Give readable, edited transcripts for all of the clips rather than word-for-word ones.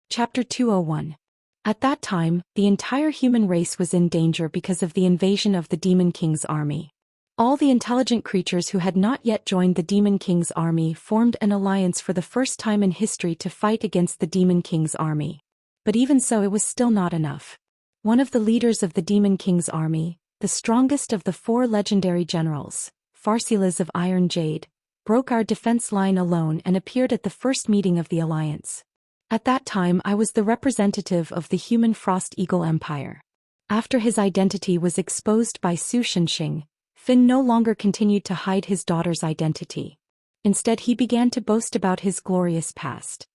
Chapter 201. At that time, the entire human race was in danger because of the invasion of the Demon King's army. All the intelligent creatures who had not yet joined the Demon King's army formed an alliance for the first time in history to fight against the Demon King's army. But even so, it was still not enough. One of the leaders of the Demon King's army, the strongest of the 4 legendary generals, Farsilas of Iron Jade, broke our defense line alone and appeared at the first meeting of the alliance. At that time I was the representative of the human Frost Eagle Empire. After his identity was exposed by Su Shenxing, Finn no longer continued to hide his daughter's identity. Instead he began to boast about his glorious past.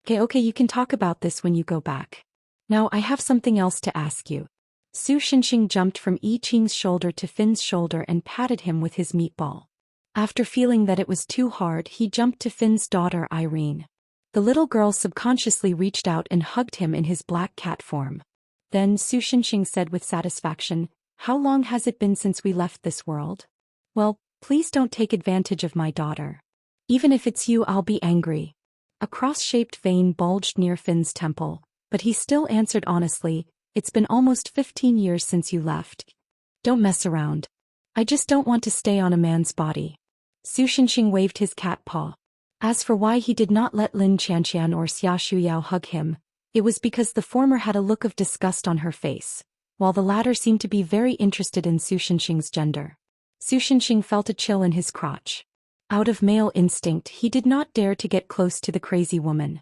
Okay, you can talk about this when you go back. Now I have something else to ask you. Su Shenxing jumped from Yi Qing's shoulder to Finn's shoulder and patted him with his meatball. After feeling that it was too hard, he jumped to Finn's daughter Irene. The little girl subconsciously reached out and hugged him in his black cat form. Then Su Shenxing said with satisfaction, "How long has it been since we left this world?" "Well, please don't take advantage of my daughter. Even if it's you, I'll be angry." A cross-shaped vein bulged near Finn's temple, but he still answered honestly, "It's been almost 15 years since you left. Don't mess around. I just don't want to stay on a man's body." Su Shenxing waved his cat paw. As for why he did not let Lin Qianqian or Xia Shuyao hug him, it was because the former had a look of disgust on her face, while the latter seemed to be very interested in Su Shenxing's gender. Su Shenxing felt a chill in his crotch. Out of male instinct, he did not dare to get close to the crazy woman.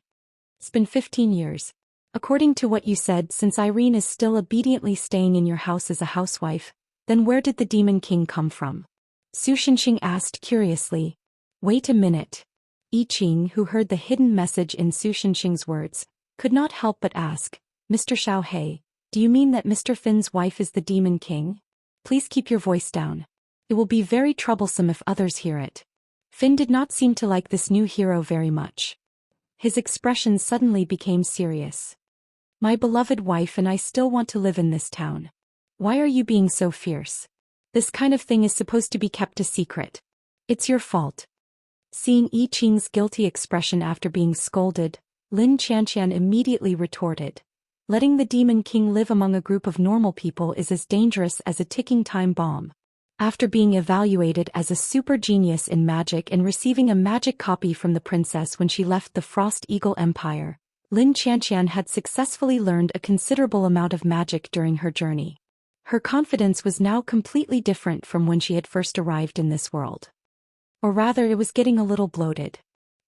"It's been 15 years. According to what you said, since Irene is still obediently staying in your house as a housewife, then where did the Demon King come from?" Su Shenxing asked curiously. "Wait a minute." Yi Qing, who heard the hidden message in Su Shenxing's words, could not help but ask, "Mr. Xiaohei, do you mean that Mr. Finn's wife is the Demon King? Please keep your voice down. It will be very troublesome if others hear it." Finn did not seem to like this new hero very much. His expression suddenly became serious. "My beloved wife and I still want to live in this town. Why are you being so fierce? This kind of thing is supposed to be kept a secret. It's your fault." Seeing Yi Qing's guilty expression after being scolded, Lin Qianqian immediately retorted, "Letting the Demon King live among a group of normal people is as dangerous as a ticking time bomb." After being evaluated as a super genius in magic and receiving a magic copy from the princess when she left the Frost Eagle Empire, Lin Qianqian had successfully learned a considerable amount of magic during her journey. Her confidence was now completely different from when she had first arrived in this world. Or rather, it was getting a little bloated.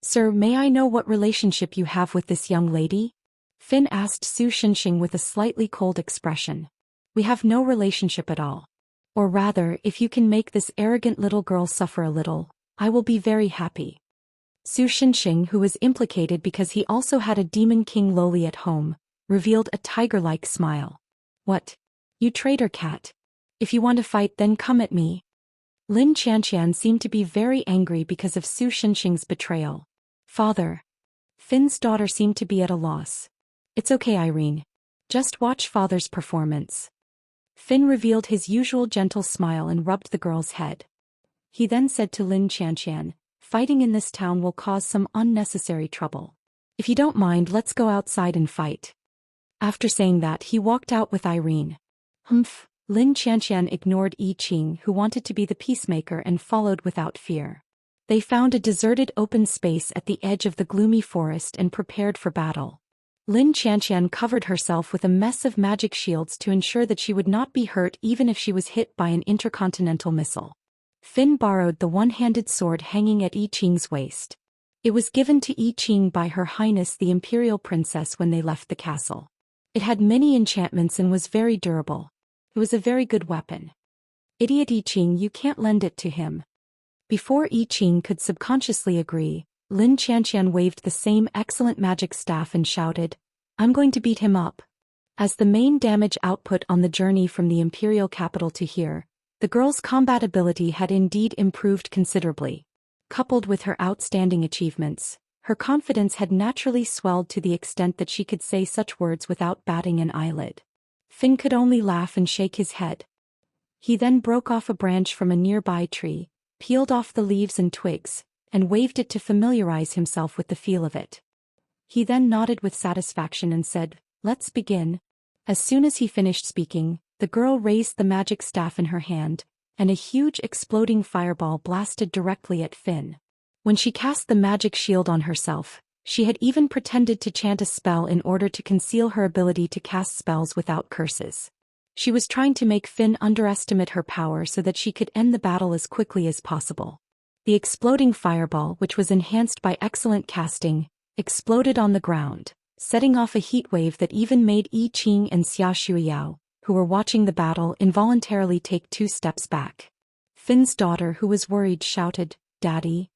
"Sir, may I know what relationship you have with this young lady?" Finn asked Su Shenxing with a slightly cold expression. "We have no relationship at all. Or rather, if you can make this arrogant little girl suffer a little, I will be very happy." Su Shenxing, who was implicated because he also had a Demon King loli at home, revealed a tiger-like smile. "What? You traitor cat. If you want to fight, then come at me." Lin Qianqian seemed to be very angry because of Su Shenxing's betrayal. "Father." Finn's daughter seemed to be at a loss. "It's okay, Irene. Just watch father's performance." Finn revealed his usual gentle smile and rubbed the girl's head. He then said to Lin Qianqian, "Fighting in this town will cause some unnecessary trouble. If you don't mind, let's go outside and fight." After saying that, he walked out with Irene. "Humph." Lin Qianqian ignored Yi Qing, who wanted to be the peacemaker, and followed without fear. They found a deserted open space at the edge of the gloomy forest and prepared for battle. Lin Qianqian covered herself with a mess of magic shields to ensure that she would not be hurt even if she was hit by an intercontinental missile. Finn borrowed the one-handed sword hanging at Yi Qing's waist. It was given to Yi Qing by Her Highness the Imperial Princess when they left the castle. It had many enchantments and was very durable. It was a very good weapon. "Idiot Yi Qing, you can't lend it to him." Before Yi Qing could subconsciously agree, Lin Qianqian waved the same excellent magic staff and shouted, "I'm going to beat him up." As the main damage output on the journey from the imperial capital to here, the girl's combat ability had indeed improved considerably. Coupled with her outstanding achievements, her confidence had naturally swelled to the extent that she could say such words without batting an eyelid. Finn could only laugh and shake his head. He then broke off a branch from a nearby tree, peeled off the leaves and twigs, and waved it to familiarize himself with the feel of it. He then nodded with satisfaction and said, "Let's begin." As soon as he finished speaking, the girl raised the magic staff in her hand, and a huge exploding fireball blasted directly at Finn. When she cast the magic shield on herself, she had even pretended to chant a spell in order to conceal her ability to cast spells without curses. She was trying to make Finn underestimate her power so that she could end the battle as quickly as possible. The exploding fireball, which was enhanced by excellent casting, exploded on the ground, setting off a heat wave that even made Yi Qing and Xia Shuiyao, who were watching the battle, involuntarily take 2 steps back. Finn's daughter, who was worried, shouted, "Daddy."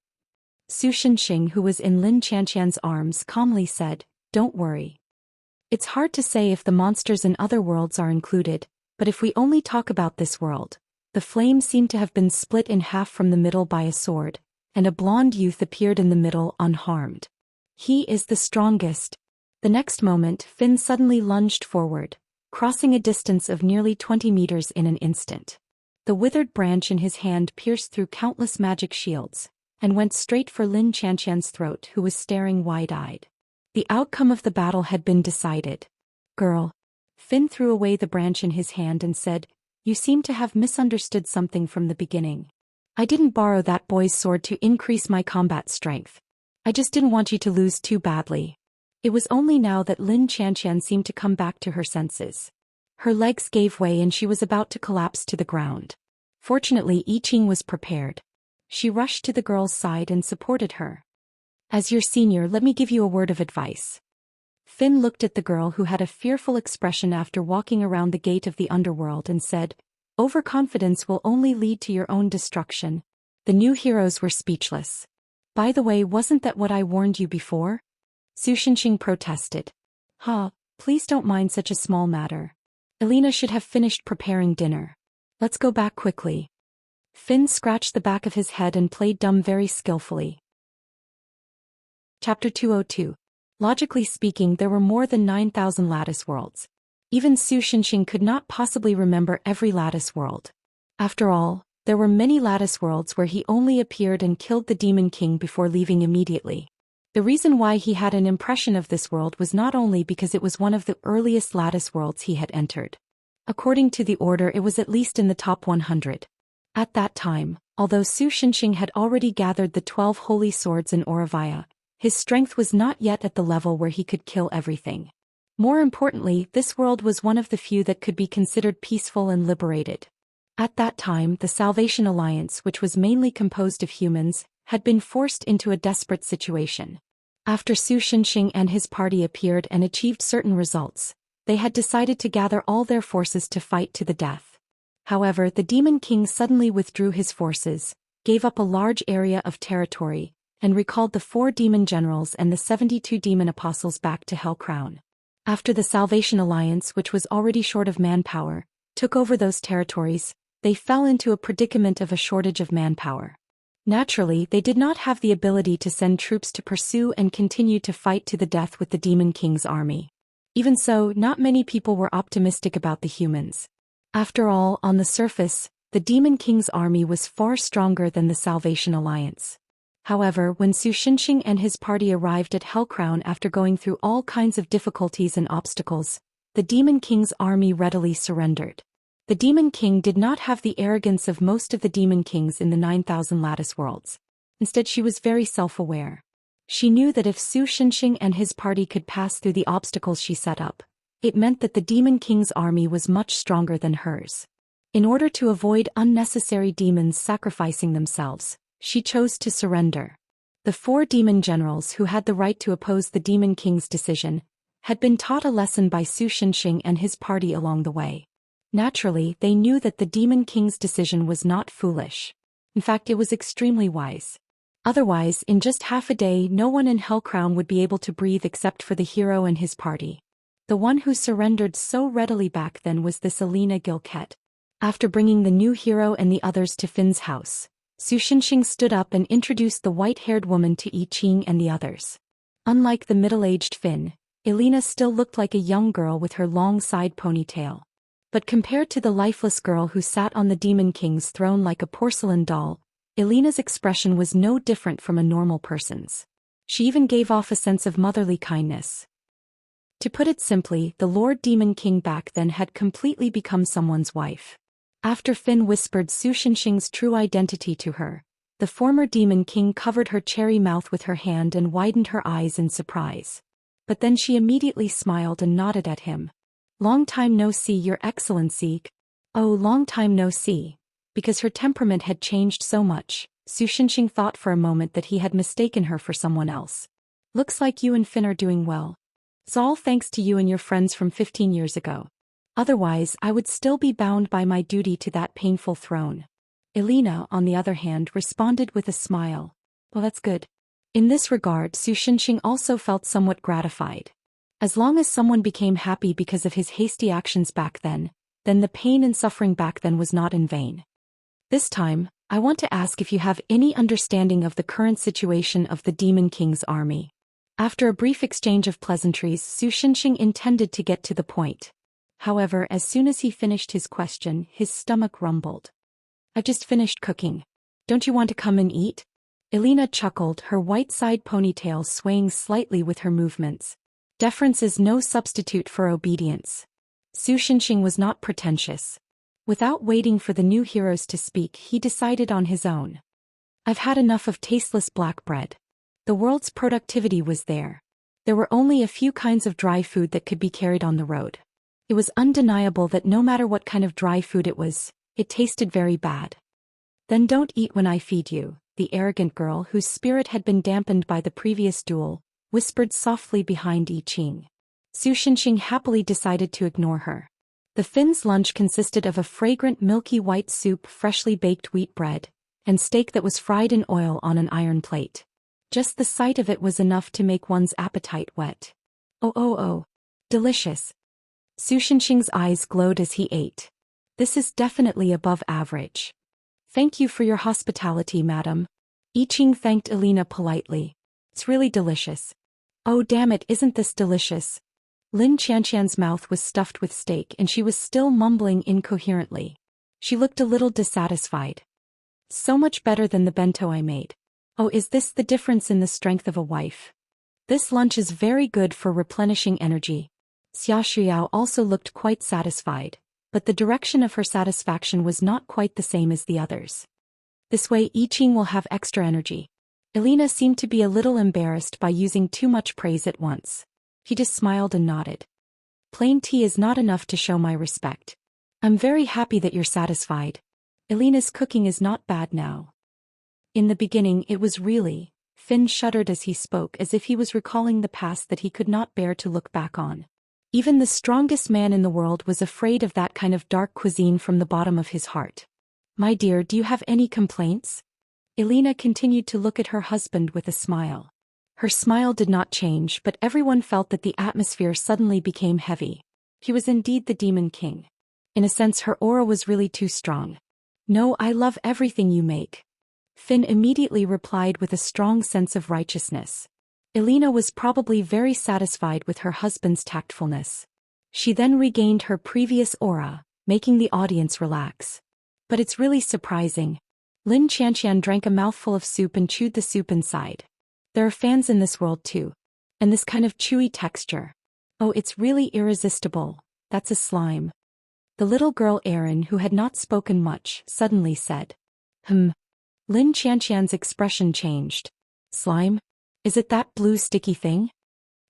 Su Shenxing, who was in Lin Qianqian's arms, calmly said, "Don't worry. It's hard to say if the monsters in other worlds are included, but if we only talk about this world." The flame seemed to have been split in half from the middle by a sword, and a blonde youth appeared in the middle unharmed. "He is the strongest." The next moment, Finn suddenly lunged forward, crossing a distance of nearly 20 meters in an instant. The withered branch in his hand pierced through countless magic shields, and went straight for Lin Qianqian's throat, who was staring wide-eyed. The outcome of the battle had been decided. "Girl." Finn threw away the branch in his hand and said, "You seem to have misunderstood something from the beginning. I didn't borrow that boy's sword to increase my combat strength. I just didn't want you to lose too badly." It was only now that Lin Qianqian seemed to come back to her senses. Her legs gave way and she was about to collapse to the ground. Fortunately, Yi Qing was prepared. She rushed to the girl's side and supported her. "As your senior, let me give you a word of advice." Finn looked at the girl, who had a fearful expression after walking around the gate of the underworld, and said, "Overconfidence will only lead to your own destruction." The new heroes were speechless. "By the way, wasn't that what I warned you before?" Su Shenxing protested. Please don't mind such a small matter. Elena should have finished preparing dinner. Let's go back quickly." Finn scratched the back of his head and played dumb very skillfully. Chapter 202. Logically speaking, there were more than 9,000 lattice worlds. Even Su Shenxing could not possibly remember every lattice world. After all, there were many lattice worlds where he only appeared and killed the Demon King before leaving immediately. The reason why he had an impression of this world was not only because it was one of the earliest lattice worlds he had entered. According to the order, it was at least in the top 100. At that time, although Su Shenxing had already gathered the 12 holy swords in Auravia, his strength was not yet at the level where he could kill everything. More importantly, this world was one of the few that could be considered peaceful and liberated. At that time, the Salvation Alliance, which was mainly composed of humans, had been forced into a desperate situation. After Su Shenxing and his party appeared and achieved certain results, they had decided to gather all their forces to fight to the death. However, the Demon King suddenly withdrew his forces, gave up a large area of territory, and recalled the 4 demon generals and the 72 demon apostles back to Hellcrown. After the Salvation Alliance, which was already short of manpower, took over those territories, they fell into a predicament of a shortage of manpower. Naturally, they did not have the ability to send troops to pursue and continue to fight to the death with the Demon King's army. Even so, not many people were optimistic about the humans. After all, on the surface, the Demon King's army was far stronger than the Salvation Alliance. However, when Su Shenxing and his party arrived at Hellcrown after going through all kinds of difficulties and obstacles, the Demon King's army readily surrendered. The Demon King did not have the arrogance of most of the Demon Kings in the 9,000 lattice worlds. Instead, she was very self-aware. She knew that if Su Shenxing and his party could pass through the obstacles she set up, it meant that the Demon King's army was much stronger than hers. In order to avoid unnecessary demons sacrificing themselves, she chose to surrender. The 4 demon generals who had the right to oppose the Demon King's decision had been taught a lesson by Su Shenxing and his party along the way. Naturally, they knew that the Demon King's decision was not foolish. In fact, it was extremely wise. Otherwise, in just half a day, no one in Hellcrown would be able to breathe except for the hero and his party. The one who surrendered so readily back then was this Elena Gilquet. After bringing the new hero and the others to Finn's house, Su Shenxing stood up and introduced the white-haired woman to Yi Qing and the others. Unlike the middle-aged Finn, Elena still looked like a young girl with her long side ponytail. But compared to the lifeless girl who sat on the Demon King's throne like a porcelain doll, Elena's expression was no different from a normal person's. She even gave off a sense of motherly kindness. To put it simply, the Lord Demon King back then had completely become someone's wife. After Finn whispered Su Xinxing's true identity to her, the former Demon King covered her cherry mouth with her hand and widened her eyes in surprise. But then she immediately smiled and nodded at him. "Long time no see, Your Excellency." "Oh, long time no see." Because her temperament had changed so much, Su Xinxing thought for a moment that he had mistaken her for someone else. "Looks like you and Finn are doing well. It's all thanks to you and your friends from 15 years ago. Otherwise, I would still be bound by my duty to that painful throne." Elena, on the other hand, responded with a smile. "Well, that's good." In this regard, Su Xinxing also felt somewhat gratified. As long as someone became happy because of his hasty actions back then the pain and suffering back then was not in vain. "This time, I want to ask if you have any understanding of the current situation of the Demon King's army." After a brief exchange of pleasantries, Su Xinxing intended to get to the point. However, as soon as he finished his question, his stomach rumbled. "I've just finished cooking. Don't you want to come and eat?" Elena chuckled, her white side ponytail swaying slightly with her movements. Deference is no substitute for obedience. Su Xinxing was not pretentious. Without waiting for the new heroes to speak, he decided on his own. "I've had enough of tasteless black bread." The world's productivity was there. There were only a few kinds of dry food that could be carried on the road. It was undeniable that no matter what kind of dry food it was, it tasted very bad. "Then don't eat when I feed you," the arrogant girl, whose spirit had been dampened by the previous duel, whispered softly behind I Ching. Su Xinxing happily decided to ignore her. The Finn's lunch consisted of a fragrant milky white soup, freshly baked wheat bread, and steak that was fried in oil on an iron plate. Just the sight of it was enough to make one's appetite wet. Oh, delicious." Su Xinxing's eyes glowed as he ate. "This is definitely above average." "Thank you for your hospitality, madam." I Ching thanked Elena politely. "It's really delicious." "Oh damn it, isn't this delicious?" Lin Qianqian's mouth was stuffed with steak and she was still mumbling incoherently. She looked a little dissatisfied. "So much better than the bento I made." "Oh, is this the difference in the strength of a wife?" "This lunch is very good for replenishing energy." Xia Xiao also looked quite satisfied, but the direction of her satisfaction was not quite the same as the others. "This way I Ching will have extra energy." Elena seemed to be a little embarrassed by using too much praise at once. He just smiled and nodded. "Plain tea is not enough to show my respect. I'm very happy that you're satisfied. Elena's cooking is not bad now." In the beginning it was really. Finn shuddered as he spoke, as if he was recalling the past that he could not bear to look back on. Even the strongest man in the world was afraid of that kind of dark cuisine from the bottom of his heart. "My dear, do you have any complaints?" Elena continued to look at her husband with a smile. Her smile did not change, but everyone felt that the atmosphere suddenly became heavy. He was indeed the Demon King. In a sense, her aura was really too strong. "No, I love everything you make." Finn immediately replied with a strong sense of righteousness. Elena was probably very satisfied with her husband's tactfulness. She then regained her previous aura, making the audience relax. "But it's really surprising." Lin Qianqian drank a mouthful of soup and chewed the soup inside. "There are fans in this world too. And this kind of chewy texture. Oh, it's really irresistible. That's a slime." The little girl Erin, who had not spoken much, suddenly said, Lin Qianqian's expression changed. "Slime? Is it that blue sticky thing?"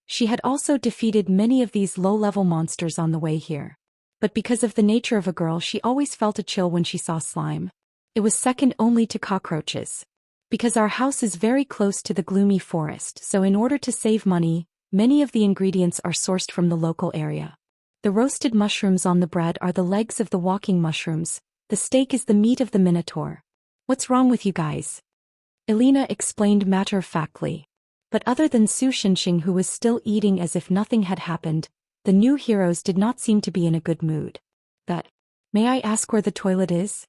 She had also defeated many of these low-level monsters on the way here. But because of the nature of a girl, she always felt a chill when she saw slime. It was second only to cockroaches. Because our house is very close to the gloomy forest, so in order to save money, many of the ingredients are sourced from the local area. The roasted mushrooms on the bread are the legs of the walking mushrooms, the steak is the meat of the minotaur. What's wrong with you guys? Elena explained matter-of-factly. But other than Su Xinxing, who was still eating as if nothing had happened, the new heroes did not seem to be in a good mood. May I ask where the toilet is?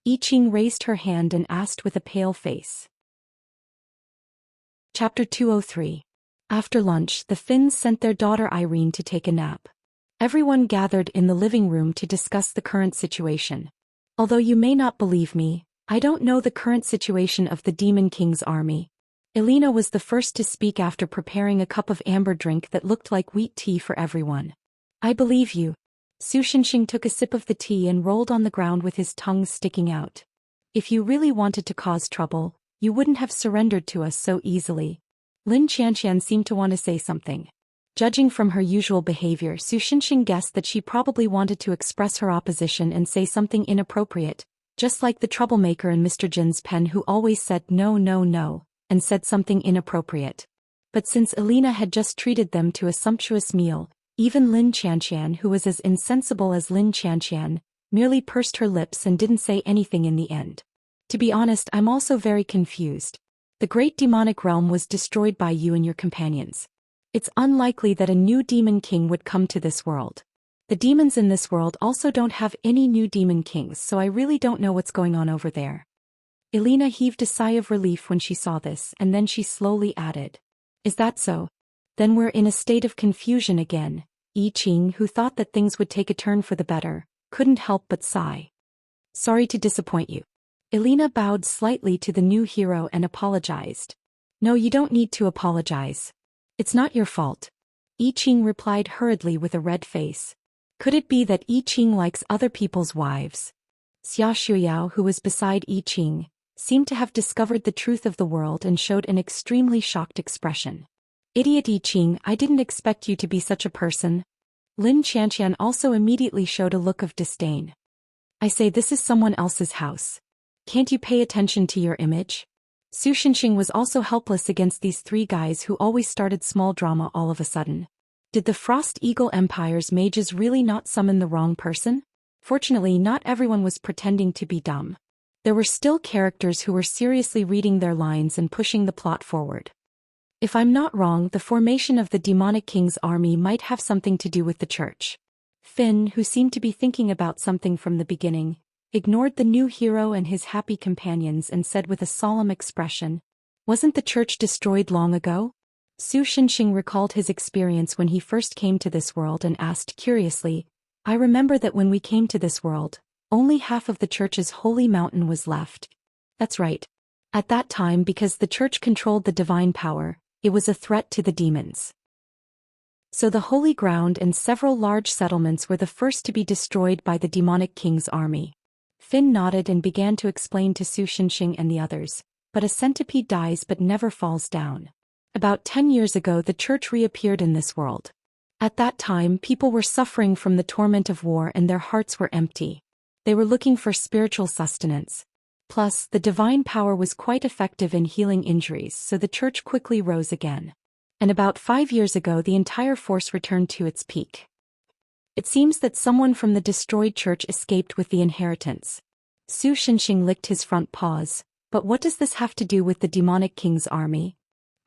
I Ching raised her hand and asked with a pale face. Chapter 203. After lunch, the Finns sent their daughter Irene to take a nap. Everyone gathered in the living room to discuss the current situation. Although you may not believe me, I don't know the current situation of the Demon King's army. Elena was the first to speak after preparing a cup of amber drink that looked like wheat tea for everyone. I believe you. Su Shenxing took a sip of the tea and rolled on the ground with his tongue sticking out. If you really wanted to cause trouble, you wouldn't have surrendered to us so easily. Lin Qianqian seemed to want to say something. Judging from her usual behavior, Su Shenxing guessed that she probably wanted to express her opposition and say something inappropriate, just like the troublemaker in Mr. Jin's pen who always said no no no, and said something inappropriate. But since Elena had just treated them to a sumptuous meal, even Lin Qianqian, who was as insensible as Lin Qianqian, merely pursed her lips and didn't say anything in the end. To be honest, I'm also very confused. The great demonic realm was destroyed by you and your companions. It's unlikely that a new demon king would come to this world. The demons in this world also don't have any new demon kings, so I really don't know what's going on over there. Elena heaved a sigh of relief when she saw this, and then she slowly added, "Is that so? Then we're in a state of confusion again." Yi Qing, who thought that things would take a turn for the better, couldn't help but sigh. "Sorry to disappoint you." Elena bowed slightly to the new hero and apologized. "No, you don't need to apologize. It's not your fault." Yi Qing replied hurriedly with a red face. Could it be that Yi Qing likes other people's wives? Xia Shuyao, who was beside Yi Qing, seemed to have discovered the truth of the world and showed an extremely shocked expression. "Idiot Yi Qing, I didn't expect you to be such a person." Lin Qianqian also immediately showed a look of disdain. "I say, this is someone else's house. Can't you pay attention to your image?" Su Shenxing was also helpless against these three guys who always started small drama all of a sudden. Did the Frost Eagle Empire's mages really not summon the wrong person? Fortunately, not everyone was pretending to be dumb. There were still characters who were seriously reading their lines and pushing the plot forward. If I'm not wrong, the formation of the demonic king's army might have something to do with the church. Finn, who seemed to be thinking about something from the beginning, ignored the new hero and his happy companions and said with a solemn expression, "Wasn't the church destroyed long ago?" Su Shenxing recalled his experience when he first came to this world and asked curiously, "I remember that when we came to this world, only half of the church's holy mountain was left." That's right. At that time, because the church controlled the divine power, it was a threat to the demons. So the holy ground and several large settlements were the first to be destroyed by the demonic king's army. Finn nodded and began to explain to Su Shenxing and the others, "But a centipede dies but never falls down. About 10 years ago the church reappeared in this world. At that time people were suffering from the torment of war and their hearts were empty. They were looking for spiritual sustenance. Plus, the divine power was quite effective in healing injuries, so the church quickly rose again. And about 5 years ago the entire force returned to its peak. It seems that someone from the destroyed church escaped with the inheritance." Su Shenxing licked his front paws. "But what does this have to do with the demonic king's army?"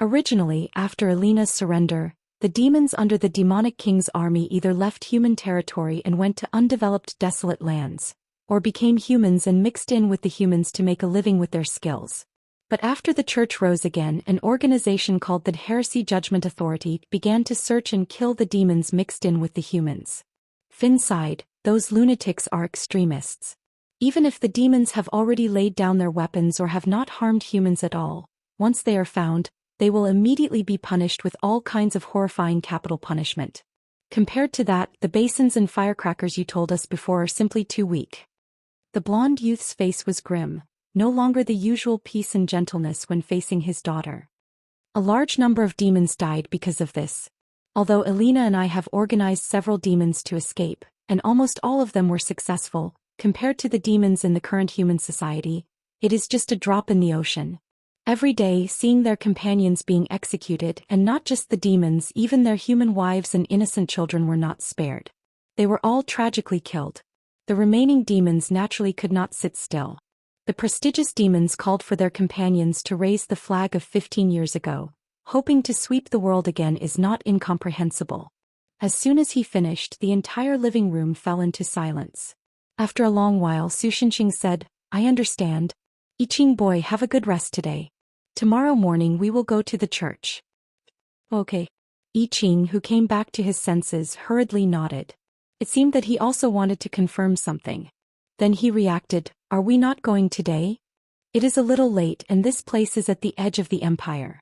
Originally, after Elena's surrender, the demons under the demonic king's army either left human territory and went to undeveloped desolate lands, or became humans and mixed in with the humans to make a living with their skills. But after the church rose again, an organization called the Heresy Judgment Authority began to search and kill the demons mixed in with the humans. Finn sighed, "Those lunatics are extremists. Even if the demons have already laid down their weapons or have not harmed humans at all, once they are found, they will immediately be punished with all kinds of horrifying capital punishment. Compared to that, the basins and firecrackers you told us before are simply too weak." The blonde youth's face was grim, no longer the usual peace and gentleness when facing his daughter. "A large number of demons died because of this. Although Elena and I have organized several demons to escape, and almost all of them were successful, compared to the demons in the current human society, it is just a drop in the ocean. Every day, seeing their companions being executed, and not just the demons, even their human wives and innocent children were not spared. They were all tragically killed. The remaining demons naturally could not sit still. The prestigious demons called for their companions to raise the flag of 15 years ago. Hoping to sweep the world again is not incomprehensible." As soon as he finished, the entire living room fell into silence. After a long while, Su Shenxing said, "I understand. Yi Qing boy, have a good rest today. Tomorrow morning we will go to the church." "Okay." Yi Qing, who came back to his senses, hurriedly nodded. It seemed that he also wanted to confirm something. Then he reacted, "Are we not going today?" It is a little late and this place is at the edge of the empire.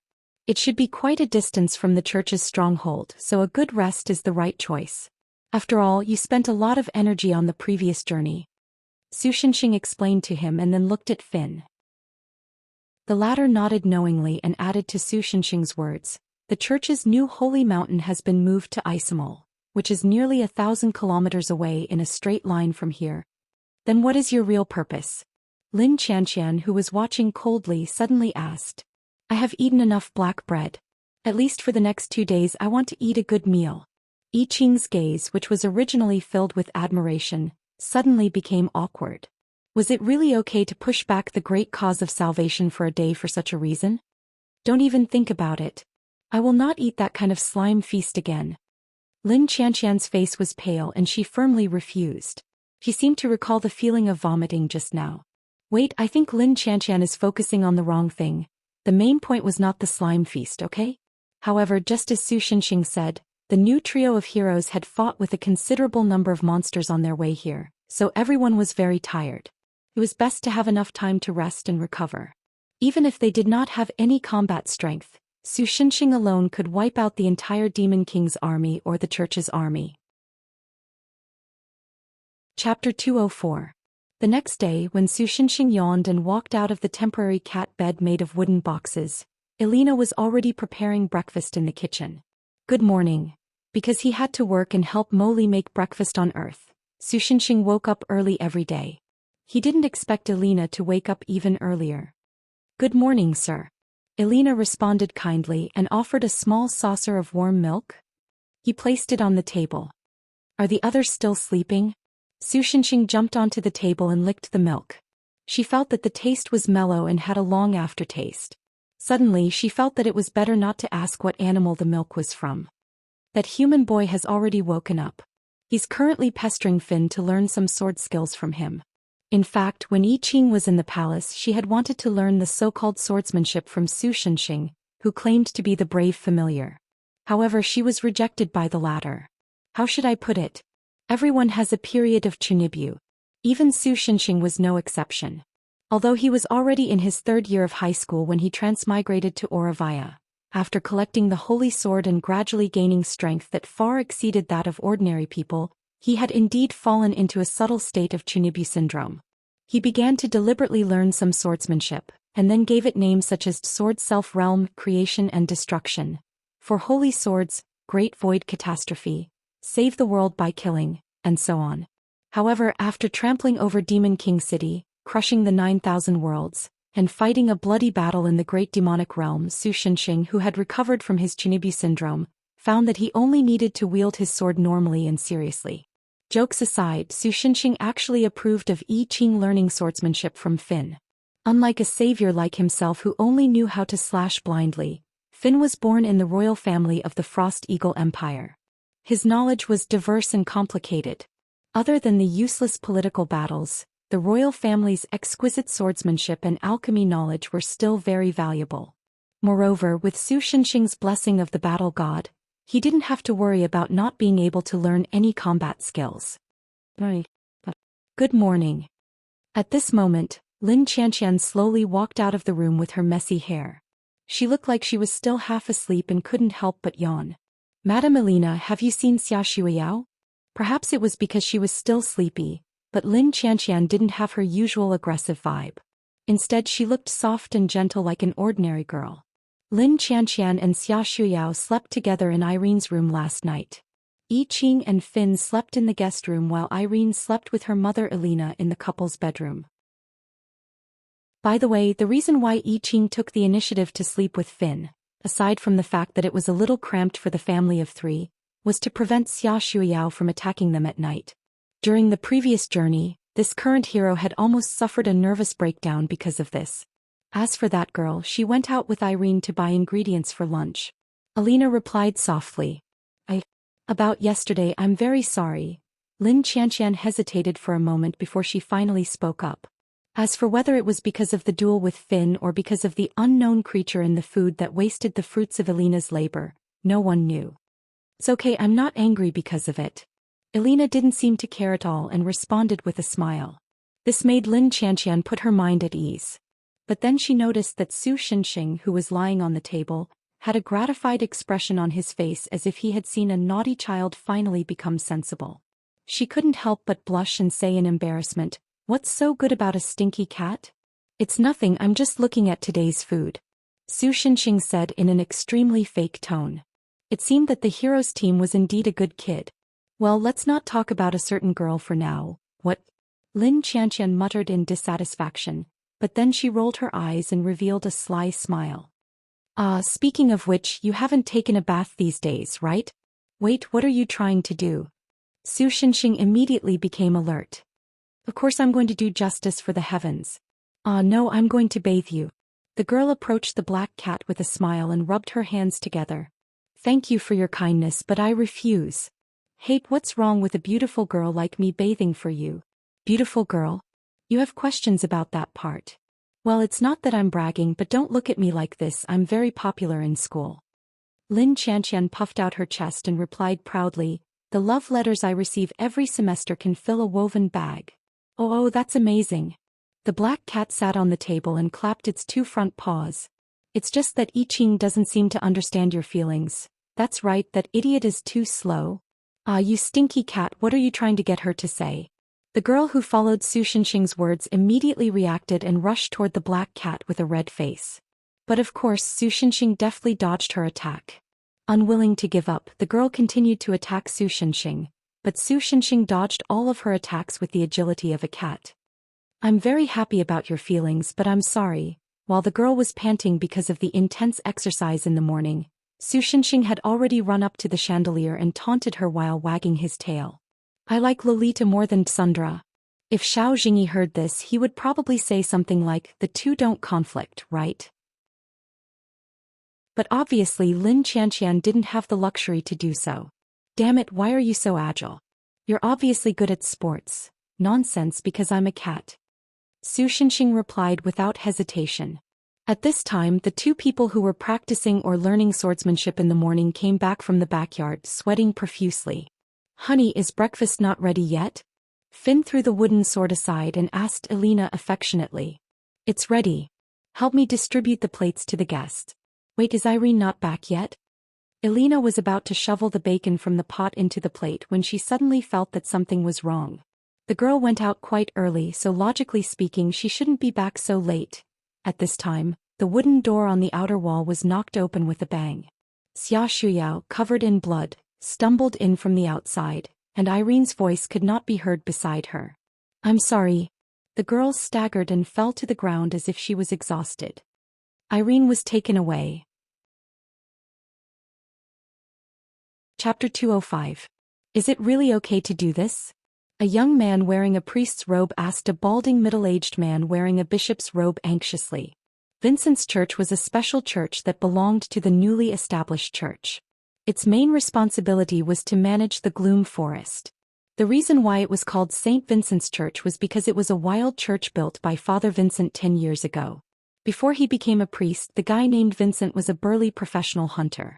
It should be quite a distance from the church's stronghold, so a good rest is the right choice. After all, you spent a lot of energy on the previous journey. Su Shenxing explained to him and then looked at Finn. The latter nodded knowingly and added to Su Shenxing's words, the church's new holy mountain has been moved to Isamol, which is nearly 1,000 kilometers away in a straight line from here. Then what is your real purpose? Lin Qianqian, who was watching coldly, suddenly asked. I have eaten enough black bread. At least for the next 2 days I want to eat a good meal. Yi Qing's gaze, which was originally filled with admiration, suddenly became awkward. Was it really okay to push back the great cause of salvation for a day for such a reason? Don't even think about it. I will not eat that kind of slime feast again. Lin Qianqian's face was pale and she firmly refused. She seemed to recall the feeling of vomiting just now. Wait, I think Lin Qianqian is focusing on the wrong thing. The main point was not the slime feast, okay? However, just as Su Shenxing said, the new trio of heroes had fought with a considerable number of monsters on their way here, so everyone was very tired. It was best to have enough time to rest and recover. Even if they did not have any combat strength, Su Shenxing alone could wipe out the entire Demon King's army or the church's army. Chapter 204. The next day, when Su Shenxing yawned and walked out of the temporary cat bed made of wooden boxes, Elena was already preparing breakfast in the kitchen. Good morning. Because he had to work and help Molly make breakfast on Earth, Su Shenxing woke up early every day. He didn't expect Elena to wake up even earlier. Good morning, sir. Elena responded kindly and offered a small saucer of warm milk. He placed it on the table. Are the others still sleeping? Su Shenxing jumped onto the table and licked the milk. She felt that the taste was mellow and had a long aftertaste. Suddenly she felt that it was better not to ask what animal the milk was from. That human boy has already woken up. He's currently pestering Finn to learn some sword skills from him. In fact, when Yi Qing was in the palace, she had wanted to learn the so-called swordsmanship from Su Shenxing, who claimed to be the brave familiar. However, she was rejected by the latter. How should I put it? Everyone has a period of chunibyu. Even Su Shenxing was no exception. Although he was already in his 3rd year of high school when he transmigrated to Auravia, after collecting the holy sword and gradually gaining strength that far exceeded that of ordinary people, he had indeed fallen into a subtle state of chunibyu syndrome. He began to deliberately learn some swordsmanship, and then gave it names such as sword self-realm, creation and destruction. For holy swords, great void catastrophe, save the world by killing, and so on. However, after trampling over Demon King City, crushing the 9,000 worlds, and fighting a bloody battle in the great demonic realm, Su Shenxing, who had recovered from his chunibyu syndrome, found that he only needed to wield his sword normally and seriously. Jokes aside, Su Shenxing actually approved of Yi Qing learning swordsmanship from Finn. Unlike a savior like himself who only knew how to slash blindly, Finn was born in the royal family of the Frost Eagle Empire. His knowledge was diverse and complicated. Other than the useless political battles, the royal family's exquisite swordsmanship and alchemy knowledge were still very valuable. Moreover, with Su Shenxing's blessing of the battle god, he didn't have to worry about not being able to learn any combat skills. Good morning. At this moment, Lin Qianqian slowly walked out of the room with her messy hair. She looked like she was still half asleep and couldn't help but yawn. Madam Elena, have you seen Xia Shuiyao? Perhaps it was because she was still sleepy, but Lin Qianqian didn't have her usual aggressive vibe. Instead, she looked soft and gentle like an ordinary girl. Lin Qianqian and Xia Shuiyao slept together in Irene's room last night. Yi Qing and Finn slept in the guest room while Irene slept with her mother Elena in the couple's bedroom. By the way, the reason why Yi Qing took the initiative to sleep with Finn, aside from the fact that it was a little cramped for the family of 3, was to prevent Xia Shuiyao from attacking them at night. During the previous journey, this current hero had almost suffered a nervous breakdown because of this. As for that girl, she went out with Irene to buy ingredients for lunch. Elena replied softly. About yesterday, I'm very sorry. Lin Qianqian hesitated for a moment before she finally spoke up. As for whether it was because of the duel with Finn or because of the unknown creature in the food that wasted the fruits of Elena's labor, no one knew. It's okay, I'm not angry because of it. Elena didn't seem to care at all and responded with a smile. This made Lin Qianqian put her mind at ease. But then she noticed that Su Xinxing, who was lying on the table, had a gratified expression on his face as if he had seen a naughty child finally become sensible. She couldn't help but blush and say in embarrassment, "What's so good about a stinky cat?" "It's nothing, I'm just looking at today's food," Su Xinxing said in an extremely fake tone. It seemed that the hero's team was indeed a good kid. "Well, let's not talk about a certain girl for now, what?" Lin Qianqian muttered in dissatisfaction, but then she rolled her eyes and revealed a sly smile. Speaking of which, you haven't taken a bath these days, right?" "Wait, what are you trying to do?" Su Xinxing immediately became alert. "Of course I'm going to do justice for the heavens. No, I'm going to bathe you." The girl approached the black cat with a smile and rubbed her hands together. "Thank you for your kindness, but I refuse." "Hey, what's wrong with a beautiful girl like me bathing for you?" "Beautiful girl? You have questions about that part. Well, it's not that I'm bragging, but don't look at me like this, I'm very popular in school." Lin Qianqian puffed out her chest and replied proudly, "The love letters I receive every semester can fill a woven bag." Oh, that's amazing." The black cat sat on the table and clapped its two front paws. "It's just that I Ching doesn't seem to understand your feelings." "That's right, that idiot is too slow." You stinky cat, what are you trying to get her to say?" The girl who followed Su Xinxing's words immediately reacted and rushed toward the black cat with a red face. But of course Su Xinxing deftly dodged her attack. Unwilling to give up, the girl continued to attack Su Xinxing, but Su Xinxing dodged all of her attacks with the agility of a cat. "I'm very happy about your feelings, but I'm sorry." While the girl was panting because of the intense exercise in the morning, Su Xinxing had already run up to the chandelier and taunted her while wagging his tail. "I like Lolita more than Tsundra." If Xiao Jingyi heard this, he would probably say something like, "The two don't conflict, right?" But obviously Lin Qianqian didn't have the luxury to do so. "Damn it, why are you so agile? You're obviously good at sports." "Nonsense, because I'm a cat," Su Xinxing replied without hesitation. At this time, the two people who were practicing or learning swordsmanship in the morning came back from the backyard, sweating profusely. "Honey, is breakfast not ready yet?" Finn threw the wooden sword aside and asked Elena affectionately. "It's ready. Help me distribute the plates to the guests." "Wait, is Irene not back yet?" Elena was about to shovel the bacon from the pot into the plate when she suddenly felt that something was wrong. The girl went out quite early, so logically speaking she shouldn't be back so late. At this time, the wooden door on the outer wall was knocked open with a bang. Xia Shuyao, covered in blood, stumbled in from the outside, and Irene's voice could not be heard beside her. "I'm sorry." The girl staggered and fell to the ground as if she was exhausted. Irene was taken away. Chapter 205. Is it really okay to do this? A young man wearing a priest's robe asked a balding middle-aged man wearing a bishop's robe anxiously. Vincent's church was a special church that belonged to the newly established church. Its main responsibility was to manage the Gloom Forest. The reason why it was called St. Vincent's Church was because it was a wild church built by Father Vincent 10 years ago. Before he became a priest, the guy named Vincent was a burly professional hunter.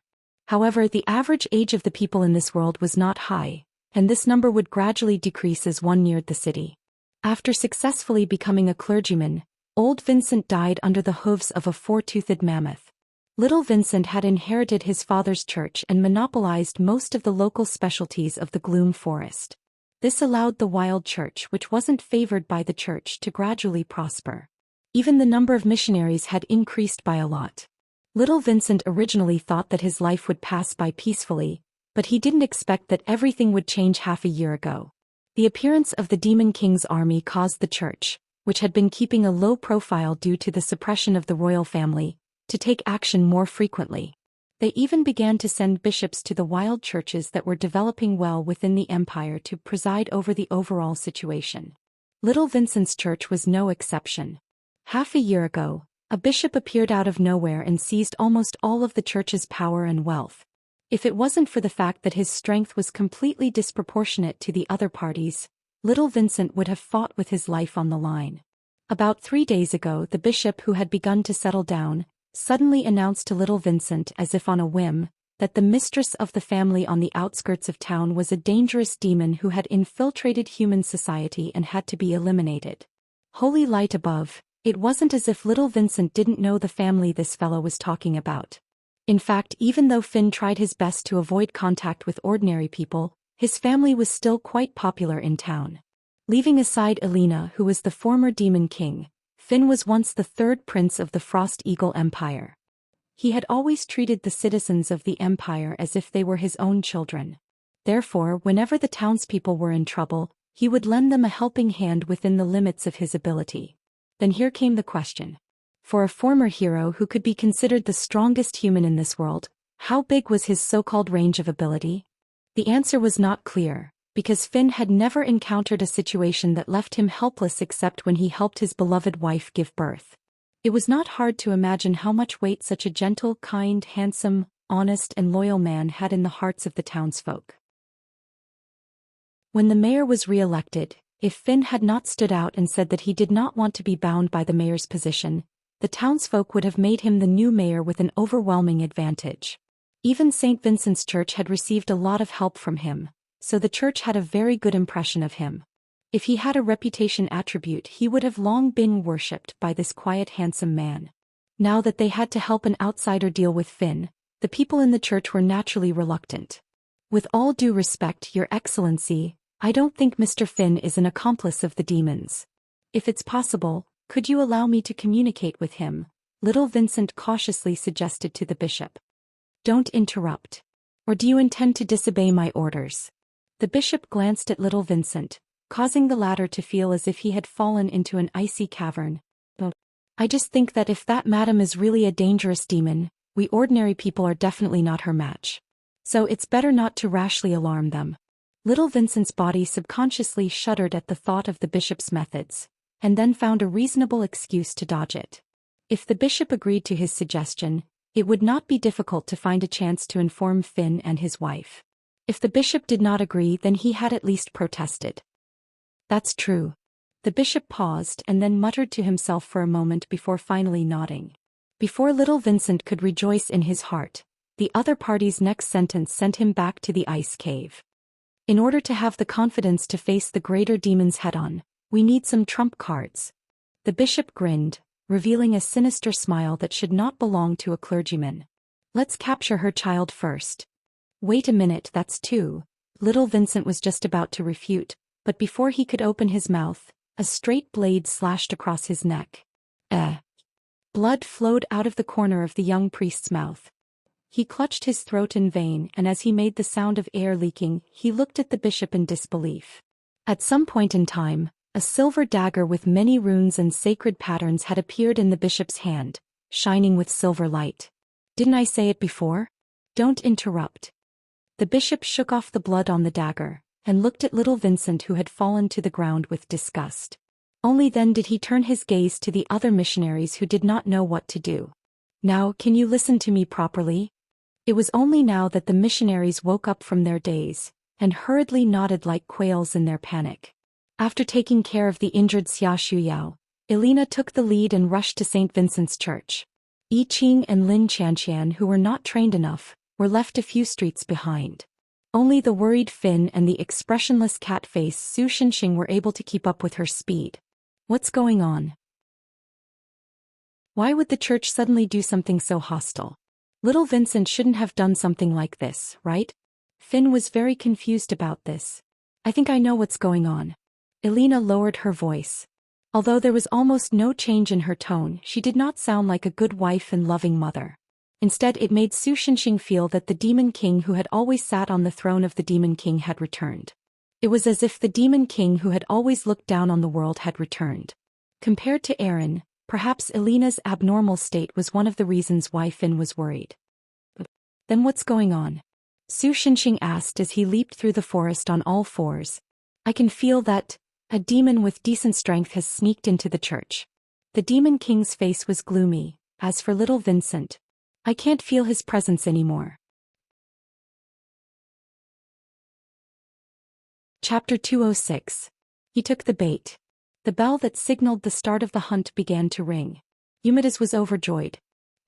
However, the average age of the people in this world was not high, and this number would gradually decrease as one neared the city. After successfully becoming a clergyman, old Vincent died under the hooves of a four-toothed mammoth. Little Vincent had inherited his father's church and monopolized most of the local specialties of the Gloom Forest. This allowed the wild church, which wasn't favored by the church, to gradually prosper. Even the number of missionaries had increased by a lot. Little Vincent originally thought that his life would pass by peacefully, but he didn't expect that everything would change half a year ago. The appearance of the Demon King's army caused the church, which had been keeping a low profile due to the suppression of the royal family, to take action more frequently. They even began to send bishops to the wild churches that were developing well within the empire to preside over the overall situation. Little Vincent's church was no exception. Half a year ago, a bishop appeared out of nowhere and seized almost all of the church's power and wealth. If it wasn't for the fact that his strength was completely disproportionate to the other parties, Little Vincent would have fought with his life on the line. About 3 days ago, the bishop, who had begun to settle down, suddenly announced to Little Vincent, as if on a whim, that the mistress of the family on the outskirts of town was a dangerous demon who had infiltrated human society and had to be eliminated. Holy light above, It wasn't as if little Vincent didn't know the family this fellow was talking about. In fact, even though Finn tried his best to avoid contact with ordinary people, his family was still quite popular in town. Leaving aside Elena, who was the former Demon King, Finn was once the third prince of the Frost Eagle Empire. He had always treated the citizens of the empire as if they were his own children. Therefore, whenever the townspeople were in trouble, he would lend them a helping hand within the limits of his ability. Then here came the question. For a former hero who could be considered the strongest human in this world, how big was his so-called range of ability? The answer was not clear, because Finn had never encountered a situation that left him helpless except when he helped his beloved wife give birth. It was not hard to imagine how much weight such a gentle, kind, handsome, honest and loyal man had in the hearts of the townsfolk. When the mayor was re-elected, if Finn had not stood out and said that he did not want to be bound by the mayor's position, the townsfolk would have made him the new mayor with an overwhelming advantage. Even St. Vincent's Church had received a lot of help from him, so the church had a very good impression of him. If he had a reputation attribute, he would have long been worshipped by this quiet, handsome man. Now that they had to help an outsider deal with Finn, the people in the church were naturally reluctant. With all due respect, Your Excellency, I don't think Mr. Finn is an accomplice of the demons. If it's possible, could you allow me to communicate with him? Little Vincent cautiously suggested to the bishop. Don't interrupt. Or do you intend to disobey my orders? The bishop glanced at little Vincent, causing the latter to feel as if he had fallen into an icy cavern. I just think that if that madam is really a dangerous demon, we ordinary people are definitely not her match. So it's better not to rashly alarm them. Little Vincent's body subconsciously shuddered at the thought of the bishop's methods, and then found a reasonable excuse to dodge it. If the bishop agreed to his suggestion, it would not be difficult to find a chance to inform Finn and his wife. If the bishop did not agree, then he had at least protested. That's true. The bishop paused and then muttered to himself for a moment before finally nodding. Before little Vincent could rejoice in his heart, the other party's next sentence sent him back to the ice cave. In order to have the confidence to face the greater demons head-on, we need some trump cards. The bishop grinned, revealing a sinister smile that should not belong to a clergyman. Let's capture her child first. Wait a minute, that's two. Little Vincent was just about to refute, but before he could open his mouth, a straight blade slashed across his neck. Blood flowed out of the corner of the young priest's mouth. He clutched his throat in vain, and as he made the sound of air leaking, he looked at the bishop in disbelief. At some point in time, a silver dagger with many runes and sacred patterns had appeared in the bishop's hand, shining with silver light. Didn't I say it before? Don't interrupt. The bishop shook off the blood on the dagger, and looked at little Vincent, who had fallen to the ground with disgust. Only then did he turn his gaze to the other missionaries who did not know what to do. Now, can you listen to me properly? It was only now that the missionaries woke up from their daze, and hurriedly nodded like quails in their panic. After taking care of the injured Xia Shuyao, Elena took the lead and rushed to St. Vincent's Church. Yi Qing and Lin Chanqian, who were not trained enough, were left a few streets behind. Only the worried Finn and the expressionless cat-face Su Xinxing were able to keep up with her speed. What's going on? Why would the church suddenly do something so hostile? Little Vincent shouldn't have done something like this, right? Finn was very confused about this. I think I know what's going on. Elena lowered her voice. Although there was almost no change in her tone, she did not sound like a good wife and loving mother. Instead, it made Su Xinxing feel that the Demon King who had always sat on the throne of the Demon King had returned. It was as if the Demon King who had always looked down on the world had returned. Compared to Aaron, perhaps Elena's abnormal state was one of the reasons why Finn was worried. Then what's going on? Su Xinxing asked as he leaped through the forest on all fours. I can feel that a demon with decent strength has sneaked into the church. The Demon King's face was gloomy. As for little Vincent, I can't feel his presence anymore. Chapter 206. He took the bait. The bell that signaled the start of the hunt began to ring. Eumedes was overjoyed.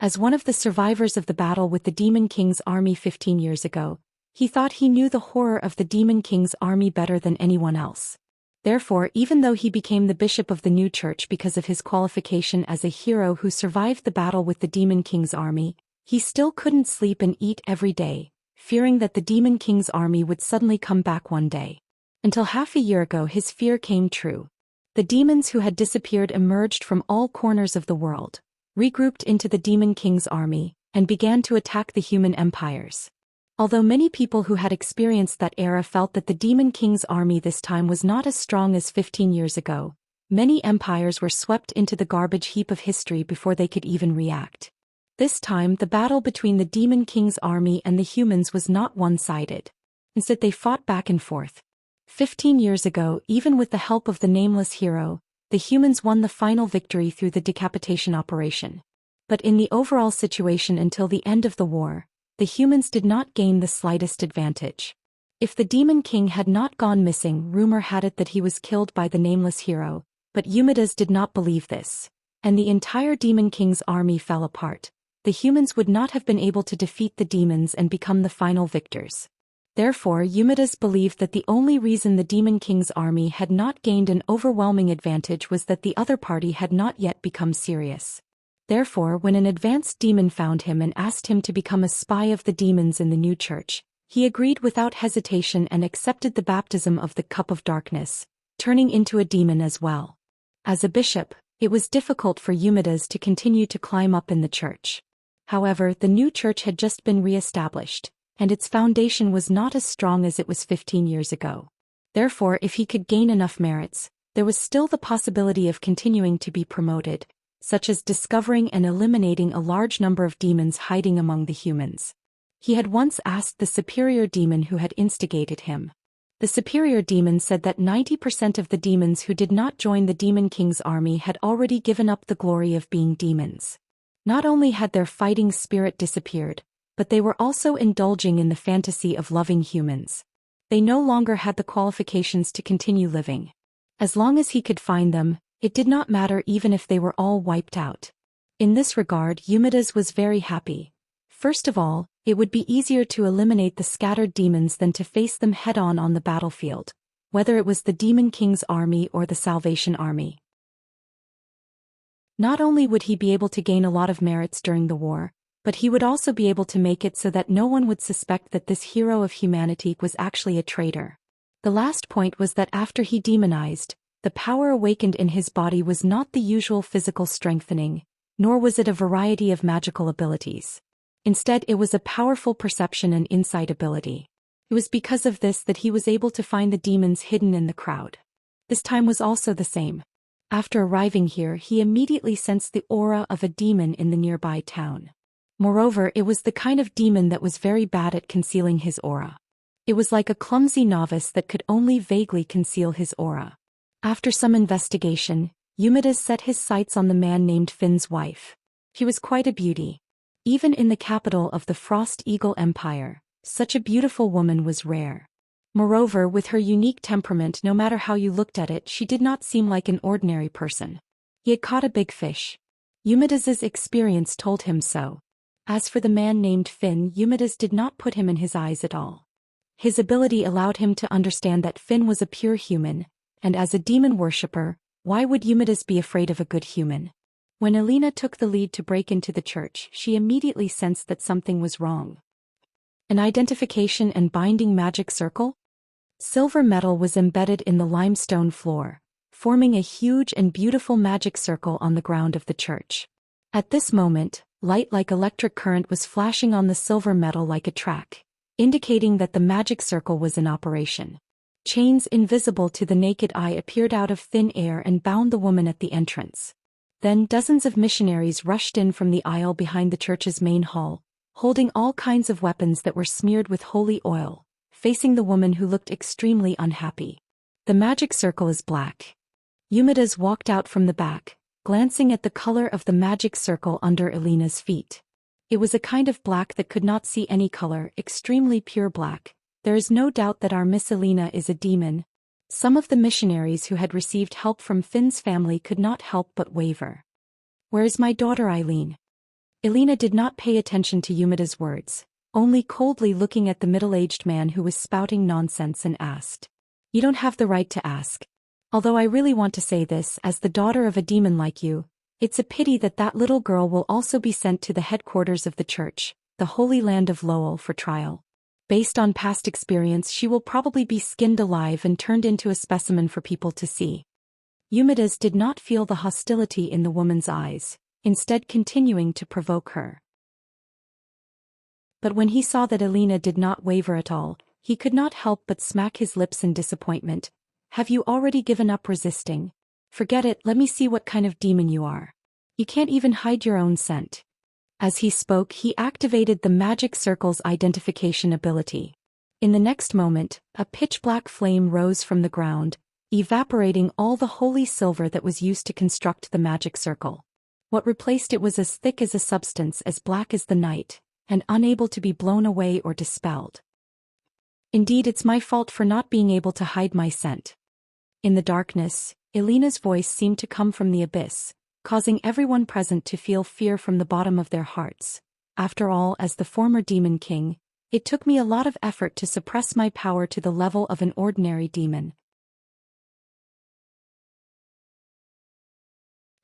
As one of the survivors of the battle with the Demon King's army 15 years ago, he thought he knew the horror of the Demon King's army better than anyone else. Therefore, even though he became the bishop of the new church because of his qualification as a hero who survived the battle with the Demon King's army, he still couldn't sleep and eat every day, fearing that the Demon King's army would suddenly come back one day. Until half a year ago his fear came true. The demons who had disappeared emerged from all corners of the world, regrouped into the Demon King's army, and began to attack the human empires. Although many people who had experienced that era felt that the Demon King's army this time was not as strong as 15 years ago, many empires were swept into the garbage heap of history before they could even react. This time the battle between the Demon King's army and the humans was not one-sided. Instead they fought back and forth. 15 years ago, even with the help of the nameless hero, the humans won the final victory through the decapitation operation. But in the overall situation until the end of the war, the humans did not gain the slightest advantage. If the Demon King had not gone missing, rumor had it that he was killed by the nameless hero, but Eumedes did not believe this, and the entire Demon King's army fell apart. The humans would not have been able to defeat the demons and become the final victors. Therefore, Eumedes believed that the only reason the Demon King's army had not gained an overwhelming advantage was that the other party had not yet become serious. Therefore, when an advanced demon found him and asked him to become a spy of the demons in the new church, he agreed without hesitation and accepted the baptism of the cup of darkness, turning into a demon as well. As a bishop, it was difficult for Eumedes to continue to climb up in the church. However, the new church had just been re-established, and its foundation was not as strong as it was 15 years ago. Therefore, if he could gain enough merits, there was still the possibility of continuing to be promoted, such as discovering and eliminating a large number of demons hiding among the humans. He had once asked the superior demon who had instigated him. The superior demon said that 90% of the demons who did not join the Demon King's army had already given up the glory of being demons. Not only had their fighting spirit disappeared, but they were also indulging in the fantasy of loving humans. They no longer had the qualifications to continue living. As long as he could find them, it did not matter even if they were all wiped out. In this regard, Eumedes was very happy. First of all, it would be easier to eliminate the scattered demons than to face them head-on on the battlefield, whether it was the Demon King's army or the Salvation Army. Not only would he be able to gain a lot of merits during the war, but he would also be able to make it so that no one would suspect that this hero of humanity was actually a traitor. The last point was that after he demonized, the power awakened in his body was not the usual physical strengthening, nor was it a variety of magical abilities. Instead, it was a powerful perception and insight ability. It was because of this that he was able to find the demons hidden in the crowd. This time was also the same. After arriving here, he immediately sensed the aura of a demon in the nearby town. Moreover, it was the kind of demon that was very bad at concealing his aura. It was like a clumsy novice that could only vaguely conceal his aura. After some investigation, Eumedes set his sights on the man named Finn's wife. She was quite a beauty. Even in the capital of the Frost Eagle Empire, such a beautiful woman was rare. Moreover, with her unique temperament, no matter how you looked at it, she did not seem like an ordinary person. He had caught a big fish. Eumedes's experience told him so. As for the man named Finn, Eumedes did not put him in his eyes at all. His ability allowed him to understand that Finn was a pure human, and as a demon worshipper, why would Eumedes be afraid of a good human? When Elena took the lead to break into the church, she immediately sensed that something was wrong. An identification and binding magic circle? Silver metal was embedded in the limestone floor, forming a huge and beautiful magic circle on the ground of the church. At this moment, light like electric current was flashing on the silver metal like a track, indicating that the magic circle was in operation. Chains invisible to the naked eye appeared out of thin air and bound the woman at the entrance. Then dozens of missionaries rushed in from the aisle behind the church's main hall, holding all kinds of weapons that were smeared with holy oil, facing the woman who looked extremely unhappy. The magic circle is black. Eumedes walked out from the back, glancing at the color of the magic circle under Elena's feet. It was a kind of black that could not see any color, extremely pure black. There is no doubt that our Miss Elena is a demon. Some of the missionaries who had received help from Finn's family could not help but waver. "Where is my daughter Eileen?" Elena did not pay attention to Eumedes' words, only coldly looking at the middle-aged man who was spouting nonsense and asked. "You don't have the right to ask. Although I really want to say this as the daughter of a demon like you, it's a pity that that little girl will also be sent to the headquarters of the church, the Holy Land of Lowell, for trial. Based on past experience, she will probably be skinned alive and turned into a specimen for people to see. Eumedes did not feel the hostility in the woman's eyes, instead continuing to provoke her. But when he saw that Elena did not waver at all, he could not help but smack his lips in disappointment. Have you already given up resisting? Forget it, let me see what kind of demon you are. You can't even hide your own scent. As he spoke, he activated the magic circle's identification ability. In the next moment, a pitch-black flame rose from the ground, evaporating all the holy silver that was used to construct the magic circle. What replaced it was as thick as a substance as black as the night, and unable to be blown away or dispelled. Indeed, it's my fault for not being able to hide my scent. In the darkness, Elena's voice seemed to come from the abyss, causing everyone present to feel fear from the bottom of their hearts. After all, as the former demon king, it took me a lot of effort to suppress my power to the level of an ordinary demon.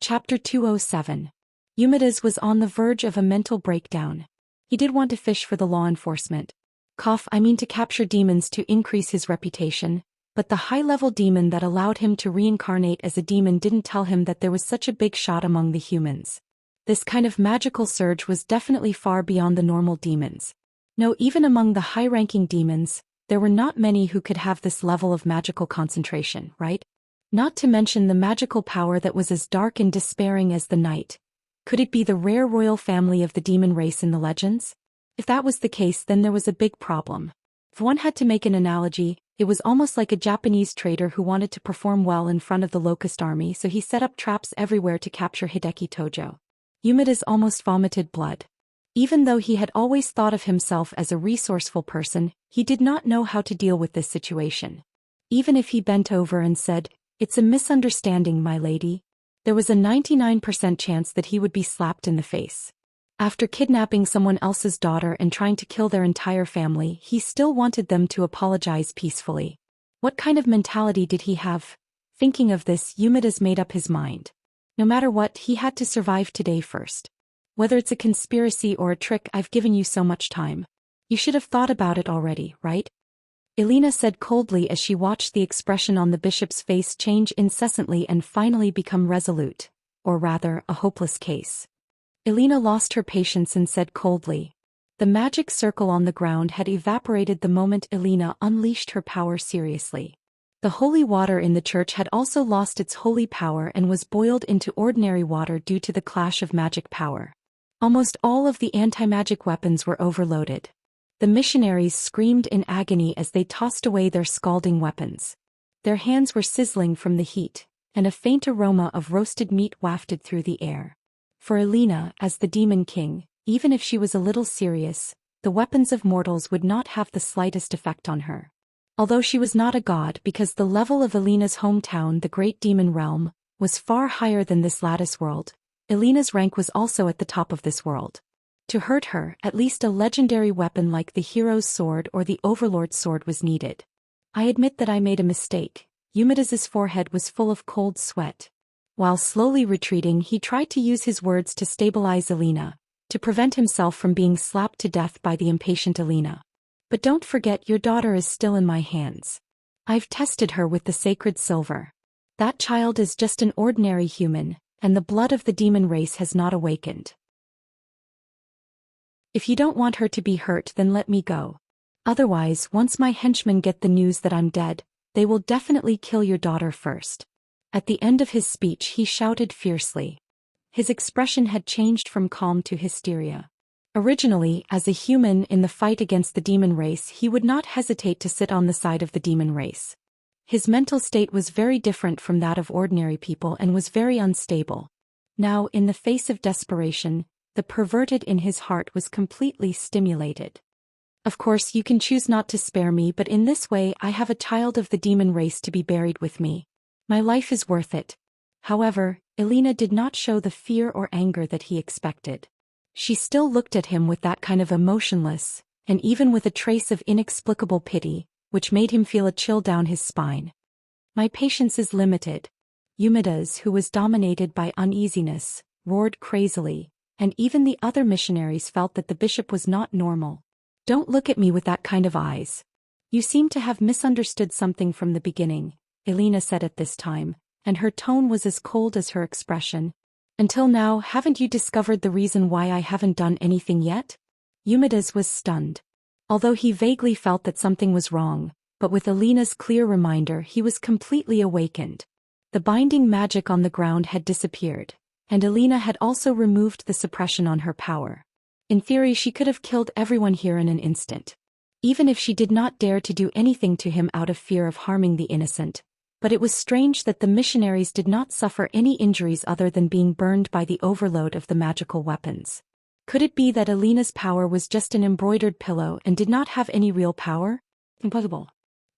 Chapter 207. Eumedes was on the verge of a mental breakdown. He did want to fish for the law enforcement. To capture demons to increase his reputation, but the high-level demon that allowed him to reincarnate as a demon didn't tell him that there was such a big shot among the humans. This kind of magical surge was definitely far beyond the normal demons. No, even among the high-ranking demons, there were not many who could have this level of magical concentration, right? Not to mention the magical power that was as dark and despairing as the night. Could it be the rare royal family of the demon race in the legends? If that was the case, then there was a big problem. If one had to make an analogy, it was almost like a Japanese trader who wanted to perform well in front of the Locust army, so he set up traps everywhere to capture Hideki Tojo. Eumedes almost vomited blood. Even though he had always thought of himself as a resourceful person, he did not know how to deal with this situation. Even if he bent over and said, "It's a misunderstanding, my lady," there was a 99% chance that he would be slapped in the face. After kidnapping someone else's daughter and trying to kill their entire family, he still wanted them to apologize peacefully. What kind of mentality did he have? Thinking of this, Eumedes made up his mind. No matter what, he had to survive today first. Whether it's a conspiracy or a trick, I've given you so much time. You should have thought about it already, right? Elena said coldly as she watched the expression on the bishop's face change incessantly and finally become resolute, or rather, a hopeless case. Elena lost her patience and said coldly. The magic circle on the ground had evaporated the moment Elena unleashed her power seriously. The holy water in the church had also lost its holy power and was boiled into ordinary water due to the clash of magic power. Almost all of the anti-magic weapons were overloaded. The missionaries screamed in agony as they tossed away their scalding weapons. Their hands were sizzling from the heat, and a faint aroma of roasted meat wafted through the air. For Elena, as the demon king, even if she was a little serious, the weapons of mortals would not have the slightest effect on her. Although she was not a god, because the level of Elena's hometown, the great demon realm, was far higher than this lattice world, Elena's rank was also at the top of this world. To hurt her, at least a legendary weapon like the hero's sword or the Overlord's sword was needed. I admit that I made a mistake. Eumedes's forehead was full of cold sweat. While slowly retreating, he tried to use his words to stabilize Elena, to prevent himself from being slapped to death by the impatient Elena. But don't forget, your daughter is still in my hands. I've tested her with the sacred silver. That child is just an ordinary human, and the blood of the demon race has not awakened. If you don't want her to be hurt, then let me go. Otherwise, once my henchmen get the news that I'm dead, they will definitely kill your daughter first. At the end of his speech, he shouted fiercely. His expression had changed from calm to hysteria. Originally, as a human in the fight against the demon race, he would not hesitate to sit on the side of the demon race. His mental state was very different from that of ordinary people and was very unstable. Now, in the face of desperation, the perverted in his heart was completely stimulated. Of course, you can choose not to spare me, but in this way I have a child of the demon race to be buried with me. My life is worth it. However, Elena did not show the fear or anger that he expected. She still looked at him with that kind of emotionless, and even with a trace of inexplicable pity, which made him feel a chill down his spine. My patience is limited. Eumedes, who was dominated by uneasiness, roared crazily, and even the other missionaries felt that the bishop was not normal. Don't look at me with that kind of eyes. You seem to have misunderstood something from the beginning, Elena said at this time, and her tone was as cold as her expression. Until now, haven't you discovered the reason why I haven't done anything yet? Eumedes was stunned. Although he vaguely felt that something was wrong, but with Elena's clear reminder he was completely awakened. The binding magic on the ground had disappeared, and Elena had also removed the suppression on her power. In theory she could have killed everyone here in an instant. Even if she did not dare to do anything to him out of fear of harming the innocent. But it was strange that the missionaries did not suffer any injuries other than being burned by the overload of the magical weapons. Could it be that Elena's power was just an embroidered pillow and did not have any real power? Impossible.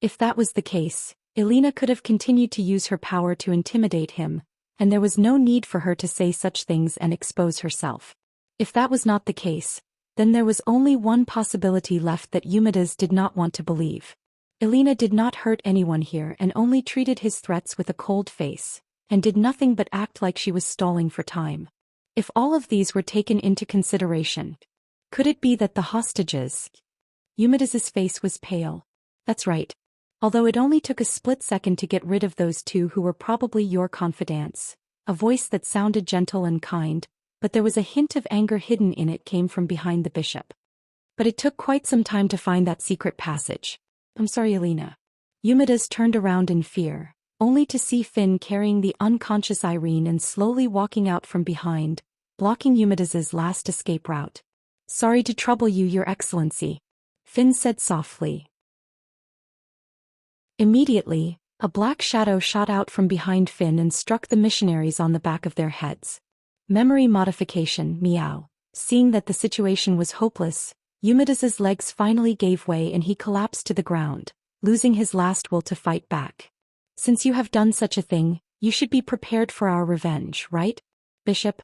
If that was the case, Elena could have continued to use her power to intimidate him, and there was no need for her to say such things and expose herself. If that was not the case, then there was only one possibility left that Eumedes did not want to believe. Elena did not hurt anyone here and only treated his threats with a cold face, and did nothing but act like she was stalling for time. If all of these were taken into consideration, could it be that the hostages? Eumedes's face was pale. That's right. Although it only took a split second to get rid of those two who were probably your confidants. A voice that sounded gentle and kind, but there was a hint of anger hidden in it came from behind the bishop. But it took quite some time to find that secret passage. I'm sorry, Elena. Eumedes turned around in fear, only to see Finn carrying the unconscious Irene and slowly walking out from behind, blocking Eumedes's last escape route. Sorry to trouble you, Your Excellency, Finn said softly. Immediately, a black shadow shot out from behind Finn and struck the missionaries on the back of their heads. Memory modification, meow. Seeing that the situation was hopeless, Eumedes's legs finally gave way and he collapsed to the ground, losing his last will to fight back. Since you have done such a thing, you should be prepared for our revenge, right, Bishop?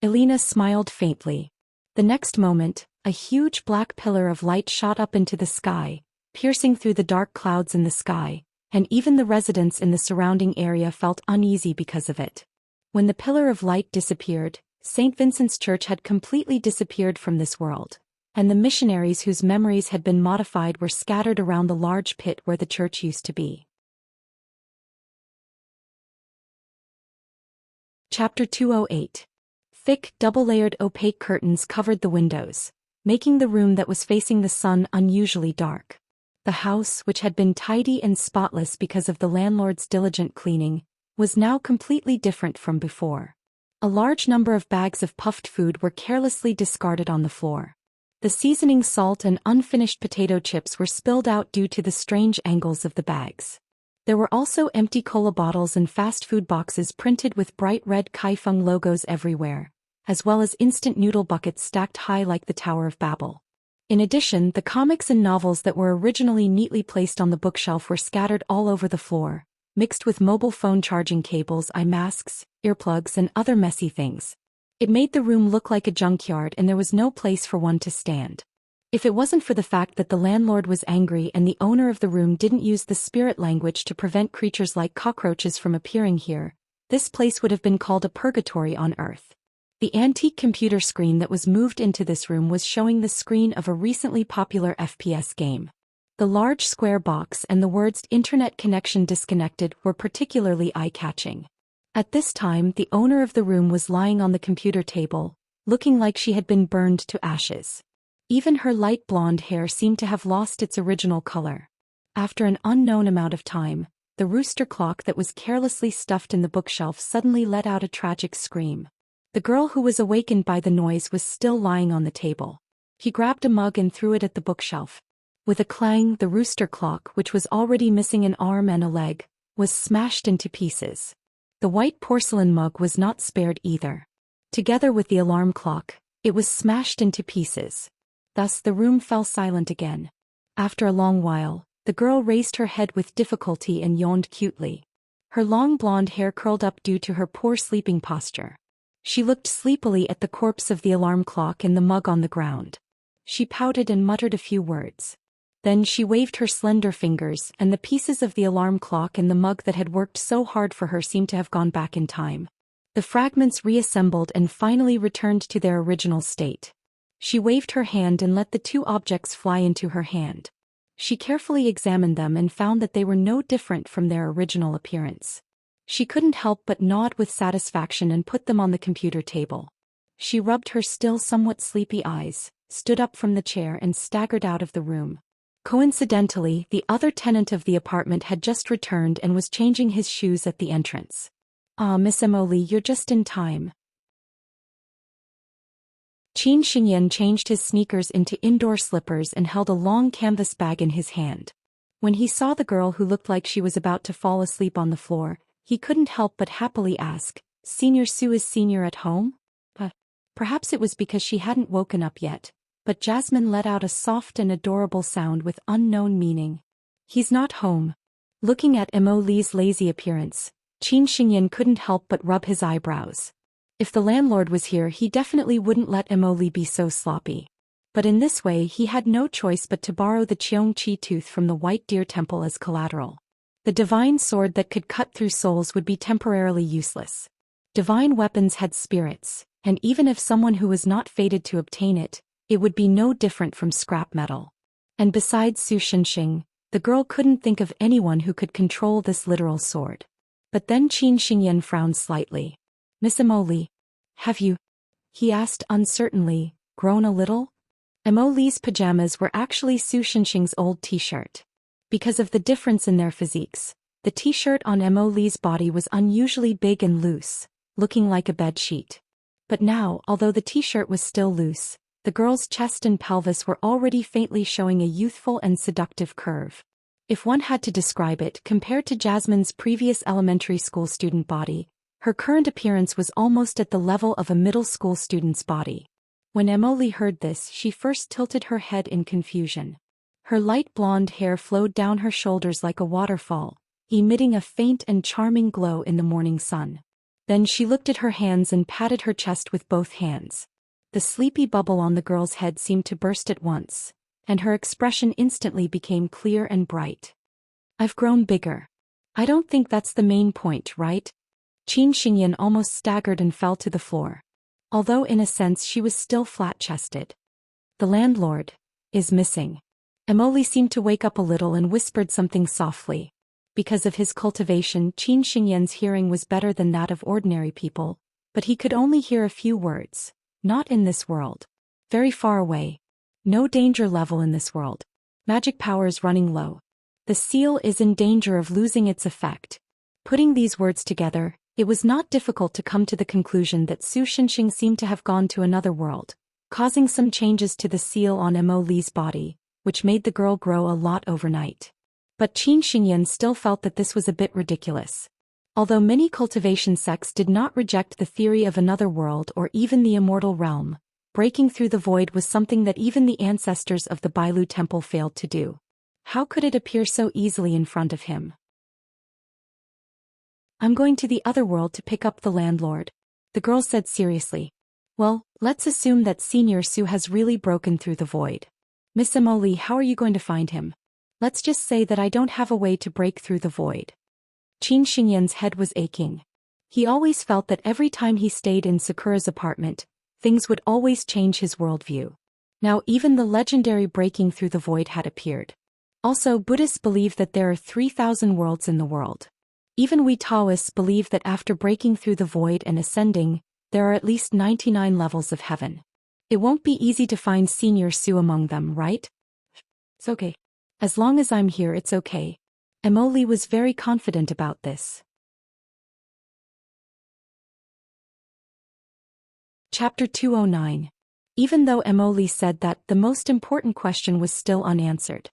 Elena smiled faintly. The next moment, a huge black pillar of light shot up into the sky, piercing through the dark clouds in the sky, and even the residents in the surrounding area felt uneasy because of it. When the pillar of light disappeared, St. Vincent's Church had completely disappeared from this world, and the missionaries whose memories had been modified were scattered around the large pit where the church used to be. Chapter 208. Thick, double-layered opaque curtains covered the windows, making the room that was facing the sun unusually dark. The house, which had been tidy and spotless because of the landlord's diligent cleaning, was now completely different from before. A large number of bags of puffed food were carelessly discarded on the floor. The seasoning salt and unfinished potato chips were spilled out due to the strange angles of the bags. There were also empty cola bottles and fast food boxes printed with bright red Kaifeng logos everywhere, as well as instant noodle buckets stacked high like the Tower of Babel. In addition, the comics and novels that were originally neatly placed on the bookshelf were scattered all over the floor, mixed with mobile phone charging cables, eye masks, earplugs, and other messy things. It made the room look like a junkyard and there was no place for one to stand. If it wasn't for the fact that the landlord was angry and the owner of the room didn't use the spirit language to prevent creatures like cockroaches from appearing here, this place would have been called a purgatory on Earth. The antique computer screen that was moved into this room was showing the screen of a recently popular FPS game. The large square box and the words "Internet connection disconnected" were particularly eye-catching. At this time, the owner of the room was lying on the computer table, looking like she had been burned to ashes. Even her light blonde hair seemed to have lost its original color. After an unknown amount of time, the rooster clock that was carelessly stuffed in the bookshelf suddenly let out a tragic scream. The girl who was awakened by the noise was still lying on the table. He grabbed a mug and threw it at the bookshelf. With a clang, the rooster clock, which was already missing an arm and a leg, was smashed into pieces. The white porcelain mug was not spared either. Together with the alarm clock, it was smashed into pieces. Thus the room fell silent again. After a long while, the girl raised her head with difficulty and yawned cutely. Her long blonde hair curled up due to her poor sleeping posture. She looked sleepily at the corpse of the alarm clock and the mug on the ground. She pouted and muttered a few words. Then she waved her slender fingers, and the pieces of the alarm clock and the mug that had worked so hard for her seemed to have gone back in time. The fragments reassembled and finally returned to their original state. She waved her hand and let the two objects fly into her hand. She carefully examined them and found that they were no different from their original appearance. She couldn't help but nod with satisfaction and put them on the computer table. She rubbed her still somewhat sleepy eyes, stood up from the chair and staggered out of the room. Coincidentally, the other tenant of the apartment had just returned and was changing his shoes at the entrance. "Ah, Miss Emily, you're just in time." Qin Xingyan changed his sneakers into indoor slippers and held a long canvas bag in his hand. When he saw the girl who looked like she was about to fall asleep on the floor, he couldn't help but happily ask, "Senior Sue, is Senior at home?" Perhaps it was because she hadn't woken up yet, but Jasmine let out a soft and adorable sound with unknown meaning. "He's not home." Looking at Emily's lazy appearance, Qin Xingyan couldn't help but rub his eyebrows. If the landlord was here, he definitely wouldn't let Emily be so sloppy. But in this way he had no choice but to borrow the Cheong-Chi tooth from the White Deer Temple as collateral. The divine sword that could cut through souls would be temporarily useless. Divine weapons had spirits, and even if someone who was not fated to obtain it, it would be no different from scrap metal. And besides Su Shenxing, the girl couldn't think of anyone who could control this literal sword. But then Qin Xingyan frowned slightly. "Miss Emily, have you," he asked uncertainly, "grown a little?" Emily's pajamas were actually Su Shenxing's old t-shirt. Because of the difference in their physiques, the t-shirt on Emily's body was unusually big and loose, looking like a bed sheet. But now, although the t-shirt was still loose, the girl's chest and pelvis were already faintly showing a youthful and seductive curve. If one had to describe it compared to Jasmine's previous elementary school student body, her current appearance was almost at the level of a middle school student's body. When Emily heard this, she first tilted her head in confusion. Her light blonde hair flowed down her shoulders like a waterfall, emitting a faint and charming glow in the morning sun. Then she looked at her hands and patted her chest with both hands. The sleepy bubble on the girl's head seemed to burst at once, and her expression instantly became clear and bright. "I've grown bigger. I don't think that's the main point, right?" Qin Xingyan almost staggered and fell to the floor. Although in a sense she was still flat-chested. "The landlord is missing." Emily seemed to wake up a little and whispered something softly. Because of his cultivation, Qin Xingyan's hearing was better than that of ordinary people, but he could only hear a few words. "Not in this world. Very far away. No danger level in this world. Magic powers running low. The seal is in danger of losing its effect." Putting these words together, it was not difficult to come to the conclusion that Su Shenxing seemed to have gone to another world, causing some changes to the seal on Emily's body, which made the girl grow a lot overnight. But Qin Xingyan still felt that this was a bit ridiculous. Although many cultivation sects did not reject the theory of another world or even the immortal realm, breaking through the void was something that even the ancestors of the Bailu Temple failed to do. How could it appear so easily in front of him? "I'm going to the other world to pick up the landlord," the girl said seriously. "Well, let's assume that Senior Sue has really broken through the void. Miss Emily, how are you going to find him? Let's just say that I don't have a way to break through the void." Qin Xingyan's head was aching. He always felt that every time he stayed in Sakura's apartment, things would always change his worldview. Now even the legendary breaking through the void had appeared. Also, Buddhists believe that there are 3,000 worlds in the world. Even we Taoists believe that after breaking through the void and ascending, there are at least 99 levels of heaven. It won't be easy to find Senior Sue among them, right? "It's okay. As long as I'm here, it's okay." Emily was very confident about this. Chapter 209. Even though Emily said that, the most important question was still unanswered.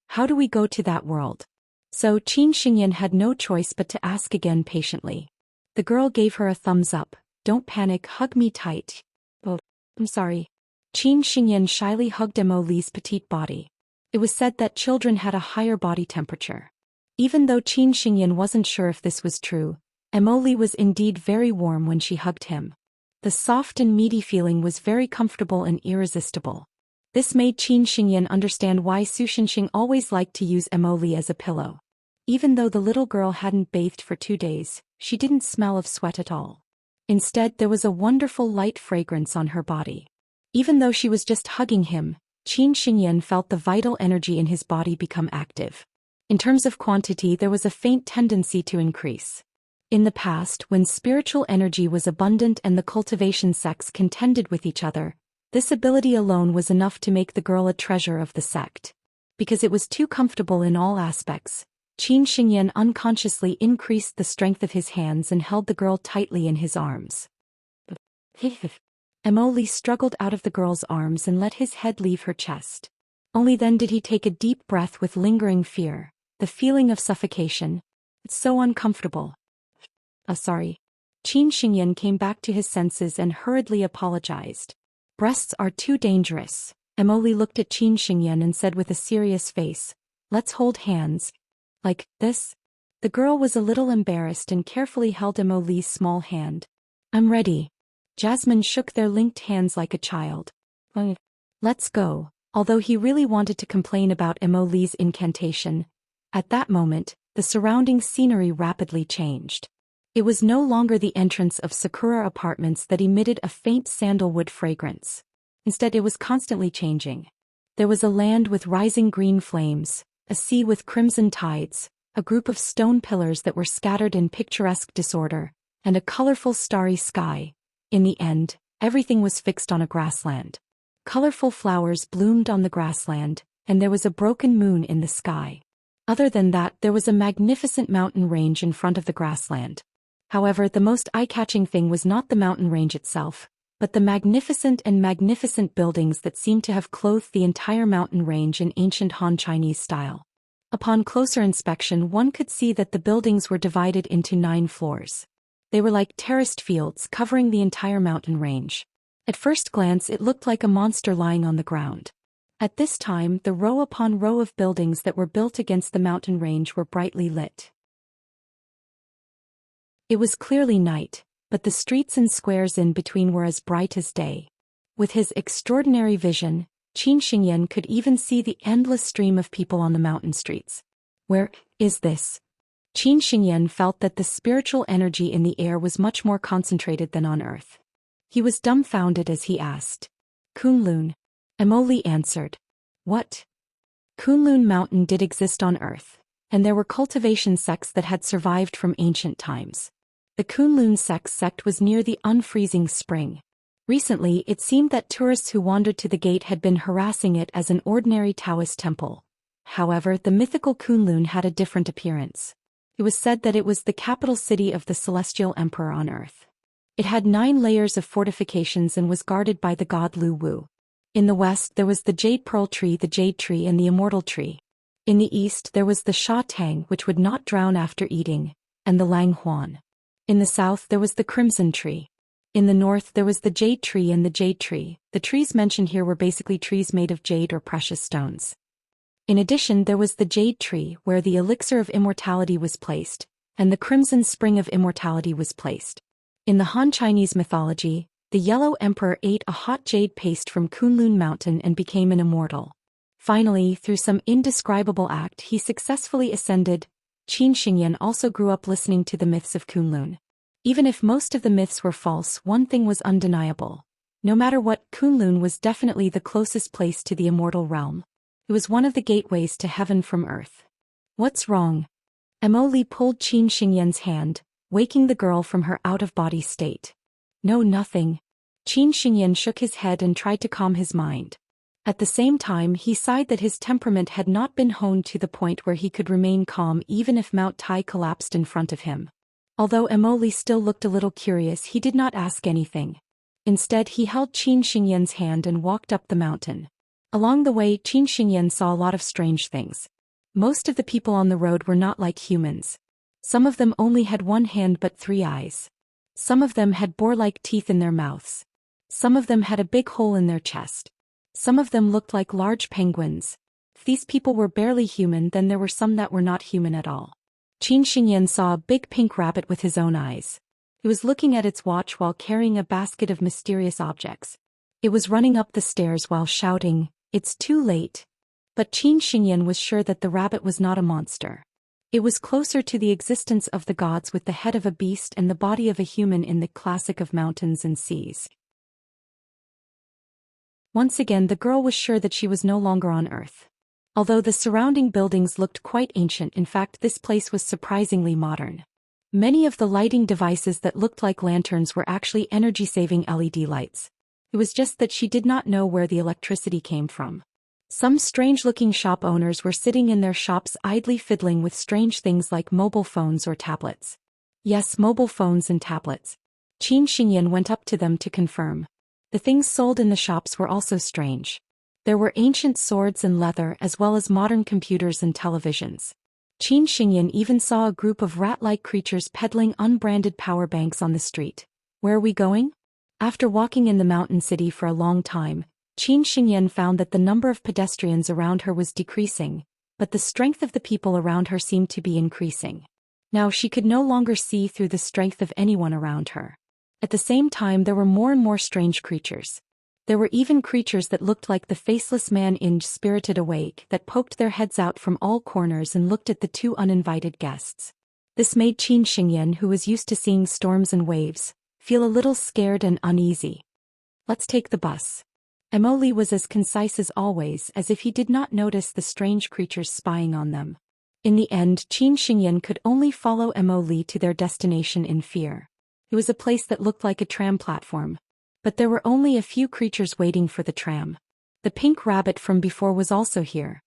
How do we go to that world? So Qin Xingyan had no choice but to ask again patiently. The girl gave her a thumbs up. "Don't panic, hug me tight." "Oh, I'm sorry." Qin Xingyan shyly hugged Emily's petite body. It was said that children had a higher body temperature. Even though Qin Xingyan wasn't sure if this was true, Emily was indeed very warm when she hugged him. The soft and meaty feeling was very comfortable and irresistible. This made Qin Xingyan understand why Su Shenxing always liked to use Emoli as a pillow. Even though the little girl hadn't bathed for 2 days, she didn't smell of sweat at all. Instead, there was a wonderful light fragrance on her body. Even though she was just hugging him, Qin Xingyan felt the vital energy in his body become active. In terms of quantity, there was a faint tendency to increase. In the past, when spiritual energy was abundant and the cultivation sects contended with each other, this ability alone was enough to make the girl a treasure of the sect. Because it was too comfortable in all aspects, Qin Xingyan unconsciously increased the strength of his hands and held the girl tightly in his arms. Emoli struggled out of the girl's arms and let his head leave her chest. Only then did he take a deep breath with lingering fear, the feeling of suffocation. It's so uncomfortable. Sorry. Qin Xingyan came back to his senses and hurriedly apologized. Breasts are too dangerous. Emoli looked at Qin Xingyan and said with a serious face, "Let's hold hands. Like this?" The girl was a little embarrassed and carefully held Emoli's small hand. "I'm ready." Jasmine shook their linked hands like a child. "Let's go." Although he really wanted to complain about Emoli's incantation, at that moment, the surrounding scenery rapidly changed. It was no longer the entrance of Sakura apartments that emitted a faint sandalwood fragrance. Instead, it was constantly changing. There was a land with rising green flames, a sea with crimson tides, a group of stone pillars that were scattered in picturesque disorder, and a colorful starry sky. In the end, everything was fixed on a grassland. Colorful flowers bloomed on the grassland, and there was a broken moon in the sky. Other than that, there was a magnificent mountain range in front of the grassland. However, the most eye-catching thing was not the mountain range itself, but the magnificent buildings that seemed to have clothed the entire mountain range in ancient Han Chinese style. Upon closer inspection, one could see that the buildings were divided into 9 floors. They were like terraced fields covering the entire mountain range. At first glance, it looked like a monster lying on the ground. At this time, the row upon row of buildings that were built against the mountain range were brightly lit. It was clearly night, but the streets and squares in between were as bright as day. With his extraordinary vision, Qin Xingyan could even see the endless stream of people on the mountain streets. Where is this? Qin Xingyan felt that the spiritual energy in the air was much more concentrated than on Earth. He was dumbfounded as he asked. Kunlun. Emoli answered. What? Kunlun Mountain did exist on Earth, and there were cultivation sects that had survived from ancient times. The Kunlun sect was near the unfreezing spring. Recently, it seemed that tourists who wandered to the gate had been harassing it as an ordinary Taoist temple. However, the mythical Kunlun had a different appearance. It was said that it was the capital city of the Celestial Emperor on Earth. It had 9 layers of fortifications and was guarded by the god Lu Wu. In the west there was the Jade Pearl Tree, the Jade Tree, and the Immortal Tree. In the east there was the Sha Tang, which would not drown after eating, and the Lang Huan. In the south there was the Crimson Tree. In the north there was the Jade Tree and the Jade Tree. The trees mentioned here were basically trees made of jade or precious stones. In addition, there was the Jade Tree, where the elixir of immortality was placed, and the Crimson Spring of immortality was placed. In the Han Chinese mythology, the Yellow Emperor ate a hot jade paste from Kunlun Mountain and became an immortal. Finally, through some indescribable act, he successfully ascended. Qin Xingyan also grew up listening to the myths of Kunlun. Even if most of the myths were false, one thing was undeniable. No matter what, Kunlun was definitely the closest place to the immortal realm. It was one of the gateways to heaven from Earth. What's wrong? Emoli pulled Qin Xingyan's hand, waking the girl from her out-of-body state. No, nothing. Qin Xingyan shook his head and tried to calm his mind. At the same time, he sighed that his temperament had not been honed to the point where he could remain calm even if Mount Tai collapsed in front of him. Although Emoli still looked a little curious, he did not ask anything. Instead, he held Qin Xingyan's hand and walked up the mountain. Along the way, Qin Xingyan saw a lot of strange things. Most of the people on the road were not like humans. Some of them only had 1 hand but 3 eyes. Some of them had boar-like teeth in their mouths. Some of them had a big hole in their chest. Some of them looked like large penguins. If these people were barely human, then there were some that were not human at all. Qin Xingyan saw a big pink rabbit with his own eyes. He was looking at its watch while carrying a basket of mysterious objects. It was running up the stairs while shouting, It's too late. But Qin Xingyan was sure that the rabbit was not a monster. It was closer to the existence of the gods, with the head of a beast and the body of a human in the classic of mountains and seas. Once again, the girl was sure that she was no longer on Earth. Although the surrounding buildings looked quite ancient, in fact this place was surprisingly modern. Many of the lighting devices that looked like lanterns were actually energy-saving LED lights. It was just that she did not know where the electricity came from. Some strange-looking shop owners were sitting in their shops idly fiddling with strange things like mobile phones or tablets. Yes, mobile phones and tablets. Qin Xingyan went up to them to confirm. The things sold in the shops were also strange. There were ancient swords and leather as well as modern computers and televisions. Qin Xingyan even saw a group of rat-like creatures peddling unbranded power banks on the street. Where are we going? After walking in the mountain city for a long time, Qin Xingyan found that the number of pedestrians around her was decreasing, but the strength of the people around her seemed to be increasing. Now she could no longer see through the strength of anyone around her. At the same time, there were more and more strange creatures. There were even creatures that looked like the faceless man in Spirited Awake that poked their heads out from all corners and looked at the two uninvited guests. This made Qin Xingyan, who was used to seeing storms and waves, feel a little scared and uneasy. Let's take the bus. Emily was as concise as always, as if he did not notice the strange creatures spying on them. In the end, Qin Xingyan could only follow Emily to their destination in fear. It was a place that looked like a tram platform. But there were only a few creatures waiting for the tram. The pink rabbit from before was also here.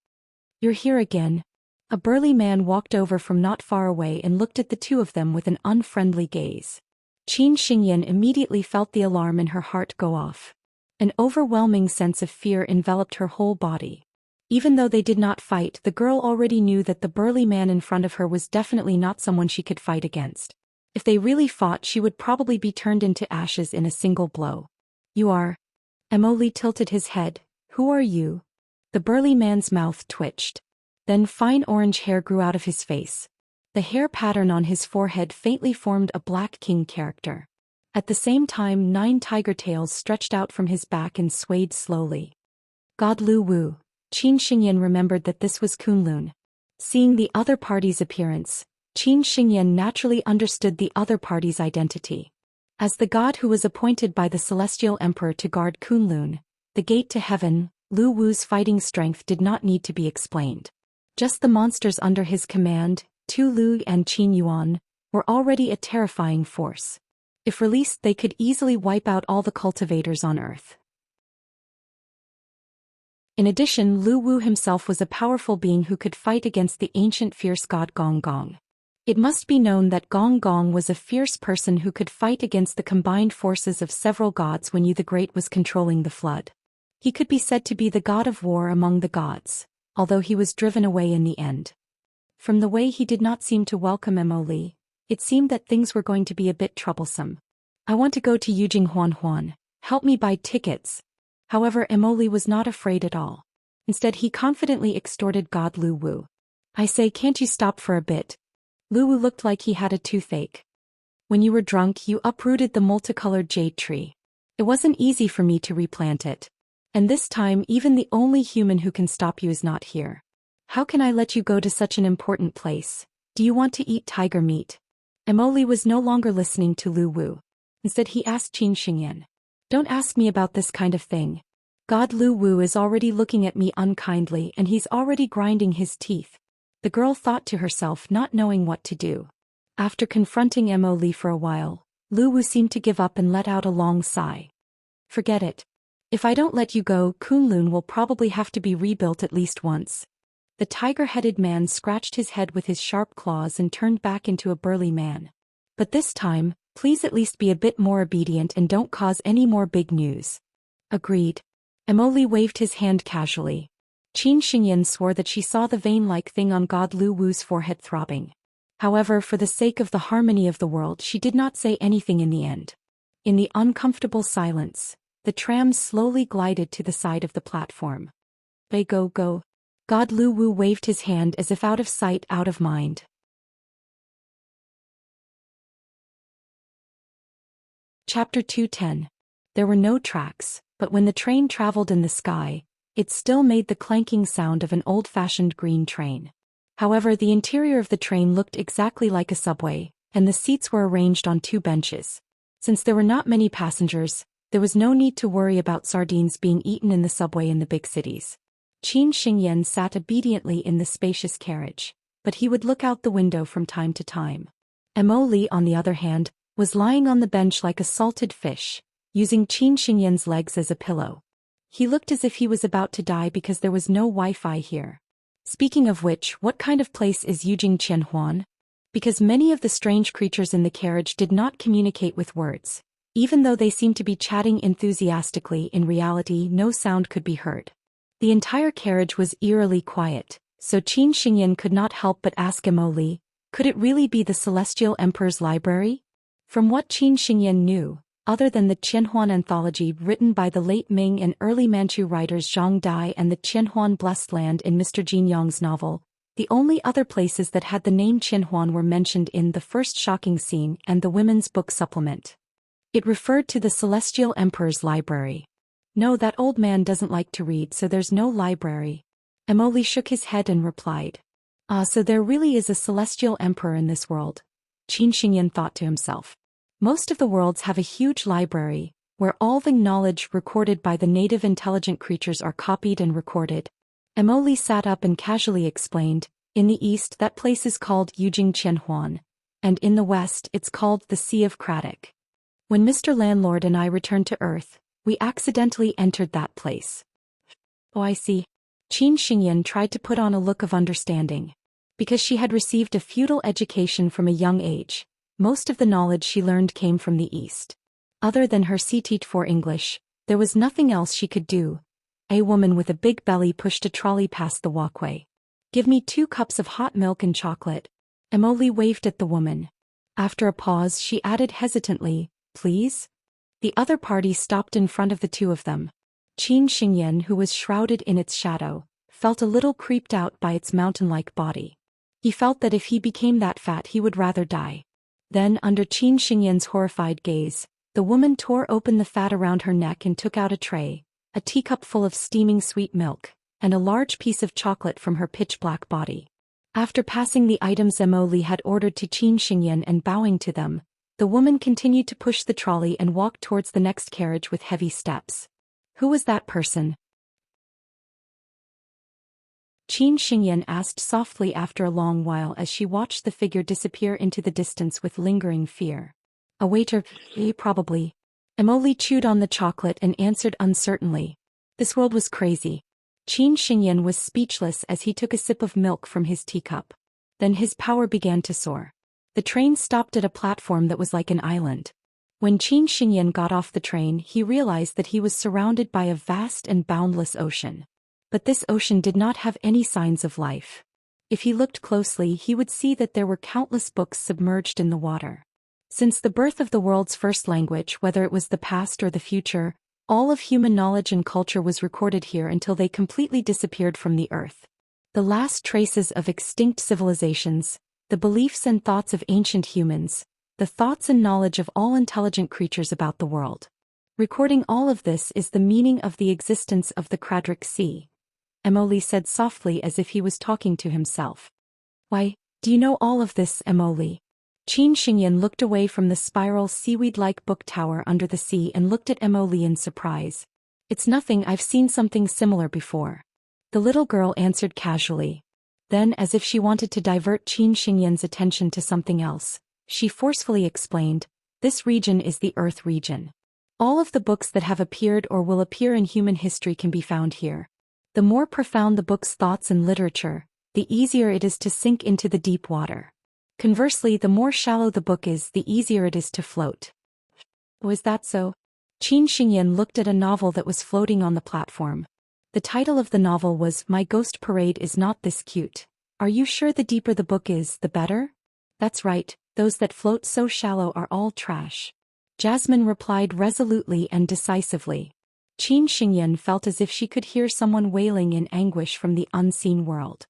You're here again. A burly man walked over from not far away and looked at the two of them with an unfriendly gaze. Qin Xingyan immediately felt the alarm in her heart go off. An overwhelming sense of fear enveloped her whole body. Even though they did not fight, the girl already knew that the burly man in front of her was definitely not someone she could fight against. If they really fought, she would probably be turned into ashes in a single blow. You are? Emily tilted his head. Who are you? The burly man's mouth twitched. Then fine orange hair grew out of his face. The hair pattern on his forehead faintly formed a black king character. At the same time, 9 tiger tails stretched out from his back and swayed slowly. God Lu Wu. Qin Xingyan remembered that this was Kunlun. Seeing the other party's appearance, Qin Xingyan naturally understood the other party's identity. As the god who was appointed by the Celestial Emperor to guard Kunlun, the gate to heaven, Lu Wu's fighting strength did not need to be explained. Just the monsters under his command, Tu Lu and Qin Yuan, were already a terrifying force. If released, they could easily wipe out all the cultivators on Earth. In addition, Lu Wu himself was a powerful being who could fight against the ancient fierce god Gong Gong. It must be known that Gong Gong was a fierce person who could fight against the combined forces of several gods when Yu the Great was controlling the flood. He could be said to be the god of war among the gods, although he was driven away in the end. From the way he did not seem to welcome Emily, it seemed that things were going to be a bit troublesome. I want to go to Yujing Huan. Help me buy tickets. However, Emily was not afraid at all. Instead, he confidently extorted God Lu Wu. I say, can't you stop for a bit? Lu Wu looked like he had a toothache. When you were drunk, you uprooted the multicolored jade tree. It wasn't easy for me to replant it. And this time, even the only human who can stop you is not here. How can I let you go to such an important place? Do you want to eat tiger meat? Emily was no longer listening to Lu Wu. Instead, he asked Qin Xingyan. Don't ask me about this kind of thing. God Lu Wu is already looking at me unkindly and he's already grinding his teeth. The girl thought to herself, not knowing what to do. After confronting Emily for a while, Lu Wu seemed to give up and let out a long sigh. Forget it. If I don't let you go, Kunlun will probably have to be rebuilt at least once. The tiger-headed man scratched his head with his sharp claws and turned back into a burly man. But this time, please at least be a bit more obedient and don't cause any more big news. Agreed. Emily waved his hand casually. Qin Xingyan swore that she saw the vein-like thing on God Lu Wu's forehead throbbing. However, for the sake of the harmony of the world, she did not say anything in the end. In the uncomfortable silence, the tram slowly glided to the side of the platform. Go. God Lu Wu waved his hand as if out of sight, out of mind. Chapter 210. There were no tracks, but when the train traveled in the sky, it still made the clanking sound of an old-fashioned green train. However, the interior of the train looked exactly like a subway, and the seats were arranged on 2 benches. Since there were not many passengers, there was no need to worry about sardines being eaten in the subway in the big cities. Qin Xingyan sat obediently in the spacious carriage, but he would look out the window from time to time. Mo Li, on the other hand, was lying on the bench like a salted fish, using Qin Xingyan's legs as a pillow. He looked as if he was about to die because there was no Wi-Fi here. Speaking of which, what kind of place is Yujing Qianhuan? Because many of the strange creatures in the carriage did not communicate with words. Even though they seemed to be chatting enthusiastically, in reality no sound could be heard. The entire carriage was eerily quiet, so Qin Xingyan could not help but ask Mo Li, could it really be the Celestial Emperor's library? From what Qin Xingyan knew, other than the Qianhuan anthology written by the late Ming and early Manchu writers Zhang Dai and the Qianhuan Blessed Land in Mr. Jin Yong's novel, the only other places that had the name Qianhuan were mentioned in The First Shocking Scene and the Women's Book Supplement. It referred to the Celestial Emperor's library. No, that old man doesn't like to read, so there's no library. Mo Li shook his head and replied. So there really is a Celestial Emperor in this world. Qin Xingyan thought to himself. Most of the worlds have a huge library, where all the knowledge recorded by the native intelligent creatures are copied and recorded. Mo Li sat up and casually explained, in the east that place is called Yujing Qianhuan, and in the west it's called the Sea of Craddock. When Mr. Landlord and I returned to Earth, we accidentally entered that place. Oh, I see. Qin Xingyan tried to put on a look of understanding. Because she had received a feudal education from a young age, most of the knowledge she learned came from the East. Other than her teach for English, there was nothing else she could do. A woman with a big belly pushed a trolley past the walkway. Give me 2 cups of hot milk and chocolate. Mo Li waved at the woman. After a pause, she added hesitantly, please? The other party stopped in front of the 2 of them. Qin Xingyan, who was shrouded in its shadow, felt a little creeped out by its mountain-like body. He felt that if he became that fat he would rather die. Then, under Qin Xingyan's horrified gaze, the woman tore open the fat around her neck and took out a tray, a teacup full of steaming sweet milk, and a large piece of chocolate from her pitch-black body. After passing the items Mo Li had ordered to Qin Xingyan and bowing to them, the woman continued to push the trolley and walked towards the next carriage with heavy steps. Who was that person? Qin Xingyan asked softly after a long while as she watched the figure disappear into the distance with lingering fear. A waiter, probably. Mo Li chewed on the chocolate and answered uncertainly. This world was crazy. Qin Xingyan was speechless as he took a sip of milk from his teacup. Then his power began to soar. The train stopped at a platform that was like an island. When Qin Xingyan got off the train, he realized that he was surrounded by a vast and boundless ocean. But this ocean did not have any signs of life. If he looked closely, he would see that there were countless books submerged in the water. Since the birth of the world's first language, whether it was the past or the future, all of human knowledge and culture was recorded here until they completely disappeared from the earth. The last traces of extinct civilizations, the beliefs and thoughts of ancient humans, the thoughts and knowledge of all intelligent creatures about the world. Recording all of this is the meaning of the existence of the Craddock Sea. Mo Li said softly as if he was talking to himself. Why, do you know all of this, Mo Li? Qin Xingyan looked away from the spiral seaweed-like book tower under the sea and looked at Mo Li in surprise. It's nothing, I've seen something similar before. The little girl answered casually. Then, as if she wanted to divert Qin Xingyan's attention to something else, she forcefully explained, this region is the Earth region. All of the books that have appeared or will appear in human history can be found here. The more profound the book's thoughts and literature, the easier it is to sink into the deep water. Conversely, the more shallow the book is, the easier it is to float. Was that so? Qin Xingyan looked at a novel that was floating on the platform. The title of the novel was My Ghost Parade Is Not This Cute. Are you sure the deeper the book is, the better? That's right, those that float so shallow are all trash. Jasmine replied resolutely and decisively. Qin Xingyan felt as if she could hear someone wailing in anguish from the unseen world.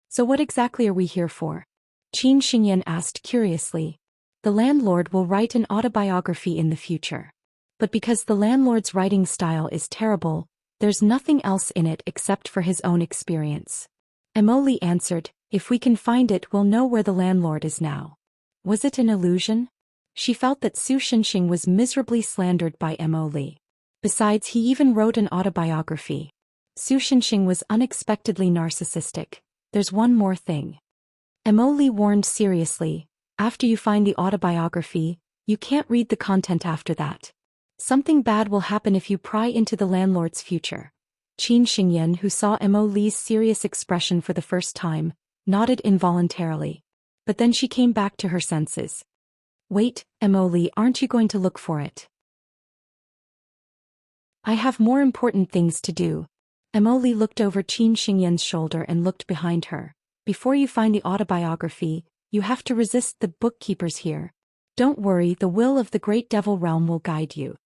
So what exactly are we here for? Qin Xingyan asked curiously. The landlord will write an autobiography in the future. But because the landlord's writing style is terrible, There's nothing else in it except for his own experience. Emily answered, if we can find it we'll know where the landlord is now. Was it an illusion? She felt that Su Xinxing was miserably slandered by Emily. Besides, he even wrote an autobiography. Su Xinxing was unexpectedly narcissistic. There's one more thing. Emily warned seriously, after you find the autobiography, you can't read the content after that. Something bad will happen if you pry into the landlord's future. Qin Xingyan, who saw Emily's serious expression for the first time, nodded involuntarily. But then she came back to her senses. Wait, Emily, aren't you going to look for it? I have more important things to do. Emily looked over Qin Xingyan's shoulder and looked behind her. Before you find the autobiography, you have to resist the bookkeepers here. Don't worry, the will of the great devil realm will guide you.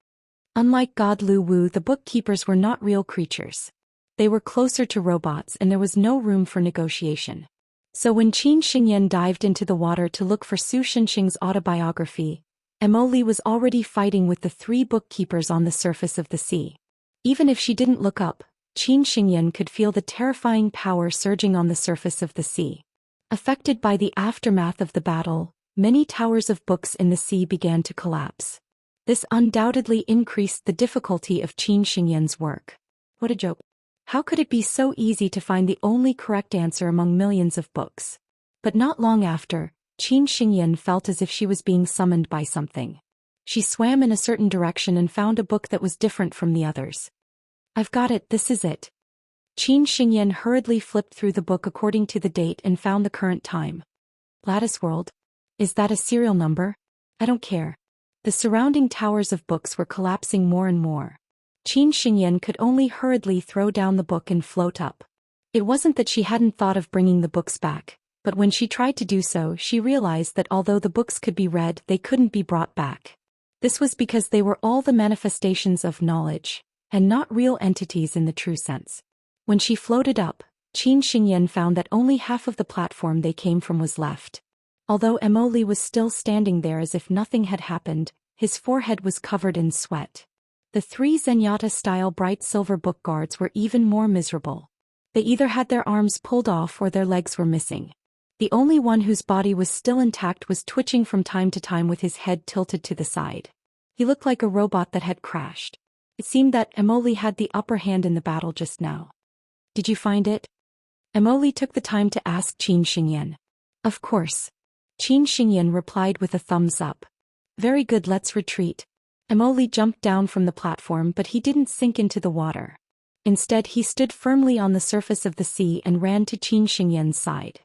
Unlike God Lu Wu, the bookkeepers were not real creatures. They were closer to robots and there was no room for negotiation. So when Qin Xingyan dived into the water to look for Su Xinxing's autobiography, Emily was already fighting with the 3 bookkeepers on the surface of the sea. Even if she didn't look up, Qin Xingyan could feel the terrifying power surging on the surface of the sea. Affected by the aftermath of the battle, many towers of books in the sea began to collapse. This undoubtedly increased the difficulty of Qin Xingyan's work. What a joke. How could it be so easy to find the only correct answer among millions of books? But not long after, Qin Xingyan felt as if she was being summoned by something. She swam in a certain direction and found a book that was different from the others. I've got it, this is it. Qin Xingyan hurriedly flipped through the book according to the date and found the current time. Lattice World? Is that a serial number? I don't care. The surrounding towers of books were collapsing more and more. Qin Xingyan could only hurriedly throw down the book and float up. It wasn't that she hadn't thought of bringing the books back, but when she tried to do so, she realized that although the books could be read, they couldn't be brought back. This was because they were all the manifestations of knowledge, and not real entities in the true sense. When she floated up, Qin Xingyan found that only half of the platform they came from was left. Although Emily was still standing there as if nothing had happened, his forehead was covered in sweat. The 3 Zenyatta-style bright silver book guards were even more miserable. They either had their arms pulled off or their legs were missing. The only one whose body was still intact was twitching from time to time with his head tilted to the side. He looked like a robot that had crashed. It seemed that Emily had the upper hand in the battle just now. Did you find it? Emily took the time to ask Qin Xingyan. Of course. Qin Xingyan replied with a thumbs up. Very good, let's retreat. Emily jumped down from the platform, but he didn't sink into the water. Instead, he stood firmly on the surface of the sea and ran to Qin Xingyan's side.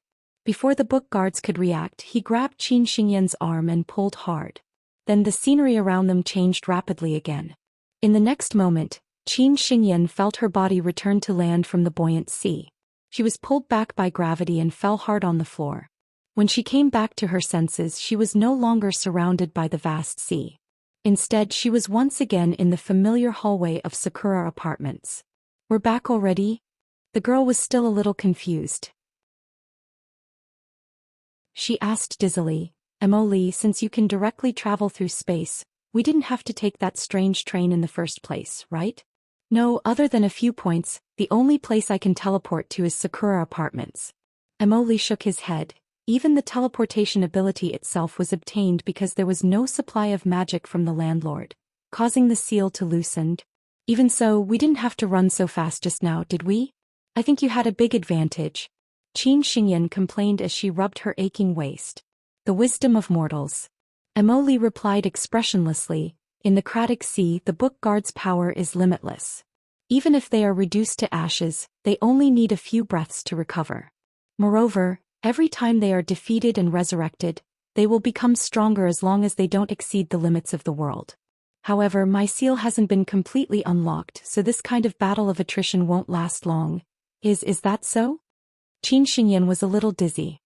Before the book guards could react, he grabbed Qin Xingyan's arm and pulled hard. Then the scenery around them changed rapidly again. In the next moment, Qin Xingyan felt her body return to land from the buoyant sea. She was pulled back by gravity and fell hard on the floor. When she came back to her senses, she was no longer surrounded by the vast sea. Instead, she was once again in the familiar hallway of Sakura Apartments. We're back already? The girl was still a little confused. She asked dizzily, Emily, since you can directly travel through space, we didn't have to take that strange train in the first place, right? No, other than a few points, the only place I can teleport to is Sakura Apartments. Emily shook his head. Even the teleportation ability itself was obtained because there was no supply of magic from the landlord, causing the seal to loosen. Even so, we didn't have to run so fast just now, did we? I think you had a big advantage. Qin Xingyan complained as she rubbed her aching waist. The wisdom of mortals. Emily replied expressionlessly, in the Kratic Sea the book guard's power is limitless. Even if they are reduced to ashes, they only need a few breaths to recover. Moreover, every time they are defeated and resurrected, they will become stronger as long as they don't exceed the limits of the world. However, my seal hasn't been completely unlocked, so this kind of battle of attrition won't last long. Is that so? Qin Xingyan was a little dizzy.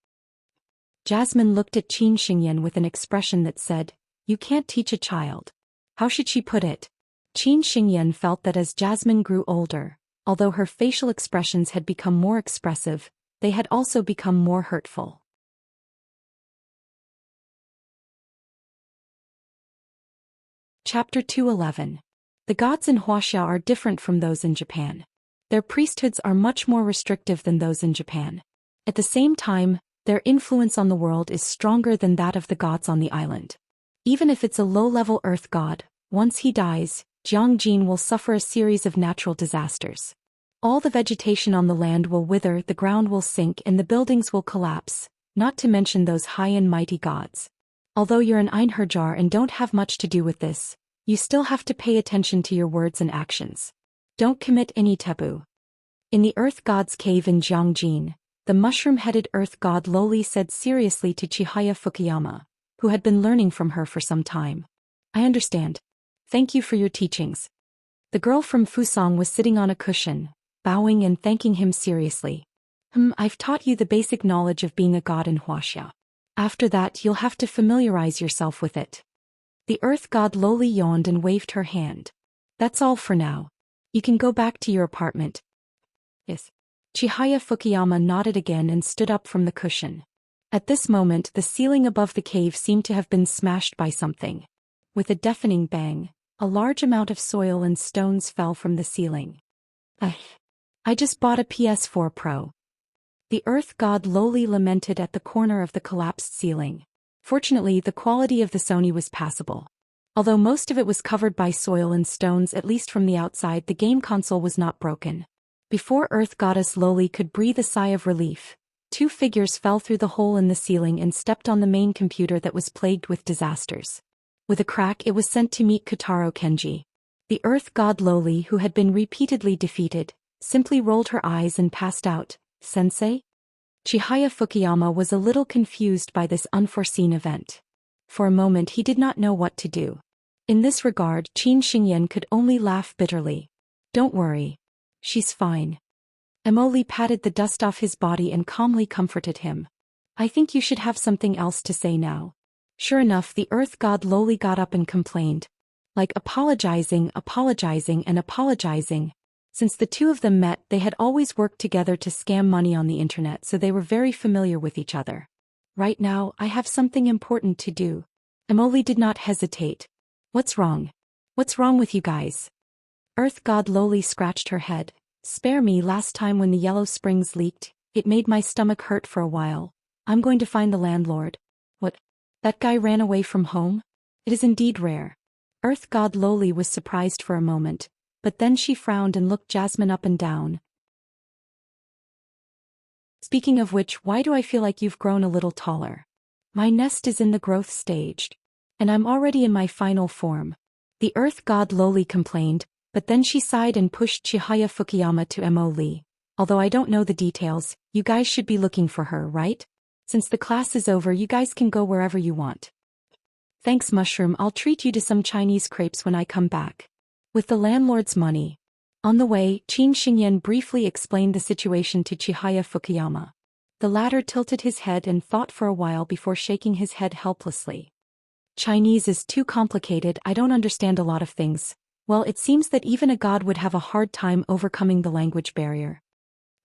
Jasmine looked at Qin Xingyan with an expression that said, You can't teach a child. How should she put it? Qin Xingyan felt that as Jasmine grew older, although her facial expressions had become more expressive, they had also become more hurtful. Chapter 211. The gods in Huaxia are different from those in Japan. Their priesthoods are much more restrictive than those in Japan. At the same time, their influence on the world is stronger than that of the gods on the island. Even if it's a low-level earth god, once he dies, Jiangjin will suffer a series of natural disasters. All the vegetation on the land will wither, the ground will sink, and the buildings will collapse, not to mention those high and mighty gods. Although you're an Einherjar and don't have much to do with this, you still have to pay attention to your words and actions. Don't commit any taboo. In the earth god's cave in Jiangjin, the mushroom-headed earth god Loli said seriously to Chihaya Fukuyama, who had been learning from her for some time. I understand. Thank you for your teachings. The girl from Fusang was sitting on a cushion, bowing and thanking him seriously. I've taught you the basic knowledge of being a god in Huaxia. After that you'll have to familiarize yourself with it. The earth god Loli yawned and waved her hand. That's all for now. You can go back to your apartment. Yes. Chihaya Fukuyama nodded again and stood up from the cushion. At this moment the ceiling above the cave seemed to have been smashed by something. With a deafening bang, a large amount of soil and stones fell from the ceiling. I just bought a PS4 Pro. The earth god Loli lamented at the corner of the collapsed ceiling. Fortunately, the quality of the Sony was passable. Although most of it was covered by soil and stones, at least from the outside, the game console was not broken. Before earth goddess Loli could breathe a sigh of relief, two figures fell through the hole in the ceiling and stepped on the main computer that was plagued with disasters. With a crack, it was sent to meet Kotaro Kenji. The earth god Loli, who had been repeatedly defeated, simply rolled her eyes and passed out. Sensei? Chihaya Fukuyama was a little confused by this unforeseen event. For a moment he did not know what to do. In this regard, Qin Xingyan could only laugh bitterly. Don't worry. She's fine. Emoli patted the dust off his body and calmly comforted him. I think you should have something else to say now. Sure enough, the earth god Loli got up and complained. Like apologizing, and apologizing. Since the two of them met, they had always worked together to scam money on the internet, so they were very familiar with each other. Right now, I have something important to do. Emoli did not hesitate. What's wrong? What's wrong with you guys? Earth god Loli scratched her head. Spare me. Last time when the yellow springs leaked, it made my stomach hurt for a while. I'm going to find the landlord. What? That guy ran away from home? It is indeed rare. Earth god Loli was surprised for a moment, but then she frowned and looked Jasmine up and down. Speaking of which, why do I feel like you've grown a little taller? My nest is in the growth stage. And I'm already in my final form. The earth god Loli complained, but then she sighed and pushed Chihaya Fukuyama to Emoli. Although I don't know the details, you guys should be looking for her, right? Since the class is over, you guys can go wherever you want. Thanks, Mushroom. I'll treat you to some Chinese crepes when I come back. With the landlord's money. On the way, Qin Xingyan briefly explained the situation to Chihaya Fukuyama. The latter tilted his head and thought for a while before shaking his head helplessly. Chinese is too complicated. I don't understand a lot of things. Well, it seems that even a god would have a hard time overcoming the language barrier.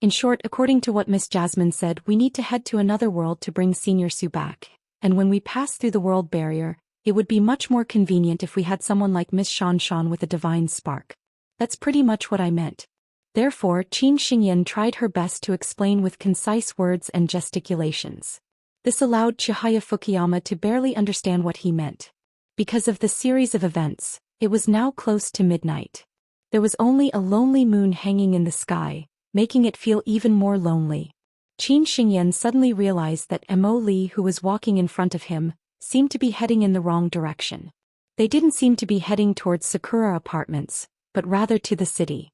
In short, according to what Miss Jasmine said, we need to head to another world to bring Senior Sue back. And when we pass through the world barrier, it would be much more convenient if we had someone like Miss Shan Shan with a divine spark. That's pretty much what I meant. Therefore, Qin Xingyan tried her best to explain with concise words and gesticulations. This allowed Chihaya Fukuyama to barely understand what he meant. Because of the series of events, it was now close to midnight. There was only a lonely moon hanging in the sky, making it feel even more lonely. Qin Xingyan suddenly realized that Emoli, who was walking in front of him, seemed to be heading in the wrong direction. They didn't seem to be heading towards Sakura Apartments, but rather to the city.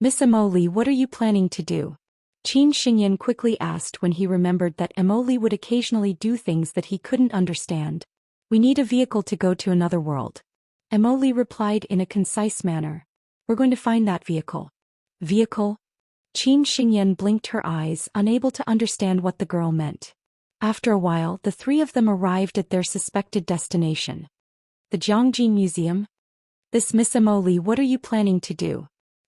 Miss Emoli, what are you planning to do? Qin Xingyan quickly asked when he remembered that Emoli would occasionally do things that he couldn't understand. We need a vehicle to go to another world. Emoli replied in a concise manner. We're going to find that vehicle. Vehicle? Qin Xingyan blinked her eyes, unable to understand what the girl meant. After a while, the three of them arrived at their suspected destination. The Jiangjin Museum? This Miss Emoli, what are you planning to do?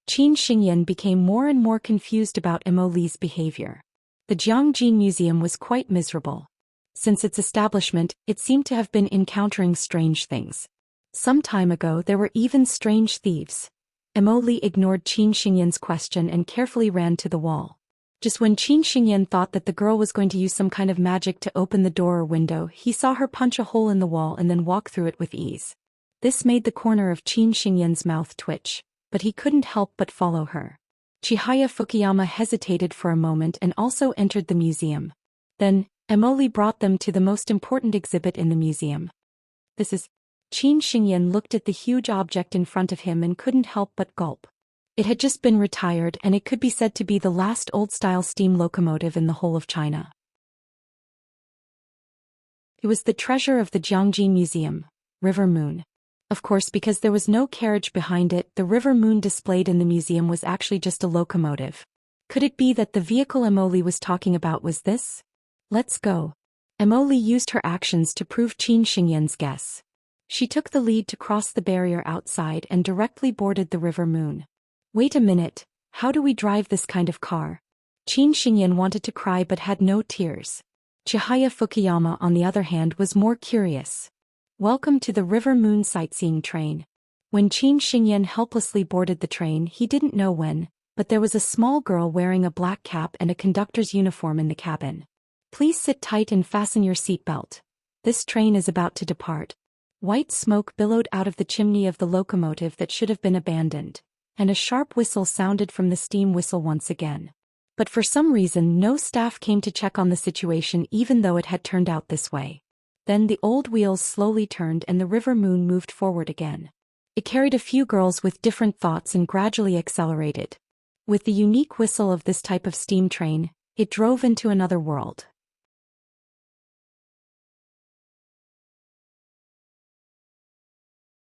Qin Xingyan became more and more confused about Emoli's behavior. The Jiangjin Museum was quite miserable. Since its establishment, it seemed to have been encountering strange things. Some time ago there were even strange thieves. Emily ignored Qin Xingyan's question and carefully ran to the wall. Just when Qin Xingyan thought that the girl was going to use some kind of magic to open the door or window, he saw her punch a hole in the wall and then walk through it with ease. This made the corner of Qin Xingyan's mouth twitch, but he couldn't help but follow her. Chihaya Fukuyama hesitated for a moment and also entered the museum. Then, Emily brought them to the most important exhibit in the museum. This is... Qin Xingyan looked at the huge object in front of him and couldn't help but gulp. It had just been retired and it could be said to be the last old-style steam locomotive in the whole of China. It was the treasure of the Jiangji Museum, River Moon. Of course, because there was no carriage behind it, the River Moon displayed in the museum was actually just a locomotive. Could it be that the vehicle Emily was talking about was this? Let's go. Emily used her actions to prove Qin Xingyan's guess. She took the lead to cross the barrier outside and directly boarded the River Moon. Wait a minute, how do we drive this kind of car? Qin Xingyan wanted to cry but had no tears. Chihaya Fukuyama, on the other hand, was more curious. Welcome to the River Moon sightseeing train. When Qin Xingyan helplessly boarded the train, he didn't know when, but there was a small girl wearing a black cap and a conductor's uniform in the cabin. Please sit tight and fasten your seatbelt. This train is about to depart. White smoke billowed out of the chimney of the locomotive that should have been abandoned, and a sharp whistle sounded from the steam whistle once again. But for some reason no staff came to check on the situation even though it had turned out this way. Then the old wheels slowly turned and the River Moon moved forward again. It carried a few girls with different thoughts and gradually accelerated. With the unique whistle of this type of steam train, it drove into another world.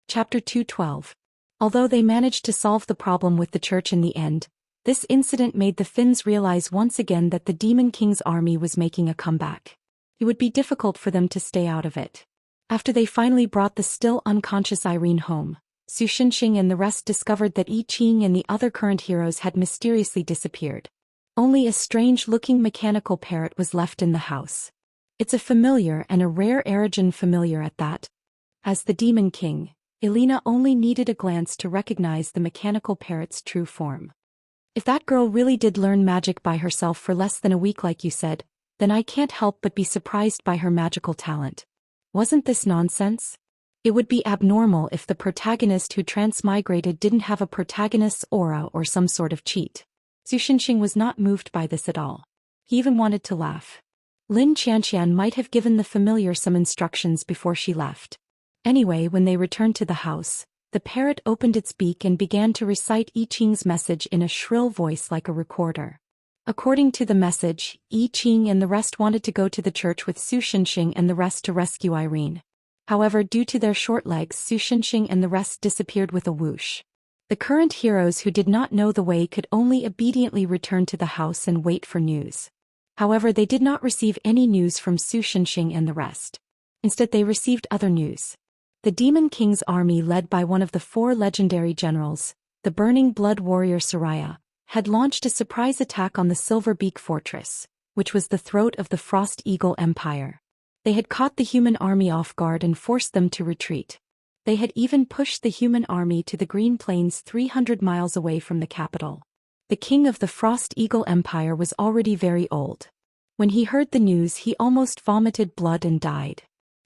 Chapter 212. Although they managed to solve the problem with the church in the end, this incident made the Finns realize once again that the Demon King's army was making a comeback. It would be difficult for them to stay out of it. After they finally brought the still unconscious Irene home, Su Xinxing and the rest discovered that I Ching and the other current heroes had mysteriously disappeared. Only a strange-looking mechanical parrot was left in the house. It's a familiar and a rare Erigen familiar at that. As the Demon King, Elena only needed a glance to recognize the mechanical parrot's true form. If that girl really did learn magic by herself for less than a week like you said, then I can't help but be surprised by her magical talent. Wasn't this nonsense? It would be abnormal if the protagonist who transmigrated didn't have a protagonist's aura or some sort of cheat. Su Xinxing was not moved by this at all. He even wanted to laugh. Lin Qianqian might have given the familiar some instructions before she left. Anyway, when they returned to the house, the parrot opened its beak and began to recite I Ching's message in a shrill voice like a recorder. According to the message, I Ching and the rest wanted to go to the church with Su Xinxing and the rest to rescue Irene. However, due to their short legs, Su Xinxing and the rest disappeared with a whoosh. The current heroes who did not know the way could only obediently return to the house and wait for news. However, they did not receive any news from Su Xinxing and the rest. Instead, they received other news. The Demon King's army, led by one of the 4 legendary generals, the Burning Blood warrior Soraya, had launched a surprise attack on the Silver Beak Fortress, which was the throat of the Frost Eagle Empire. They had caught the human army off guard and forced them to retreat. They had even pushed the human army to the Green Plains 300 miles away from the capital. The king of the Frost Eagle Empire was already very old. When he heard the news, he almost vomited blood and died.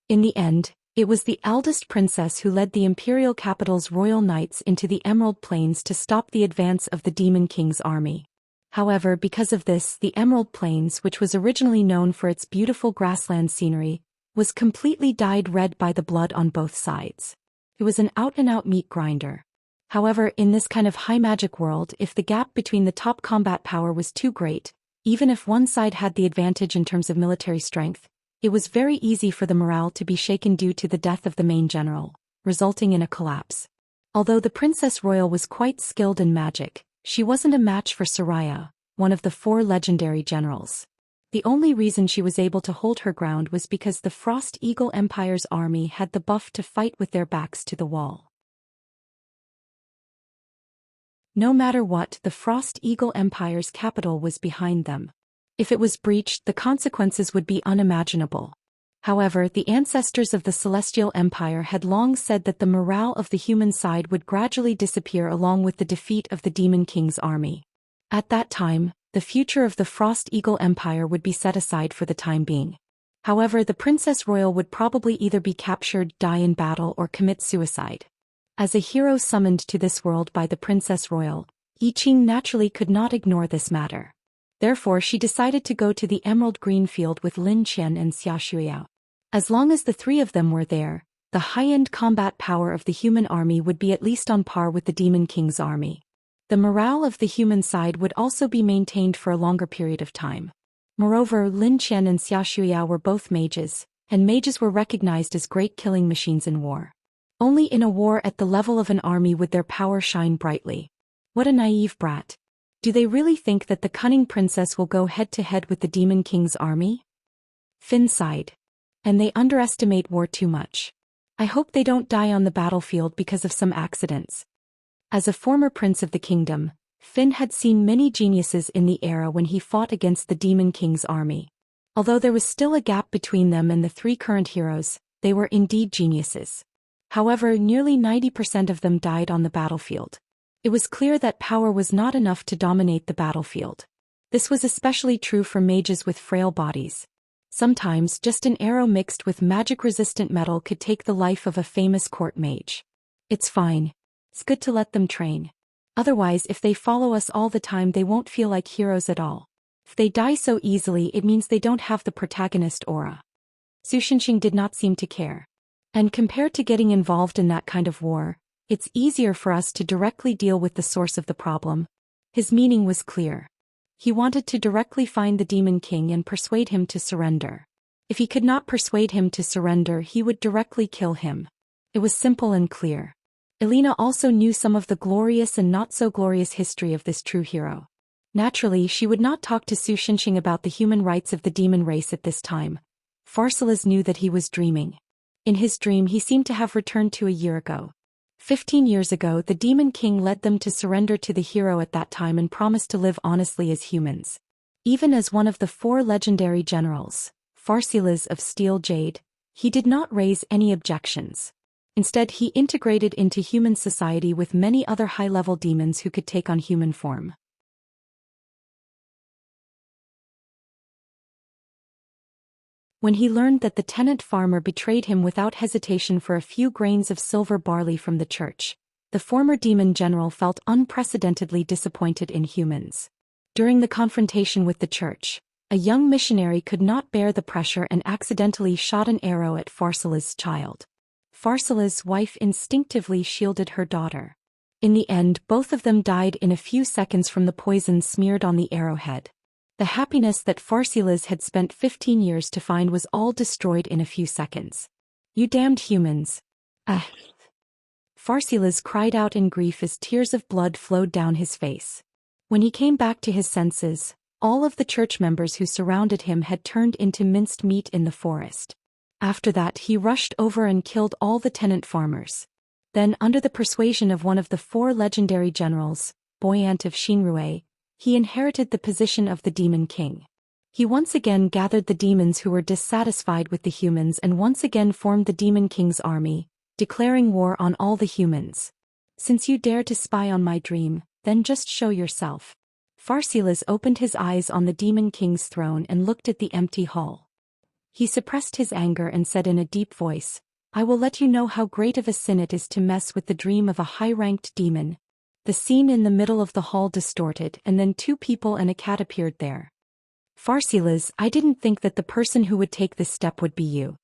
In the end, it was the eldest princess who led the imperial capital's royal knights into the Emerald Plains to stop the advance of the Demon King's army. However, because of this, the Emerald Plains, which was originally known for its beautiful grassland scenery, was completely dyed red by the blood on both sides. It was an out-and-out meat grinder. However, in this kind of high magic world, if the gap between the top combat power was too great, even if one side had the advantage in terms of military strength, it was very easy for the morale to be shaken due to the death of the main general, resulting in a collapse. Although the Princess Royal was quite skilled in magic, she wasn't a match for Soraya, one of the 4 legendary generals. The only reason she was able to hold her ground was because the Frost Eagle Empire's army had the buff to fight with their backs to the wall. No matter what, the Frost Eagle Empire's capital was behind them. If it was breached, the consequences would be unimaginable. However, the ancestors of the Celestial Empire had long said that the morale of the human side would gradually disappear along with the defeat of the Demon King's army. At that time, the future of the Frost Eagle Empire would be set aside for the time being. However, the Princess Royal would probably either be captured, die in battle, or commit suicide. As a hero summoned to this world by the Princess Royal, Yi Qing naturally could not ignore this matter. Therefore, she decided to go to the Emerald Green Field with Lin Qian and Xia Shuiyao. As long as the three of them were there, the high-end combat power of the human army would be at least on par with the Demon King's army. The morale of the human side would also be maintained for a longer period of time. Moreover, Lin Qian and Xia Shuiyao were both mages, and mages were recognized as great killing machines in war. Only in a war at the level of an army would their power shine brightly. What a naive brat. Do they really think that the cunning princess will go head-to-head with the Demon King's army? Finn sighed. And they underestimate war too much. I hope they don't die on the battlefield because of some accidents. As a former prince of the kingdom, Finn had seen many geniuses in the era when he fought against the Demon King's army. Although there was still a gap between them and the three current heroes, they were indeed geniuses. However, nearly 90% of them died on the battlefield. It was clear that power was not enough to dominate the battlefield. This was especially true for mages with frail bodies. Sometimes just an arrow mixed with magic-resistant metal could take the life of a famous court mage. It's fine. It's good to let them train. Otherwise, if they follow us all the time, they won't feel like heroes at all. If they die so easily, it means they don't have the protagonist aura. Su Xinxing did not seem to care. And compared to getting involved in that kind of war, it's easier for us to directly deal with the source of the problem. His meaning was clear. He wanted to directly find the Demon King and persuade him to surrender. If he could not persuade him to surrender, he would directly kill him. It was simple and clear. Elena also knew some of the glorious and not-so-glorious history of this true hero. Naturally, she would not talk to Su Xinxing about the human rights of the demon race at this time. Pharsalus knew that he was dreaming. In his dream, he seemed to have returned to a year ago. 15 years ago, the Demon King led them to surrender to the hero at that time and promised to live honestly as humans. Even as one of the 4 legendary generals, Pharsalus of Steel Jade, he did not raise any objections. Instead, he integrated into human society with many other high-level demons who could take on human form. When he learned that the tenant farmer betrayed him without hesitation for a few grains of silver barley from the church, the former demon general felt unprecedentedly disappointed in humans. During the confrontation with the church, a young missionary could not bear the pressure and accidentally shot an arrow at Pharsalus' child. Pharsalus' wife instinctively shielded her daughter. In the end, both of them died in a few seconds from the poison smeared on the arrowhead. The happiness that Pharsalus had spent 15 years to find was all destroyed in a few seconds. You damned humans. Ah! Pharsalus cried out in grief as tears of blood flowed down his face. When he came back to his senses, all of the church members who surrounded him had turned into minced meat in the forest. After that, he rushed over and killed all the tenant farmers. Then, under the persuasion of one of the 4 legendary generals, Boyant of Xinrui, he inherited the position of the Demon King. He once again gathered the demons who were dissatisfied with the humans and once again formed the Demon King's army, declaring war on all the humans. Since you dare to spy on my dream, then just show yourself. Pharsalus opened his eyes on the Demon King's throne and looked at the empty hall. He suppressed his anger and said in a deep voice, I will let you know how great of a sin it is to mess with the dream of a high-ranked demon. The scene in the middle of the hall distorted and then 2 people and a cat appeared there. Pharsalus, I didn't think that the person who would take this step would be you.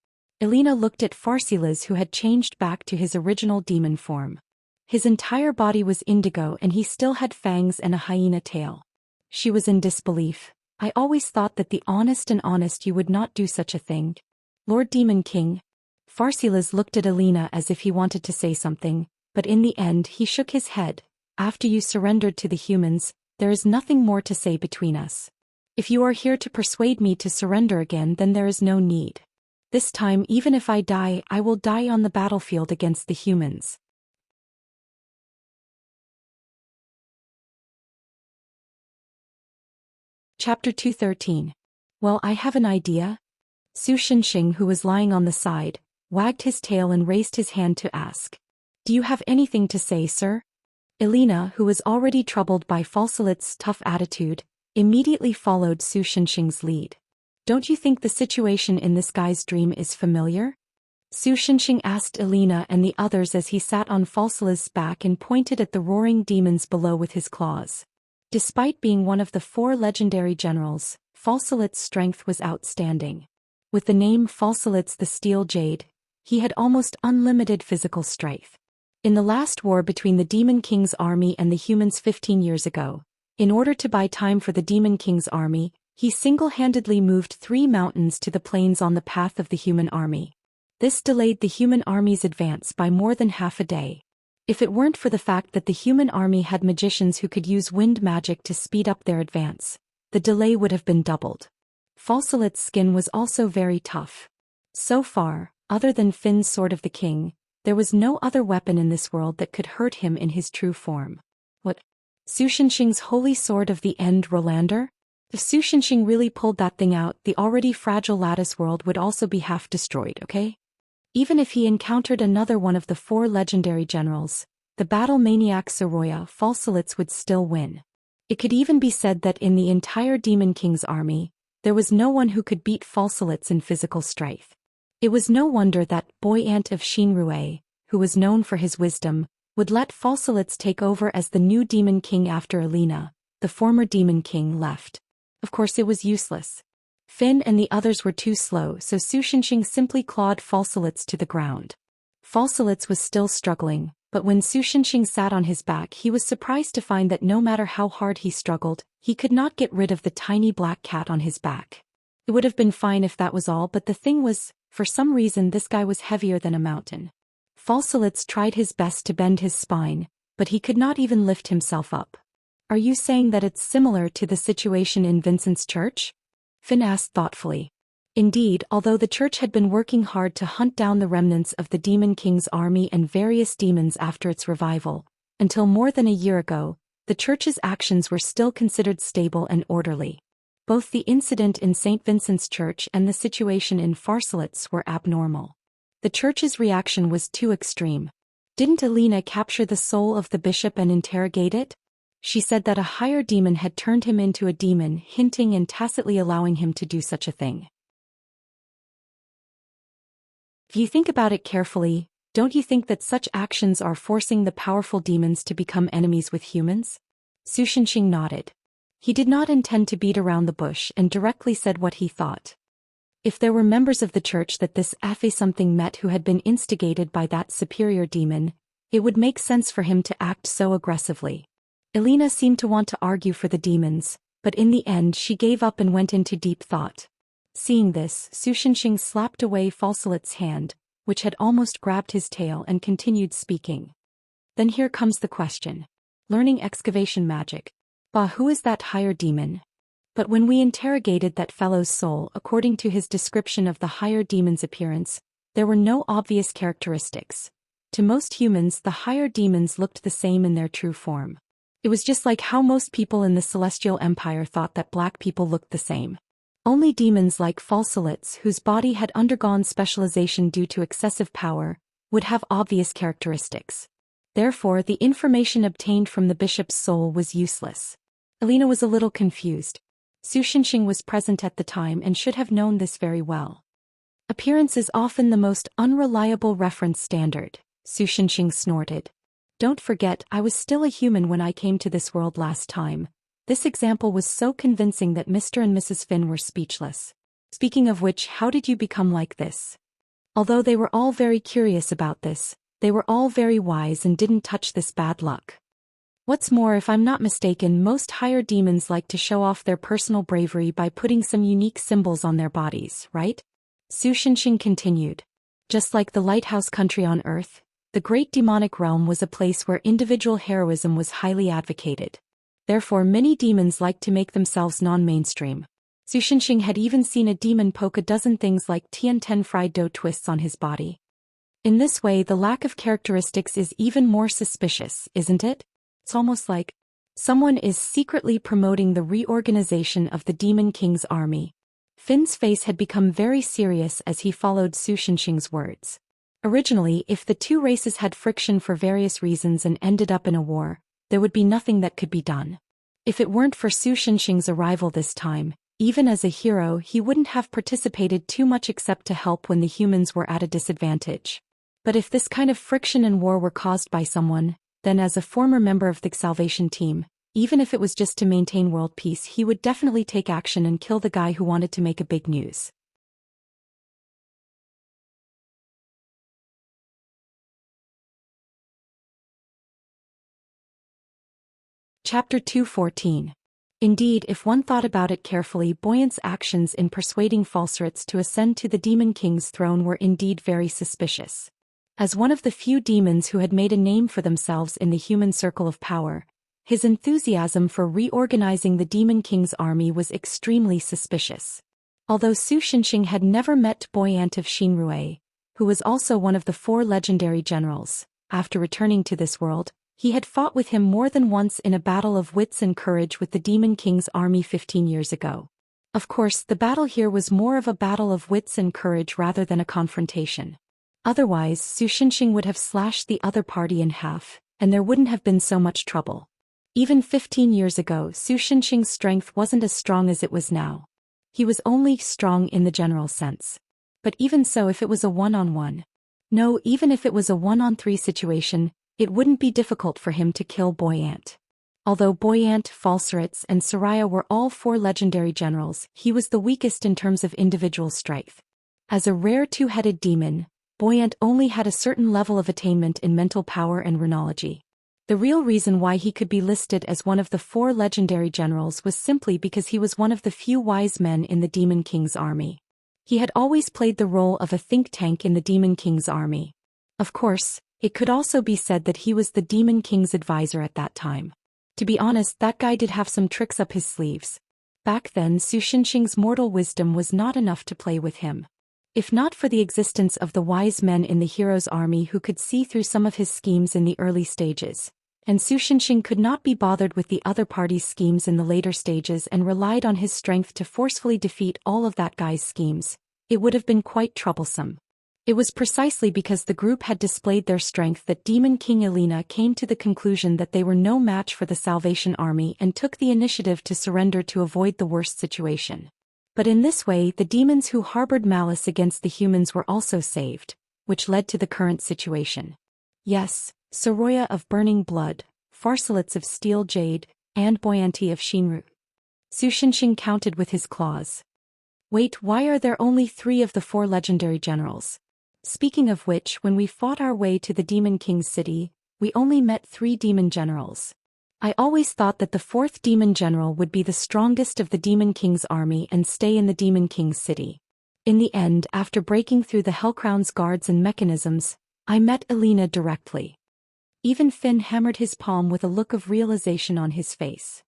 Elena looked at Pharsalus, who had changed back to his original demon form. His entire body was indigo and he still had fangs and a hyena tail. She was in disbelief. I always thought that the honest you would not do such a thing. Lord Demon King. Pharsalus looked at Elena as if he wanted to say something, but in the end he shook his head. After you surrendered to the humans, there is nothing more to say between us. If you are here to persuade me to surrender again, then there is no need. This time, even if I die, I will die on the battlefield against the humans. Chapter 213. Well, I have an idea. Su Shenxing, who was lying on the side, wagged his tail and raised his hand to ask. Do you have anything to say, sir? Elena, who was already troubled by Falsilit's tough attitude, immediately followed Su Shenxing's lead. Don't you think the situation in this guy's dream is familiar? Su Shenxing asked Elena and the others as he sat on Falsilit's back and pointed at the roaring demons below with his claws. Despite being one of the 4 legendary generals, Falsilit's strength was outstanding. With the name Falsilit's the Steel Jade, he had almost unlimited physical strength. In the last war between the Demon King's army and the humans 15 years ago, in order to buy time for the Demon King's army, he single-handedly moved 3 mountains to the plains on the path of the human army. This delayed the human army's advance by more than half a day. If it weren't for the fact that the human army had magicians who could use wind magic to speed up their advance, the delay would have been doubled. Falsilit's skin was also very tough. So far, other than Finn's Sword of the King, there was no other weapon in this world that could hurt him in his true form. What? Su Shenxing's holy sword of the end, Rolander? If Su Shenxing really pulled that thing out, the already fragile lattice world would also be half destroyed, okay? Even if he encountered another one of the 4 legendary generals, the battle maniac Soroya, Falsilit's would still win. It could even be said that in the entire Demon King's army, there was no one who could beat Falsilit's in physical strength. It was no wonder that boy ant of Shinrue, who was known for his wisdom, would let Falsilit's take over as the new Demon King after Elena, the former Demon King, left. Of course it was useless. Finn and the others were too slow, so Su Shenxing simply clawed Falsilit's to the ground. Falsilit's was still struggling, but when Su Shenxing sat on his back he was surprised to find that no matter how hard he struggled, he could not get rid of the tiny black cat on his back. It would have been fine if that was all, but the thing was, for some reason this guy was heavier than a mountain. Falsilit's tried his best to bend his spine, but he could not even lift himself up. Are you saying that it's similar to the situation in Vincent's church? Finn asked thoughtfully. Indeed, although the church had been working hard to hunt down the remnants of the Demon King's army and various demons after its revival, until more than a year ago, the church's actions were still considered stable and orderly. Both the incident in St. Vincent's Church and the situation in Falsilit's were abnormal. The church's reaction was too extreme. Didn't Elena capture the soul of the bishop and interrogate it? She said that a higher demon had turned him into a demon, hinting and tacitly allowing him to do such a thing. If you think about it carefully, don't you think that such actions are forcing the powerful demons to become enemies with humans? Su Shenxing nodded. He did not intend to beat around the bush and directly said what he thought. If there were members of the church that this something met who had been instigated by that superior demon, it would make sense for him to act so aggressively. Elena seemed to want to argue for the demons, but in the end she gave up and went into deep thought. Seeing this, Su Shenxing slapped away Falsilit's hand, which had almost grabbed his tail, and continued speaking. Then here comes the question. Learning excavation magic. Bah, who is that higher demon? But when we interrogated that fellow's soul according to his description of the higher demon's appearance, there were no obvious characteristics. To most humans the higher demons looked the same in their true form. It was just like how most people in the Celestial Empire thought that black people looked the same. Only demons like Falsilit's, whose body had undergone specialization due to excessive power, would have obvious characteristics. Therefore the information obtained from the bishop's soul was useless. Elena was a little confused. Su Shenxing was present at the time and should have known this very well. Appearance is often the most unreliable reference standard, Su Shenxing snorted. Don't forget, I was still a human when I came to this world last time. This example was so convincing that Mr. and Mrs. Finn were speechless. Speaking of which, how did you become like this? Although they were all very curious about this, they were all very wise and didn't touch this bad luck. What's more, if I'm not mistaken, most higher demons like to show off their personal bravery by putting some unique symbols on their bodies, right? Su Shenxing continued. Just like the lighthouse country on Earth, the great demonic realm was a place where individual heroism was highly advocated. Therefore many demons liked to make themselves non-mainstream. Su Shenxing had even seen a demon poke a dozen things like Tianten fried dough twists on his body. In this way the lack of characteristics is even more suspicious, isn't it? It's almost like someone is secretly promoting the reorganization of the Demon King's army. Finn's face had become very serious as he followed Su Shenxing's words. Originally, if the two races had friction for various reasons and ended up in a war, there would be nothing that could be done. If it weren't for Su Shenxing's arrival this time, even as a hero he wouldn't have participated too much except to help when the humans were at a disadvantage. But if this kind of friction and war were caused by someone, then as a former member of the Salvation Team, even if it was just to maintain world peace, he would definitely take action and kill the guy who wanted to make a big news. Chapter 214. Indeed, if one thought about it carefully, Buoyant's actions in persuading Falsarits to ascend to the Demon King's throne were indeed very suspicious. As one of the few demons who had made a name for themselves in the human circle of power, his enthusiasm for reorganizing the Demon King's army was extremely suspicious. Although Su Shenxing had never met Buoyant of Xinrui, who was also one of the 4 legendary generals, after returning to this world, he had fought with him more than once in a battle of wits and courage with the Demon King's army 15 years ago. Of course, the battle here was more of a battle of wits and courage rather than a confrontation. Otherwise, Su Shenxing would have slashed the other party in half, and there wouldn't have been so much trouble. Even 15 years ago, Su Shenxing's strength wasn't as strong as it was now. He was only strong in the general sense. But even so, if it was a one-on-one, no, even if it was a one-on-3 situation, it wouldn't be difficult for him to kill Buoyant. Although Buoyant, Falsarits, and Soraya were all 4 legendary generals, he was the weakest in terms of individual strength. As a rare 2-headed demon, Buoyant only had a certain level of attainment in mental power and runology. The real reason why he could be listed as one of the 4 legendary generals was simply because he was one of the few wise men in the Demon King's army. He had always played the role of a think tank in the Demon King's army. Of course, it could also be said that he was the Demon King's advisor at that time. To be honest, that guy did have some tricks up his sleeves. Back then, Su Shenxing's mortal wisdom was not enough to play with him. If not for the existence of the wise men in the hero's army who could see through some of his schemes in the early stages, and Su Shenxing could not be bothered with the other party's schemes in the later stages and relied on his strength to forcefully defeat all of that guy's schemes, it would have been quite troublesome. It was precisely because the group had displayed their strength that Demon King Elena came to the conclusion that they were no match for the Salvation Army and took the initiative to surrender to avoid the worst situation. But in this way, the demons who harbored malice against the humans were also saved, which led to the current situation. Yes, Soraya of Burning Blood, Farsalits of Steel Jade, and Buoyanti of Shinru. Su Shenxing counted with his claws. Wait, why are there only 3 of the 4 legendary generals? Speaking of which, when we fought our way to the Demon King's city, we only met 3 demon generals. I always thought that the 4th demon general would be the strongest of the Demon King's army and stay in the Demon King's city. In the end, after breaking through the Hellcrown's guards and mechanisms, I met Elena directly. Even Finn hammered his palm with a look of realization on his face.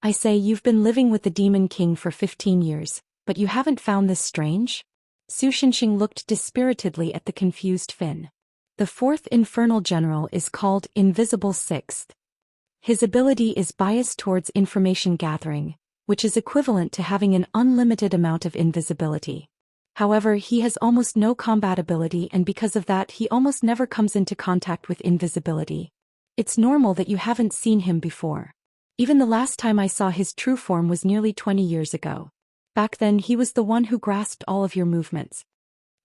I say, you've been living with the Demon King for 15 years. But you haven't found this strange? Su Shenxing looked dispiritedly at the confused Finn. The 4th infernal general is called Invisible 6th. His ability is biased towards information gathering, which is equivalent to having an unlimited amount of invisibility. However, he has almost no combat ability, and because of that he almost never comes into contact with invisibility. It's normal that you haven't seen him before. Even the last time I saw his true form was nearly 20 years ago. Back then he was the one who grasped all of your movements.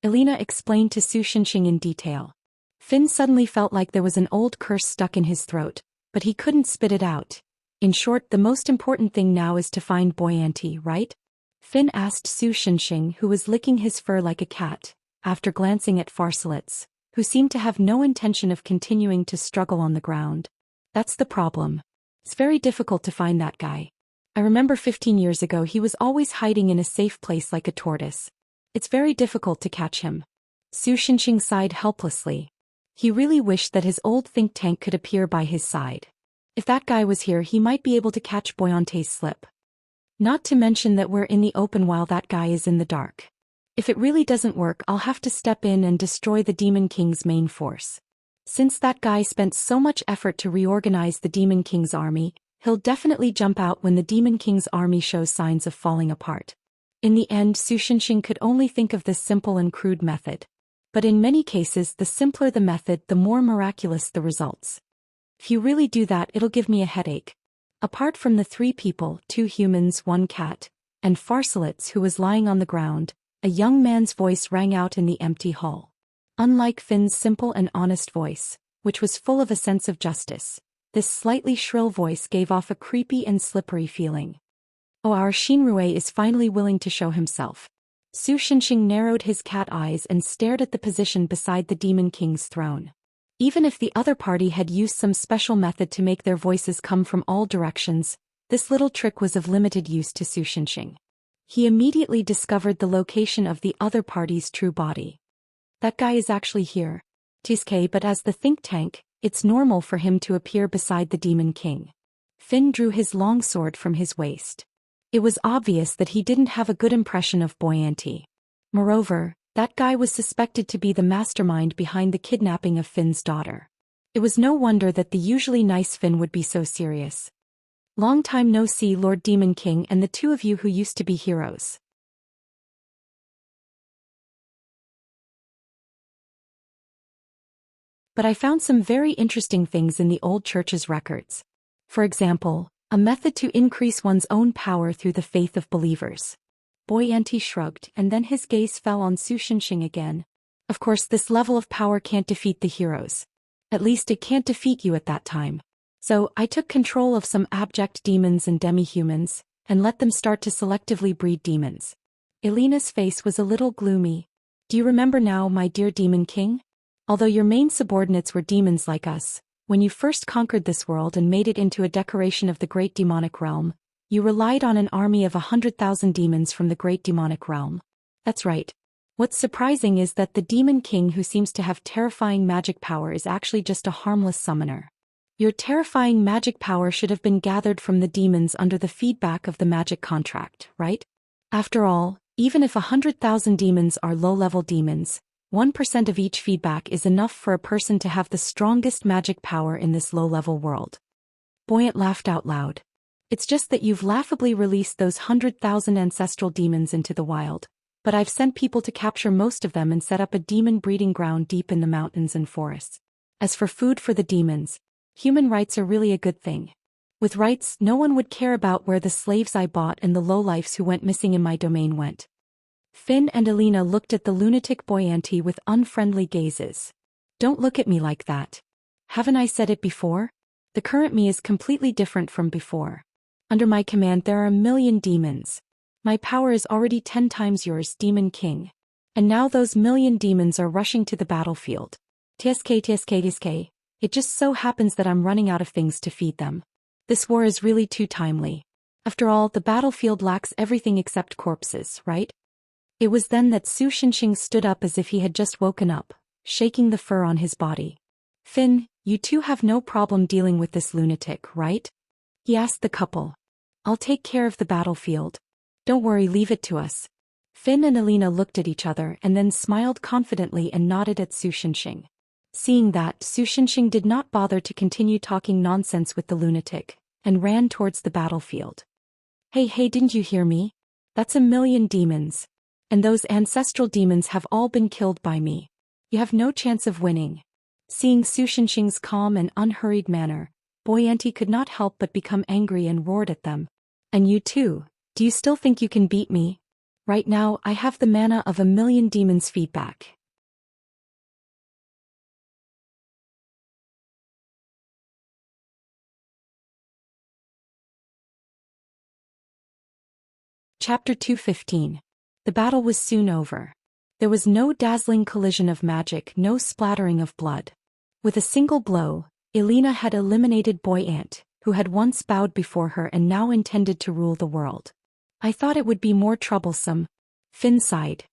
Elena explained to Su Shenxing in detail. Finn suddenly felt like there was an old curse stuck in his throat, but he couldn't spit it out. In short, the most important thing now is to find Buoyanti, right? Finn asked Su Shenxing, who was licking his fur like a cat, after glancing at Farsalits, who seemed to have no intention of continuing to struggle on the ground. That's the problem. It's very difficult to find that guy. I remember 15 years ago he was always hiding in a safe place like a tortoise. It's very difficult to catch him. Su Shenxing sighed helplessly. He really wished that his old think tank could appear by his side. If that guy was here, he might be able to catch Buoyante's slip. Not to mention that we're in the open while that guy is in the dark. If it really doesn't work, I'll have to step in and destroy the Demon King's main force. Since that guy spent so much effort to reorganize the Demon King's army, He'll definitely jump out when the Demon King's army shows signs of falling apart. In the end, Su Xinxing could only think of this simple and crude method. But in many cases, the simpler the method, the more miraculous the results. If you really do that, it'll give me a headache. Apart from the 3 people, 2 humans, 1 cat, and Farsalets who was lying on the ground, a young man's voice rang out in the empty hall. Unlike Finn's simple and honest voice, which was full of a sense of justice, this slightly shrill voice gave off a creepy and slippery feeling. Oh, our Shinrui is finally willing to show himself. Su Xinxing narrowed his cat eyes and stared at the position beside the Demon King's throne. Even if the other party had used some special method to make their voices come from all directions, this little trick was of limited use to Su Xinxing. He immediately discovered the location of the other party's true body. That guy is actually here. TSK, but as the think tank, it's normal for him to appear beside the Demon King. Finn drew his long sword from his waist. It was obvious that he didn't have a good impression of Boyanti. Moreover, that guy was suspected to be the mastermind behind the kidnapping of Finn's daughter. It was no wonder that the usually nice Finn would be so serious. Long time no see, Lord Demon King, and the 2 of you who used to be heroes. But I found some very interesting things in the old church's records. For example, a method to increase one's own power through the faith of believers. Boyanti shrugged, and then his gaze fell on Su Xinxing again. Of course, this level of power can't defeat the heroes. At least it can't defeat you at that time. So, I took control of some abject demons and demi-humans, and let them start to selectively breed demons. Elena's face was a little gloomy. Do you remember now, my dear Demon King? Although your main subordinates were demons like us, when you first conquered this world and made it into a decoration of the great demonic realm, you relied on an army of 100,000 demons from the great demonic realm. That's right. What's surprising is that the Demon King who seems to have terrifying magic power is actually just a harmless summoner. Your terrifying magic power should have been gathered from the demons under the feedback of the magic contract, right? After all, even if 100,000 demons are low-level demons, 1% of each feedback is enough for a person to have the strongest magic power in this low-level world. Buoyant laughed out loud. It's just that you've laughably released those 100,000 ancestral demons into the wild, but I've sent people to capture most of them and set up a demon breeding ground deep in the mountains and forests. As for food for the demons, human rights are really a good thing. With rights, no one would care about where the slaves I bought and the lowlifes who went missing in my domain went. Finn and Elena looked at the lunatic Boyanti with unfriendly gazes. Don't look at me like that. Haven't I said it before? The current me is completely different from before. Under my command there are 1,000,000 demons. My power is already 10 times yours, Demon King. And now those 1,000,000 demons are rushing to the battlefield. TSK. It just so happens that I'm running out of things to feed them. This war is really too timely. After all, the battlefield lacks everything except corpses, right? It was then that Su Xinxing stood up as if he had just woken up, shaking the fur on his body. Finn, you two have no problem dealing with this lunatic, right? He asked the couple. I'll take care of the battlefield. Don't worry, leave it to us. Finn and Elena looked at each other and then smiled confidently and nodded at Su Xinxing. Seeing that, Su Xinxing did not bother to continue talking nonsense with the lunatic, and ran towards the battlefield. Hey, didn't you hear me? That's 1,000,000 demons. And those ancestral demons have all been killed by me. You have no chance of winning. Seeing Su Xinxing's calm and unhurried manner, Boyanti could not help but become angry and roared at them. And you too, do you still think you can beat me? Right now, I have the mana of 1,000,000 demons feedback. Chapter 215. The battle was soon over. There was no dazzling collision of magic, no splattering of blood. With a single blow, Elena had eliminated Boy Ant, who had once bowed before her and now intended to rule the world. I thought it would be more troublesome. Finn sighed.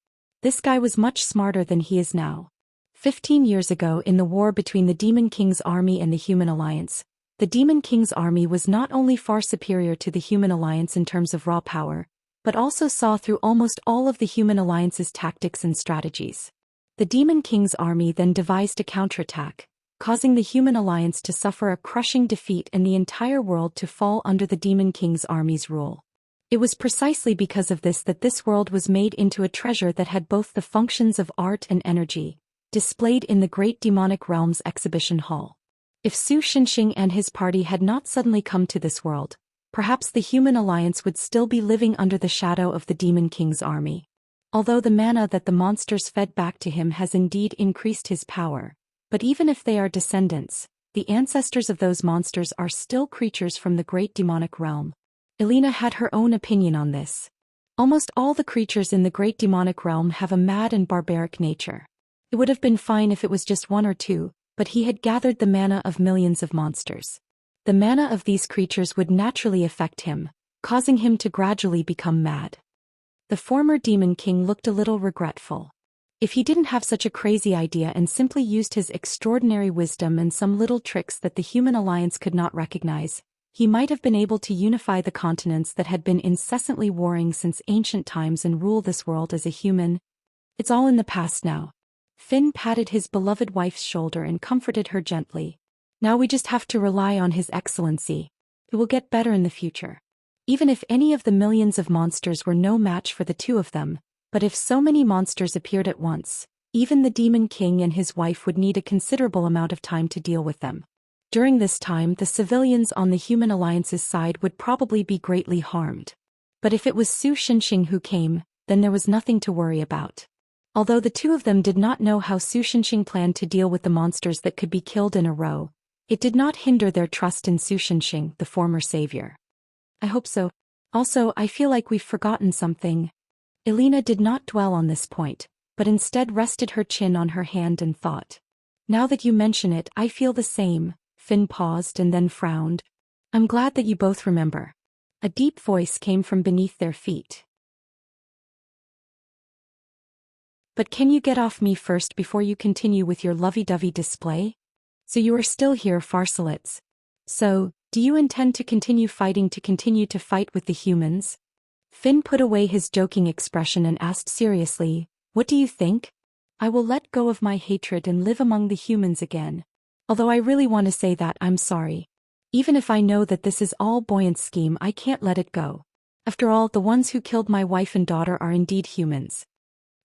This guy was much smarter than he is now. 15 years ago, in the war between the Demon King's army and the Human Alliance, the Demon King's army was not only far superior to the Human Alliance in terms of raw power, but also saw through almost all of the Human Alliance's tactics and strategies. The Demon King's army then devised a counterattack, causing the human alliance to suffer a crushing defeat and the entire world to fall under the Demon King's army's rule. It was precisely because of this that this world was made into a treasure that had both the functions of art and energy, displayed in the Great Demonic Realms exhibition hall. If Su Xinxing and his party had not suddenly come to this world, perhaps the human alliance would still be living under the shadow of the Demon King's army. Although the mana that the monsters fed back to him has indeed increased his power, but even if they are descendants, the ancestors of those monsters are still creatures from the Great Demonic Realm. Elena had her own opinion on this. Almost all the creatures in the Great Demonic Realm have a mad and barbaric nature. It would have been fine if it was just one or two, but he had gathered the mana of millions of monsters. The mana of these creatures would naturally affect him, causing him to gradually become mad. The former Demon King looked a little regretful. If he didn't have such a crazy idea and simply used his extraordinary wisdom and some little tricks that the human alliance could not recognize, he might have been able to unify the continents that had been incessantly warring since ancient times and rule this world as a human. It's all in the past now. Finn patted his beloved wife's shoulder and comforted her gently. Now we just have to rely on His Excellency. It will get better in the future. Even if any of the millions of monsters were no match for the two of them, but if so many monsters appeared at once, even the Demon King and his wife would need a considerable amount of time to deal with them. During this time, the civilians on the human alliance's side would probably be greatly harmed. But if it was Su Xinxing who came, then there was nothing to worry about. Although the two of them did not know how Su Xinxing planned to deal with the monsters that could be killed in a row, it did not hinder their trust in Su Xinxing, the former savior. I hope so. Also, I feel like we've forgotten something. Elena did not dwell on this point, but instead rested her chin on her hand and thought. Now that you mention it, I feel the same. Finn paused and then frowned. I'm glad that you both remember. A deep voice came from beneath their feet. But can you get off me first before you continue with your lovey-dovey display? So you are still here, Farsalets. So, do you intend to continue to fight with the humans? Finn put away his joking expression and asked seriously, what do you think? I will let go of my hatred and live among the humans again. Although I really want to say that I'm sorry. Even if I know that this is all Buoyant's scheme, I can't let it go. After all, the ones who killed my wife and daughter are indeed humans.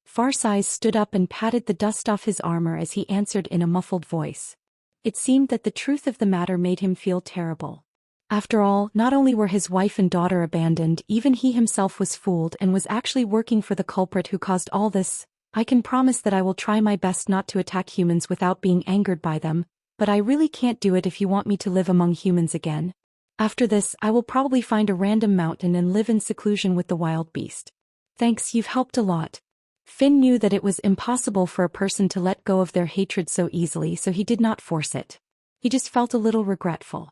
Farsize stood up and patted the dust off his armor as he answered in a muffled voice. It seemed that the truth of the matter made him feel terrible. After all, not only were his wife and daughter abandoned, even he himself was fooled and was actually working for the culprit who caused all this. I can promise that I will try my best not to attack humans without being angered by them, but I really can't do it if you want me to live among humans again. After this, I will probably find a random mountain and live in seclusion with the wild beast. Thanks, you've helped a lot. Finn knew that it was impossible for a person to let go of their hatred so easily, so he did not force it. He just felt a little regretful.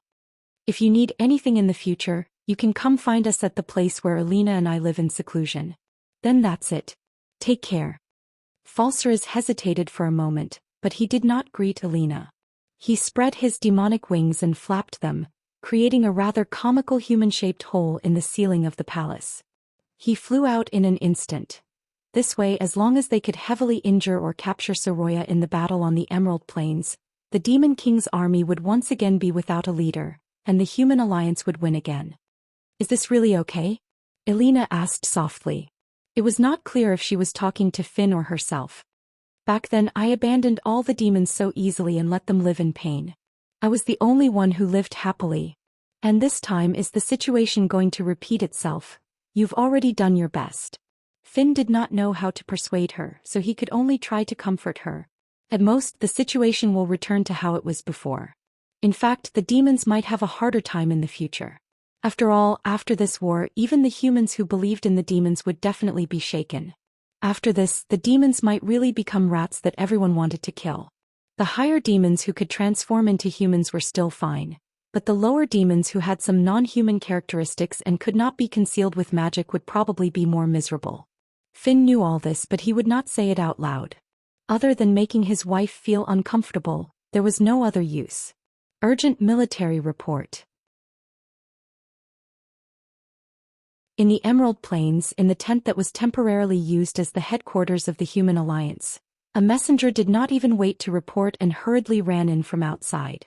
If you need anything in the future, you can come find us at the place where Elena and I live in seclusion. Then that's it. Take care. Falsariz hesitated for a moment, but he did not greet Elena. He spread his demonic wings and flapped them, creating a rather comical human-shaped hole in the ceiling of the palace. He flew out in an instant. This way, as long as they could heavily injure or capture Soroya in the battle on the Emerald Plains, the Demon King's army would once again be without a leader, and the human alliance would win again. Is this really okay? Elena asked softly. It was not clear if she was talking to Finn or herself. Back then, I abandoned all the demons so easily and let them live in pain. I was the only one who lived happily. And this time, is the situation going to repeat itself? You've already done your best. Finn did not know how to persuade her, so he could only try to comfort her. At most, the situation will return to how it was before. In fact, the demons might have a harder time in the future. After all, after this war, even the humans who believed in the demons would definitely be shaken. After this, the demons might really become rats that everyone wanted to kill. The higher demons who could transform into humans were still fine, but the lower demons who had some non-human characteristics and could not be concealed with magic would probably be more miserable. Finn knew all this, but he would not say it out loud. Other than making his wife feel uncomfortable, there was no other use. Urgent military report. In the Emerald Plains, in the tent that was temporarily used as the headquarters of the Human Alliance, A messenger did not even wait to report and hurriedly ran in from outside.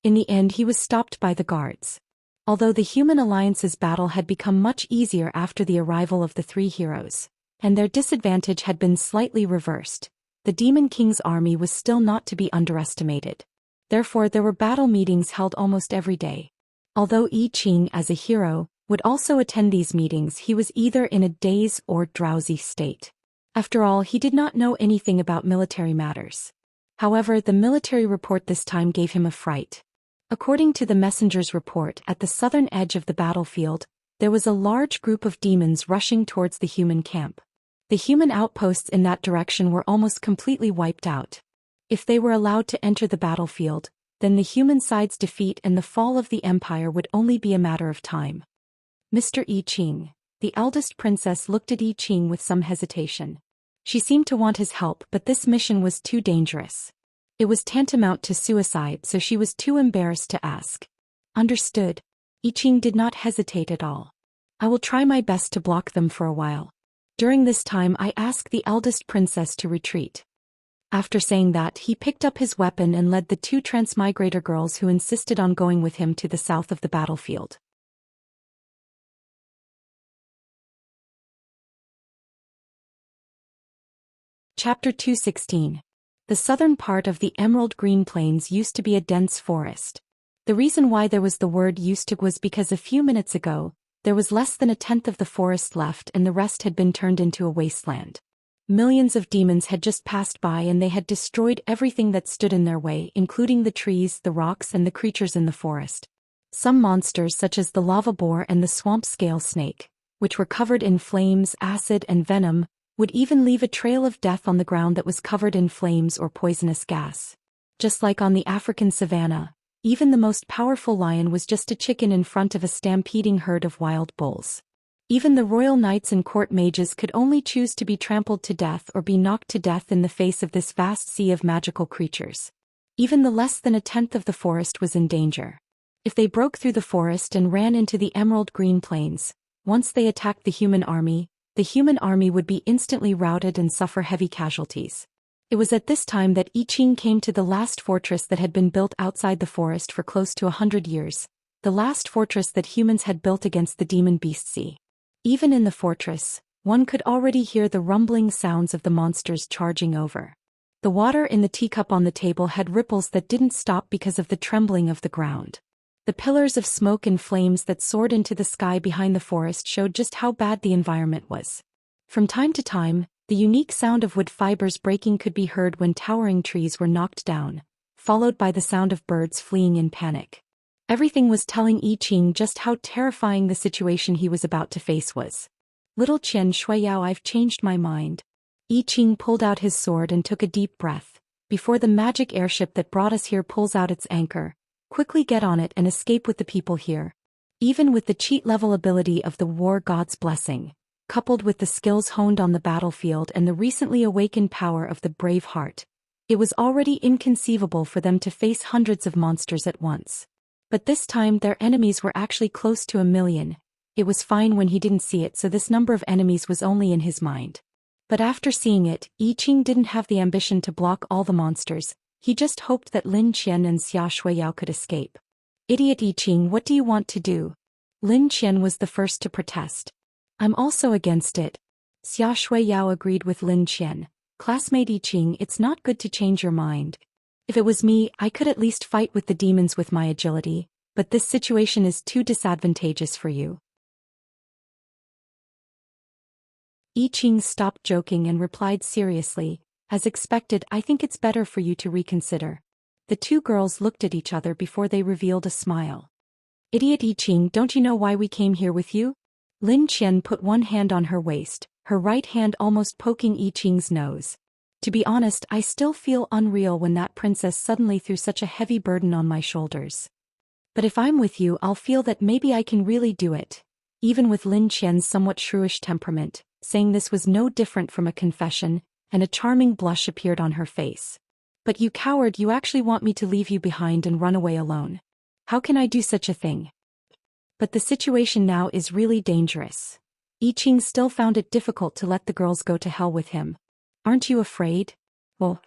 In the end he was stopped by the guards. Although the Human Alliance's battle had become much easier after the arrival of the three heroes, and their disadvantage had been slightly reversed, the Demon King's army was still not to be underestimated. Therefore there were battle meetings held almost every day. Although I Ching, as a hero, would also attend these meetings, he was either in a daze or drowsy state. After all, he did not know anything about military matters. However, the military report this time gave him a fright. According to the messenger's report, at the southern edge of the battlefield, there was a large group of demons rushing towards the human camp. The human outposts in that direction were almost completely wiped out. If they were allowed to enter the battlefield, then the human side's defeat and the fall of the empire would only be a matter of time. Mr. I Ching, the eldest princess, looked at I Ching with some hesitation. She seemed to want his help, but this mission was too dangerous. It was tantamount to suicide, so she was too embarrassed to ask. Understood. I Ching did not hesitate at all. I will try my best to block them for a while. During this time I asked the eldest princess to retreat. After saying that, he picked up his weapon and led the two transmigrator girls who insisted on going with him to the south of the battlefield. Chapter 216. The southern part of the emerald green plains used to be a dense forest. The reason why there was the word used to was because a few minutes ago, there was less than a tenth of the forest left and the rest had been turned into a wasteland. Millions of demons had just passed by and they had destroyed everything that stood in their way, including the trees, the rocks, and the creatures in the forest. Some monsters, such as the lava boar and the swamp scale snake, which were covered in flames, acid, and venom, would even leave a trail of death on the ground that was covered in flames or poisonous gas. Just like on the African savanna, even the most powerful lion was just a chicken in front of a stampeding herd of wild bulls. Even the royal knights and court mages could only choose to be trampled to death or be knocked to death in the face of this vast sea of magical creatures. Even the less than a tenth of the forest was in danger. If they broke through the forest and ran into the emerald green plains, once they attacked the human army would be instantly routed and suffer heavy casualties. It was at this time that I Ching came to the last fortress that had been built outside the forest for close to 100 years, the last fortress that humans had built against the demon beast sea. Even in the fortress, one could already hear the rumbling sounds of the monsters charging over. The water in the teacup on the table had ripples that didn't stop because of the trembling of the ground. The pillars of smoke and flames that soared into the sky behind the forest showed just how bad the environment was. From time to time, the unique sound of wood fibers breaking could be heard when towering trees were knocked down, followed by the sound of birds fleeing in panic. Everything was telling I Ching just how terrifying the situation he was about to face was. Little Qian Shuiyao, I've changed my mind. I Ching pulled out his sword and took a deep breath. Before the magic airship that brought us here pulls out its anchor, quickly get on it and escape with the people here. Even with the cheat level ability of the war god's blessing, coupled with the skills honed on the battlefield and the recently awakened power of the brave heart, it was already inconceivable for them to face hundreds of monsters at once. But this time their enemies were actually close to 1 million. It was fine when he didn't see it, so this number of enemies was only in his mind. But after seeing it, I Ching didn't have the ambition to block all the monsters. He just hoped that Lin Qian and Xia Shuiyao could escape. Idiot I Ching, what do you want to do? Lin Qian was the first to protest. I'm also against it. Xia Shuiyao agreed with Lin Qian. Classmate I Ching, it's not good to change your mind. If it was me, I could at least fight with the demons with my agility, but this situation is too disadvantageous for you. I Ching stopped joking and replied seriously, as expected, I think it's better for you to reconsider. The two girls looked at each other before they revealed a smile. Idiot I Ching, don't you know why we came here with you? Lin Qian put one hand on her waist, her right hand almost poking I Ching's nose. To be honest, I still feel unreal when that princess suddenly threw such a heavy burden on my shoulders. But if I'm with you, I'll feel that maybe I can really do it. Even with Lin Qian's somewhat shrewish temperament, saying this was no different from a confession, and a charming blush appeared on her face. But you coward, you actually want me to leave you behind and run away alone. How can I do such a thing? But the situation now is really dangerous. I Ching still found it difficult to let the girls go to hell with him. Aren't you afraid? Well,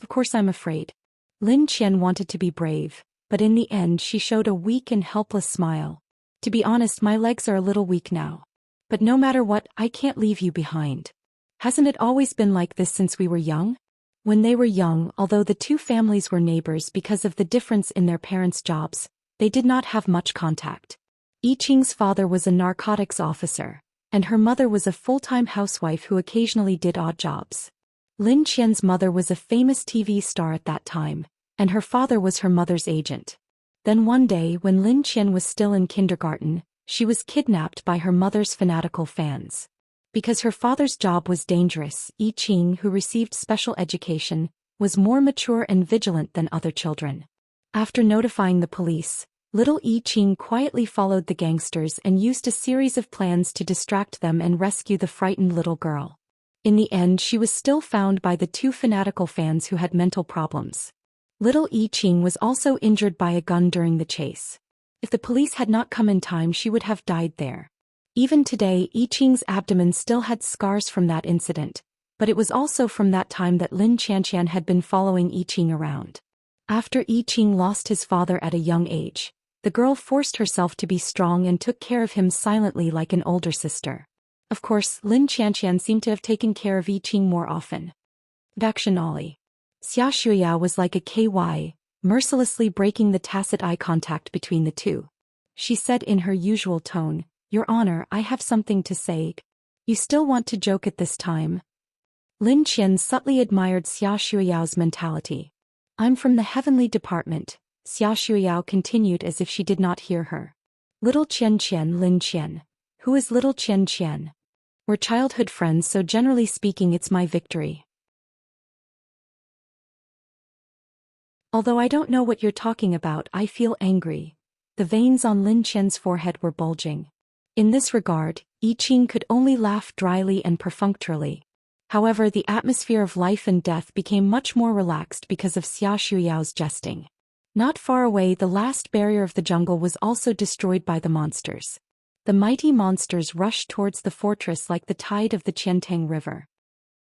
of course I'm afraid. Lin Qian wanted to be brave, but in the end she showed a weak and helpless smile. To be honest, my legs are a little weak now. But no matter what, I can't leave you behind. Hasn't it always been like this since we were young? When they were young, although the two families were neighbors because of the difference in their parents' jobs, they did not have much contact. Yi Qing's father was a narcotics officer, and her mother was a full-time housewife who occasionally did odd jobs. Lin Qian's mother was a famous TV star at that time, and her father was her mother's agent. Then one day, when Lin Qian was still in kindergarten, she was kidnapped by her mother's fanatical fans. Because her father's job was dangerous, Yi Qing, who received special education, was more mature and vigilant than other children. After notifying the police, little Yi Qing quietly followed the gangsters and used a series of plans to distract them and rescue the frightened little girl. In the end, she was still found by the two fanatical fans who had mental problems. Little Yi Qing was also injured by a gun during the chase. If the police had not come in time, she would have died there. Even today, Yi Qing's abdomen still had scars from that incident, but it was also from that time that Lin Qianqian had been following Yi Qing around. After Yi Qing lost his father at a young age, the girl forced herself to be strong and took care of him silently like an older sister. Of course, Lin Qianqian seemed to have taken care of Yi Qing more often. Vaccinali. Xia Shuya was like a KY, mercilessly breaking the tacit eye contact between the two. She said in her usual tone, "Your Honor, I have something to say." "You still want to joke at this time?" Lin Qian subtly admired Xia Shuyao's mentality. "I'm from the heavenly department," Xia Shuyao continued as if she did not hear her. "Little Qian Qian, Lin Qian. Who is little Qian Qian? We're childhood friends, so generally speaking it's my victory." "Although I don't know what you're talking about, I feel angry." The veins on Lin Qian's forehead were bulging. In this regard, Yi Qing could only laugh dryly and perfunctorily. However, the atmosphere of life and death became much more relaxed because of Xia Shuyao's jesting. Not far away, the last barrier of the jungle was also destroyed by the monsters. The mighty monsters rushed towards the fortress like the tide of the Enchanting river.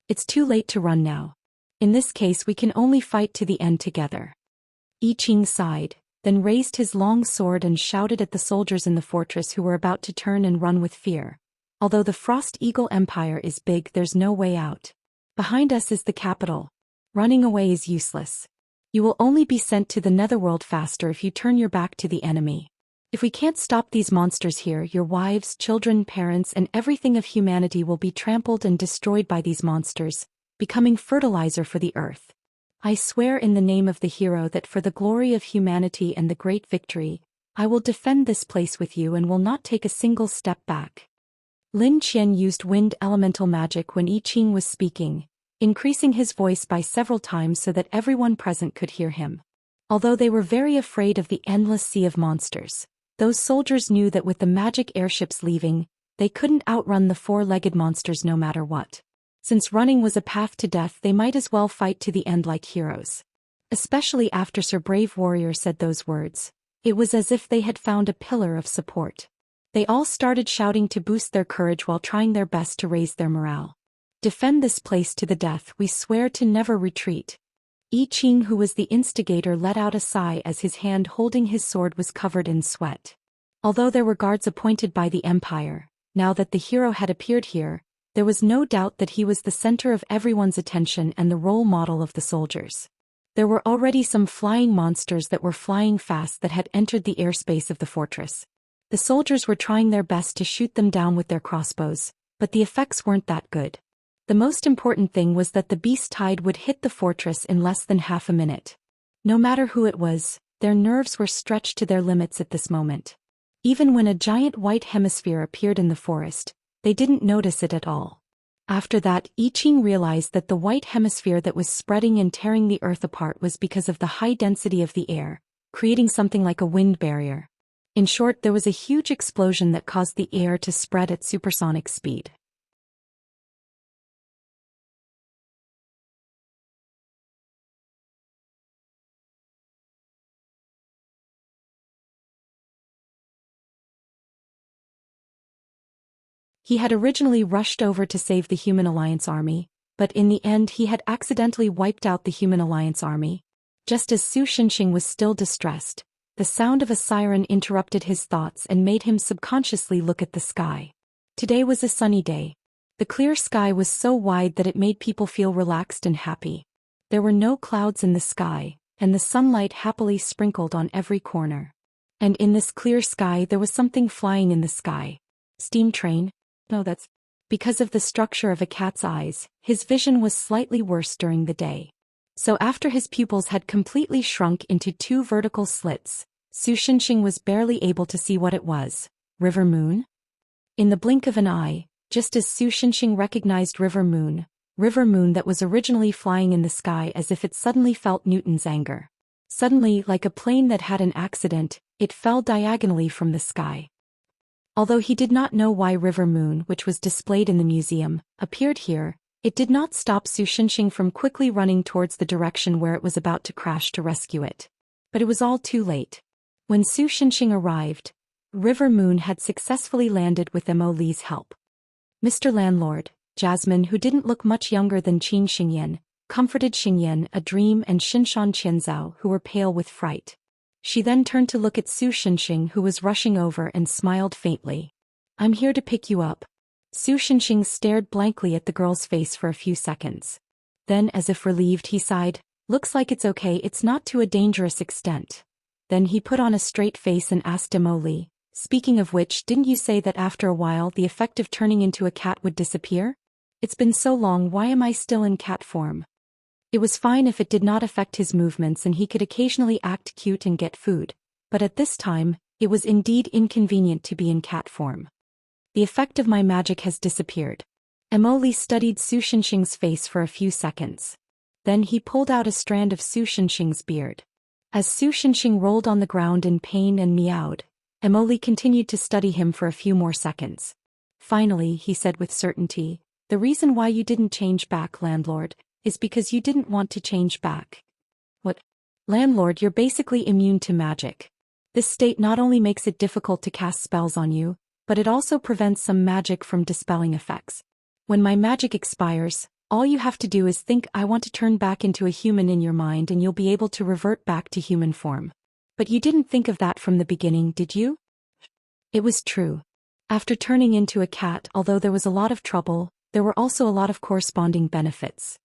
"It's too late to run now. In this case we can only fight to the end together." Yi Qing sighed, then raised his long sword and shouted at the soldiers in the fortress who were about to turn and run with fear. "Although the Frost Eagle Empire is big, there's no way out. Behind us is the capital. Running away is useless. You will only be sent to the netherworld faster if you turn your back to the enemy. If we can't stop these monsters here, your wives, children, parents, and everything of humanity will be trampled and destroyed by these monsters, becoming fertilizer for the earth. I swear in the name of the hero that for the glory of humanity and the great victory, I will defend this place with you and will not take a single step back." Lin Qian used wind elemental magic when Yi Qing was speaking, increasing his voice by several times so that everyone present could hear him. Although they were very afraid of the endless sea of monsters, those soldiers knew that with the magic airships leaving, they couldn't outrun the four-legged monsters no matter what. Since running was a path to death, they might as well fight to the end like heroes. Especially after Sir Brave Warrior said those words, it was as if they had found a pillar of support. They all started shouting to boost their courage while trying their best to raise their morale. "Defend this place to the death, we swear to never retreat." Yi Qing, who was the instigator, let out a sigh as his hand holding his sword was covered in sweat. Although there were guards appointed by the Empire, now that the hero had appeared here, there was no doubt that he was the center of everyone's attention and the role model of the soldiers. There were already some flying monsters that were flying fast that had entered the airspace of the fortress. The soldiers were trying their best to shoot them down with their crossbows, but the effects weren't that good. The most important thing was that the beast tide would hit the fortress in less than half a minute. No matter who it was, their nerves were stretched to their limits at this moment. Even when a giant white hemisphere appeared in the forest, they didn't notice it at all. After that, Yi Qing realized that the white hemisphere that was spreading and tearing the earth apart was because of the high density of the air, creating something like a wind barrier. In short, there was a huge explosion that caused the air to spread at supersonic speed. He had originally rushed over to save the Human Alliance army, But in the end he had accidentally wiped out the Human Alliance army. Just as Su Shenxing was still distressed, the sound of a siren interrupted his thoughts and made him subconsciously look at the sky. Today was a sunny day. The clear sky was so wide that it made people feel relaxed and happy. There were no clouds in the sky, and the sunlight happily sprinkled on every corner. And in this clear sky there was something flying in the sky. Steam train? No, that's... Because of the structure of a cat's eyes, his vision was slightly worse during the day. So after his pupils had completely shrunk into 2 vertical slits, Su Shenxing was barely able to see what it was. River Moon? In the blink of an eye, just as Su Shenxing recognized River Moon that was originally flying in the sky, as if it suddenly felt Newton's anger. Suddenly, like a plane that had an accident, it fell diagonally from the sky. Although he did not know why River Moon, which was displayed in the museum, appeared here, it did not stop Su Shenxing from quickly running towards the direction where it was about to crash to rescue it. But it was all too late. When Su Shenxing arrived, River Moon had successfully landed with Mo Li's help. Mr. Landlord, Jasmine, who didn't look much younger than Qin Xingyan, comforted Xingyan, a dream, and Xinshan Qianzhao, who were pale with fright. She then turned to look at Su Shenxing, who was rushing over, and smiled faintly. "I'm here to pick you up." Su Shenxing stared blankly at the girl's face for a few seconds. Then, as if relieved, he sighed, "Looks like it's okay, it's not to a dangerous extent." Then he put on a straight face and asked Mo Li, "Speaking of which, didn't you say that after a while the effect of turning into a cat would disappear? It's been so long, why am I still in cat form?" It was fine if it did not affect his movements and he could occasionally act cute and get food, but at this time, it was indeed inconvenient to be in cat form. "The effect of my magic has disappeared." Mo Li studied Su Shenxing's face for a few seconds. Then he pulled out a strand of Su Shenxing's beard. As Su Shenxing rolled on the ground in pain and meowed, Mo Li continued to study him for a few more seconds. Finally, he said with certainty, "The reason why you didn't change back, Landlord, is because you didn't want to change back." "What? Landlord, you're basically immune to magic. This state not only makes it difficult to cast spells on you, but it also prevents some magic from dispelling effects. When my magic expires, all you have to do is think, 'I want to turn back into a human' in your mind, and you'll be able to revert back to human form. But you didn't think of that from the beginning, did you?" It was true. After turning into a cat, although there was a lot of trouble, there were also a lot of corresponding benefits.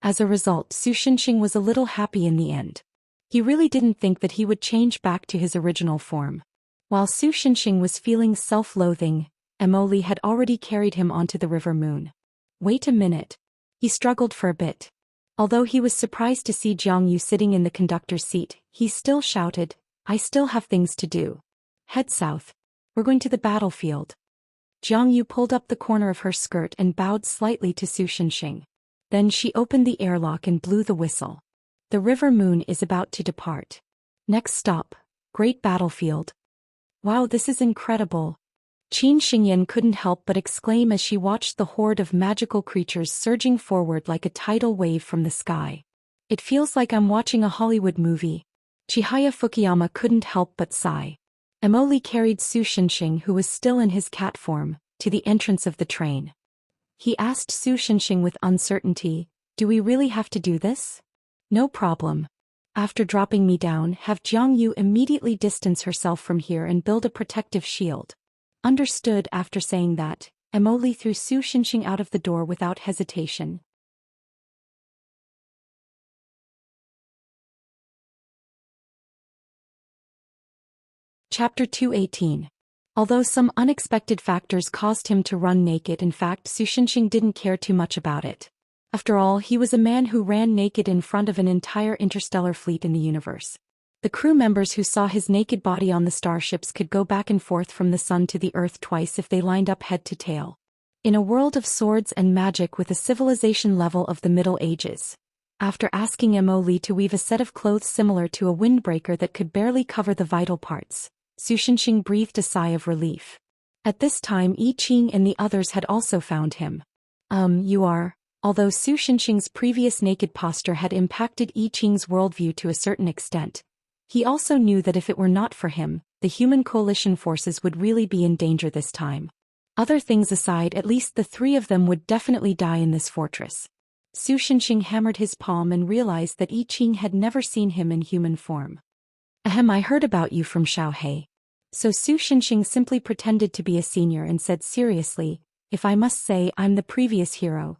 As a result, Su Shenxing was a little happy in the end. He really didn't think that he would change back to his original form. While Su Shenxing was feeling self-loathing, Mo Li had already carried him onto the River Moon. "Wait a minute." He struggled for a bit. Although he was surprised to see Jiang Yu sitting in the conductor's seat, he still shouted, "I still have things to do. Head south. We're going to the battlefield." Jiang Yu pulled up the corner of her skirt and bowed slightly to Su Shenxing. Then she opened the airlock and blew the whistle. "The River Moon is about to depart. Next stop, Great Battlefield." "Wow, this is incredible." Qin Xingyan couldn't help but exclaim as she watched the horde of magical creatures surging forward like a tidal wave from the sky. "It feels like I'm watching a Hollywood movie." Chihaya Fukuyama couldn't help but sigh. Mo Li carried Su Shenxing, who was still in his cat form, to the entrance of the train. He asked Su Shenxing with uncertainty, "Do we really have to do this?" "No problem. After dropping me down, have Jiang Yu immediately distance herself from here and build a protective shield." Understood. After saying that, Mo Li threw Su Shenxing out of the door without hesitation. Chapter 218. Although some unexpected factors caused him to run naked, in fact Su Shenxing didn't care too much about it. After all, he was a man who ran naked in front of an entire interstellar fleet in the universe. The crew members who saw his naked body on the starships could go back and forth from the sun to the earth twice if they lined up head to tail. In a world of swords and magic with a civilization level of the Middle Ages. After asking Mo Li to weave a set of clothes similar to a windbreaker that could barely cover the vital parts, Su Shenxing breathed a sigh of relief. At this time I Ching and the others had also found him. You are... Although Su Shenxing's previous naked posture had impacted I Ching's worldview to a certain extent, he also knew that if it were not for him, the human coalition forces would really be in danger this time. Other things aside, at least the three of them would definitely die in this fortress. Su Shenxing hammered his palm and realized that I Ching had never seen him in human form. Ahem, I heard about you from Xiao He. So Su Shenxing simply pretended to be a senior and said seriously, if I must say, I'm the previous hero.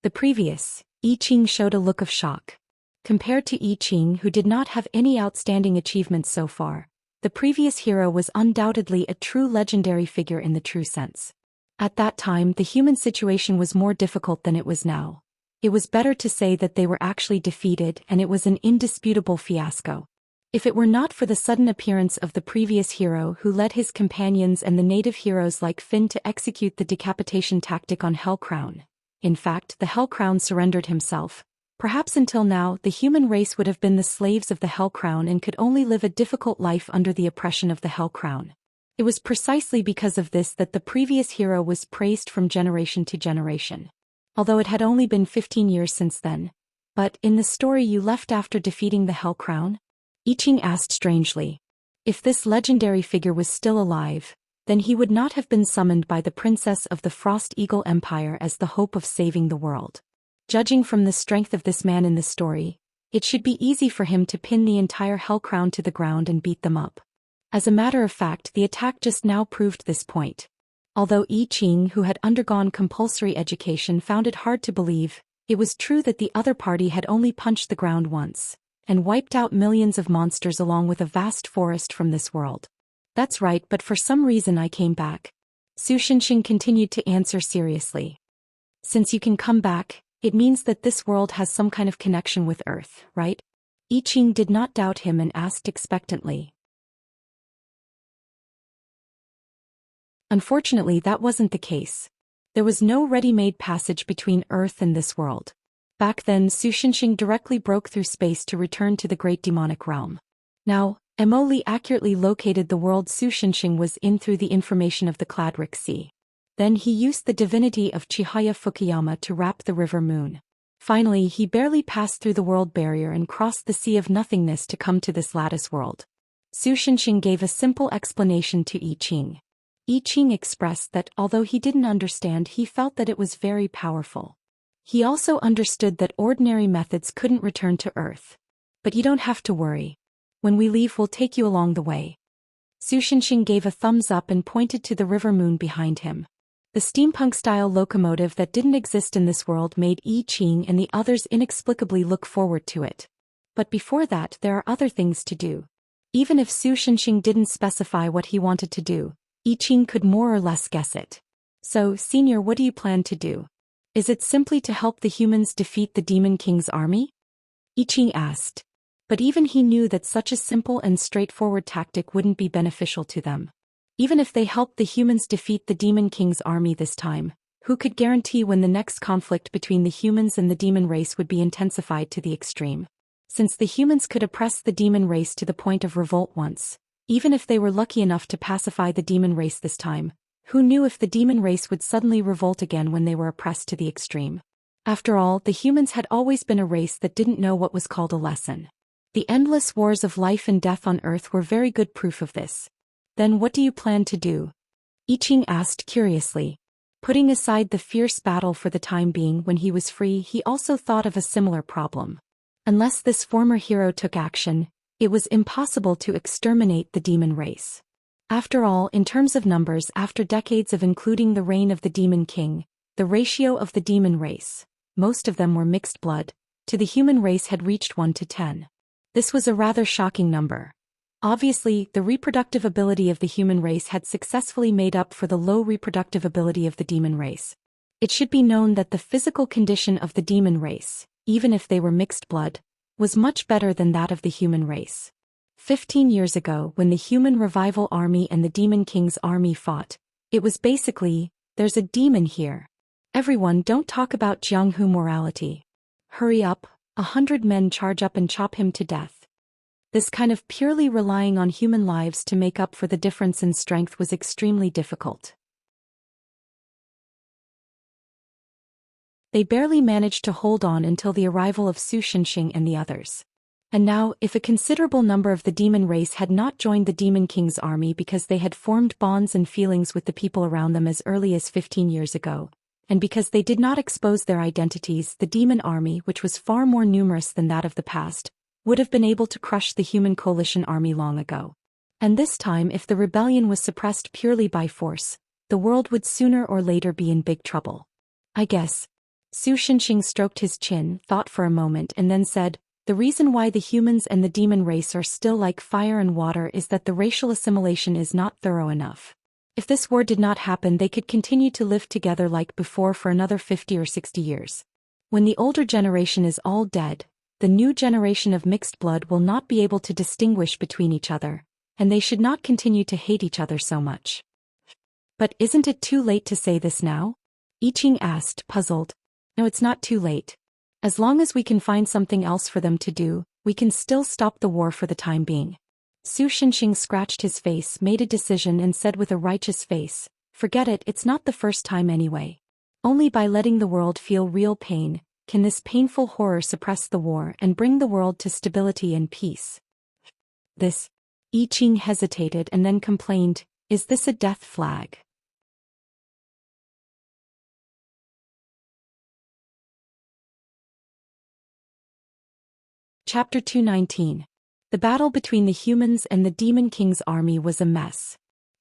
The previous? I Ching showed a look of shock. Compared to I Ching, who did not have any outstanding achievements so far, the previous hero was undoubtedly a true legendary figure in the true sense. At that time, the human situation was more difficult than it was now. It was better to say that they were actually defeated, and it was an indisputable fiasco. If it were not for the sudden appearance of the previous hero who led his companions and the native heroes like Finn to execute the decapitation tactic on Hellcrown. In fact, the Hellcrown surrendered himself. Perhaps until now, the human race would have been the slaves of the Hellcrown and could only live a difficult life under the oppression of the Hellcrown. It was precisely because of this that the previous hero was praised from generation to generation. Although it had only been 15 years since then. But, in the story you left after defeating the Hellcrown? I Ching asked strangely. If this legendary figure was still alive, then he would not have been summoned by the princess of the Frost Eagle Empire as the hope of saving the world. Judging from the strength of this man in the story, it should be easy for him to pin the entire Hellcrown to the ground and beat them up. As a matter of fact, the attack just now proved this point. Although I Ching, who had undergone compulsory education, found it hard to believe, it was true that the other party had only punched the ground once, and wiped out millions of monsters along with a vast forest from this world. That's right, but for some reason I came back. Su Shenxing continued to answer seriously. Since you can come back, it means that this world has some kind of connection with Earth, right? I Ching did not doubt him and asked expectantly. Unfortunately, that wasn't the case. There was no ready-made passage between Earth and this world. Back then, Su Shenxing directly broke through space to return to the Great Demonic Realm. Now, Mo Li accurately located the world Su Shenxing was in through the information of the Cladric Sea. Then he used the divinity of Chihaya Fukuyama to wrap the river moon. Finally, he barely passed through the world barrier and crossed the sea of nothingness to come to this lattice world. Su Shenxing gave a simple explanation to I Ching. I Ching expressed that although he didn't understand, he felt that it was very powerful. He also understood that ordinary methods couldn't return to Earth. But you don't have to worry. When we leave, we'll take you along the way. Su Shenxing gave a thumbs up and pointed to the river moon behind him. The steampunk-style locomotive that didn't exist in this world made I Ching and the others inexplicably look forward to it. But before that, there are other things to do. Even if Su Shenxing didn't specify what he wanted to do, I Ching could more or less guess it. So, Senior, what do you plan to do? Is it simply to help the humans defeat the Demon King's army? I Ching asked. But even he knew that such a simple and straightforward tactic wouldn't be beneficial to them. Even if they helped the humans defeat the Demon King's army this time, who could guarantee when the next conflict between the humans and the demon race would be intensified to the extreme? Since the humans could oppress the demon race to the point of revolt once, even if they were lucky enough to pacify the demon race this time, who knew if the demon race would suddenly revolt again when they were oppressed to the extreme? After all, the humans had always been a race that didn't know what was called a lesson. The endless wars of life and death on Earth were very good proof of this. Then what do you plan to do? I Ching asked curiously. Putting aside the fierce battle for the time being, when he was free, he also thought of a similar problem. Unless this former hero took action, it was impossible to exterminate the demon race. After all, in terms of numbers, after decades of including the reign of the Demon King, the ratio of the demon race, most of them were mixed blood, to the human race had reached 1 to 10. This was a rather shocking number. Obviously, the reproductive ability of the human race had successfully made up for the low reproductive ability of the demon race. It should be known that the physical condition of the demon race, even if they were mixed blood, was much better than that of the human race. 15 years ago, when the Human Revival Army and the Demon King's army fought, it was basically, there's a demon here. Everyone, don't talk about Jianghu morality. Hurry up, 100 men charge up and chop him to death. This kind of purely relying on human lives to make up for the difference in strength was extremely difficult. They barely managed to hold on until the arrival of Su Shenxing and the others. And now, if a considerable number of the demon race had not joined the Demon King's army because they had formed bonds and feelings with the people around them as early as 15 years ago, and because they did not expose their identities, the demon army, which was far more numerous than that of the past, would have been able to crush the human coalition army long ago. And this time, if the rebellion was suppressed purely by force, the world would sooner or later be in big trouble. I guess. Su Shenxing stroked his chin, thought for a moment, and then said, the reason why the humans and the demon race are still like fire and water is that the racial assimilation is not thorough enough. If this war did not happen, they could continue to live together like before for another 50 or 60 years. When the older generation is all dead, the new generation of mixed blood will not be able to distinguish between each other, and they should not continue to hate each other so much. But isn't it too late to say this now? I Ching asked, puzzled. No, it's not too late. As long as we can find something else for them to do, we can still stop the war for the time being. Su Shenxing scratched his face, made a decision, and said with a righteous face, forget it, it's not the first time anyway. Only by letting the world feel real pain can this painful horror suppress the war and bring the world to stability and peace. This. I Ching hesitated and then complained, is this a death flag? Chapter 219. The battle between the humans and the Demon King's army was a mess.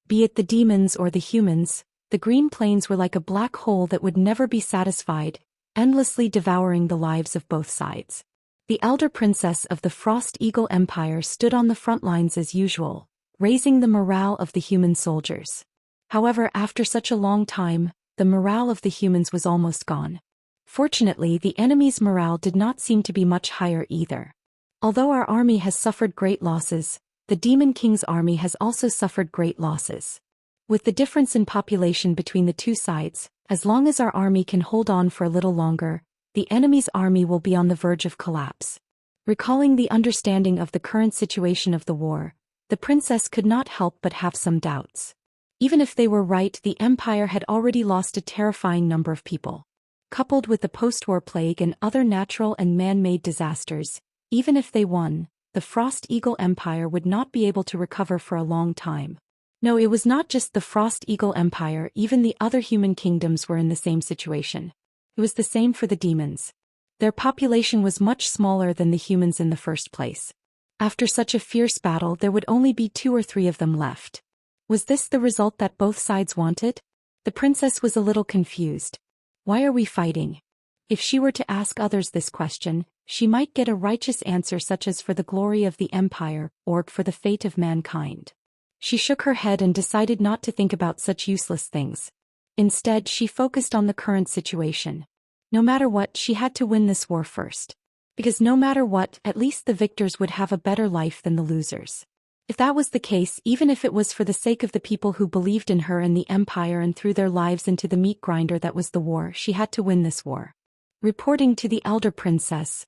Be it the demons or the humans, the green plains were like a black hole that would never be satisfied, endlessly devouring the lives of both sides. The elder princess of the Frost Eagle Empire stood on the front lines as usual, raising the morale of the human soldiers. However, after such a long time, the morale of the humans was almost gone. Fortunately, the enemy's morale did not seem to be much higher either. Although our army has suffered great losses, the Demon King's army has also suffered great losses. With the difference in population between the two sides, as long as our army can hold on for a little longer, the enemy's army will be on the verge of collapse. Recalling the understanding of the current situation of the war, the princess could not help but have some doubts. Even if they were right, the empire had already lost a terrifying number of people. Coupled with the post-war plague and other natural and man-made disasters, even if they won, the Frost Eagle Empire would not be able to recover for a long time. No, it was not just the Frost Eagle Empire, even the other human kingdoms were in the same situation. It was the same for the demons. Their population was much smaller than the humans in the first place. After such a fierce battle, there would only be 2 or 3 of them left. Was this the result that both sides wanted? The princess was a little confused. Why are we fighting? If she were to ask others this question, she might get a righteous answer such as for the glory of the empire, or for the fate of mankind. She shook her head and decided not to think about such useless things. Instead, she focused on the current situation. No matter what, she had to win this war first. Because no matter what, at least the victors would have a better life than the losers. If that was the case, even if it was for the sake of the people who believed in her and the empire and threw their lives into the meat grinder that was the war, she had to win this war. Reporting to the elder princess,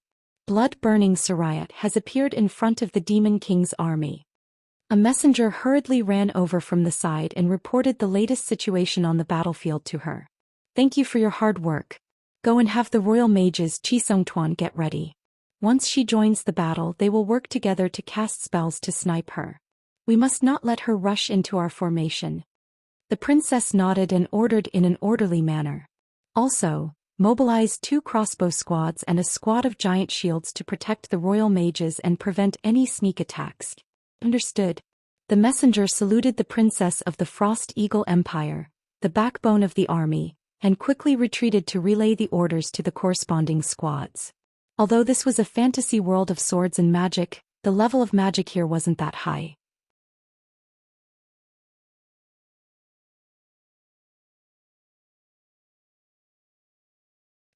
blood-burning Sarayat has appeared in front of the Demon King's army. A messenger hurriedly ran over from the side and reported the latest situation on the battlefield to her. Thank you for your hard work. Go and have the royal mages Chisongtuan get ready. Once she joins the battle, they will work together to cast spells to snipe her. We must not let her rush into our formation. The princess nodded and ordered in an orderly manner. Also, mobilize 2 crossbow squads and a squad of giant shields to protect the royal mages and prevent any sneak attacks. Understood. The messenger saluted the princess of the Frost Eagle Empire, the backbone of the army, and quickly retreated to relay the orders to the corresponding squads. Although this was a fantasy world of swords and magic, the level of magic here wasn't that high.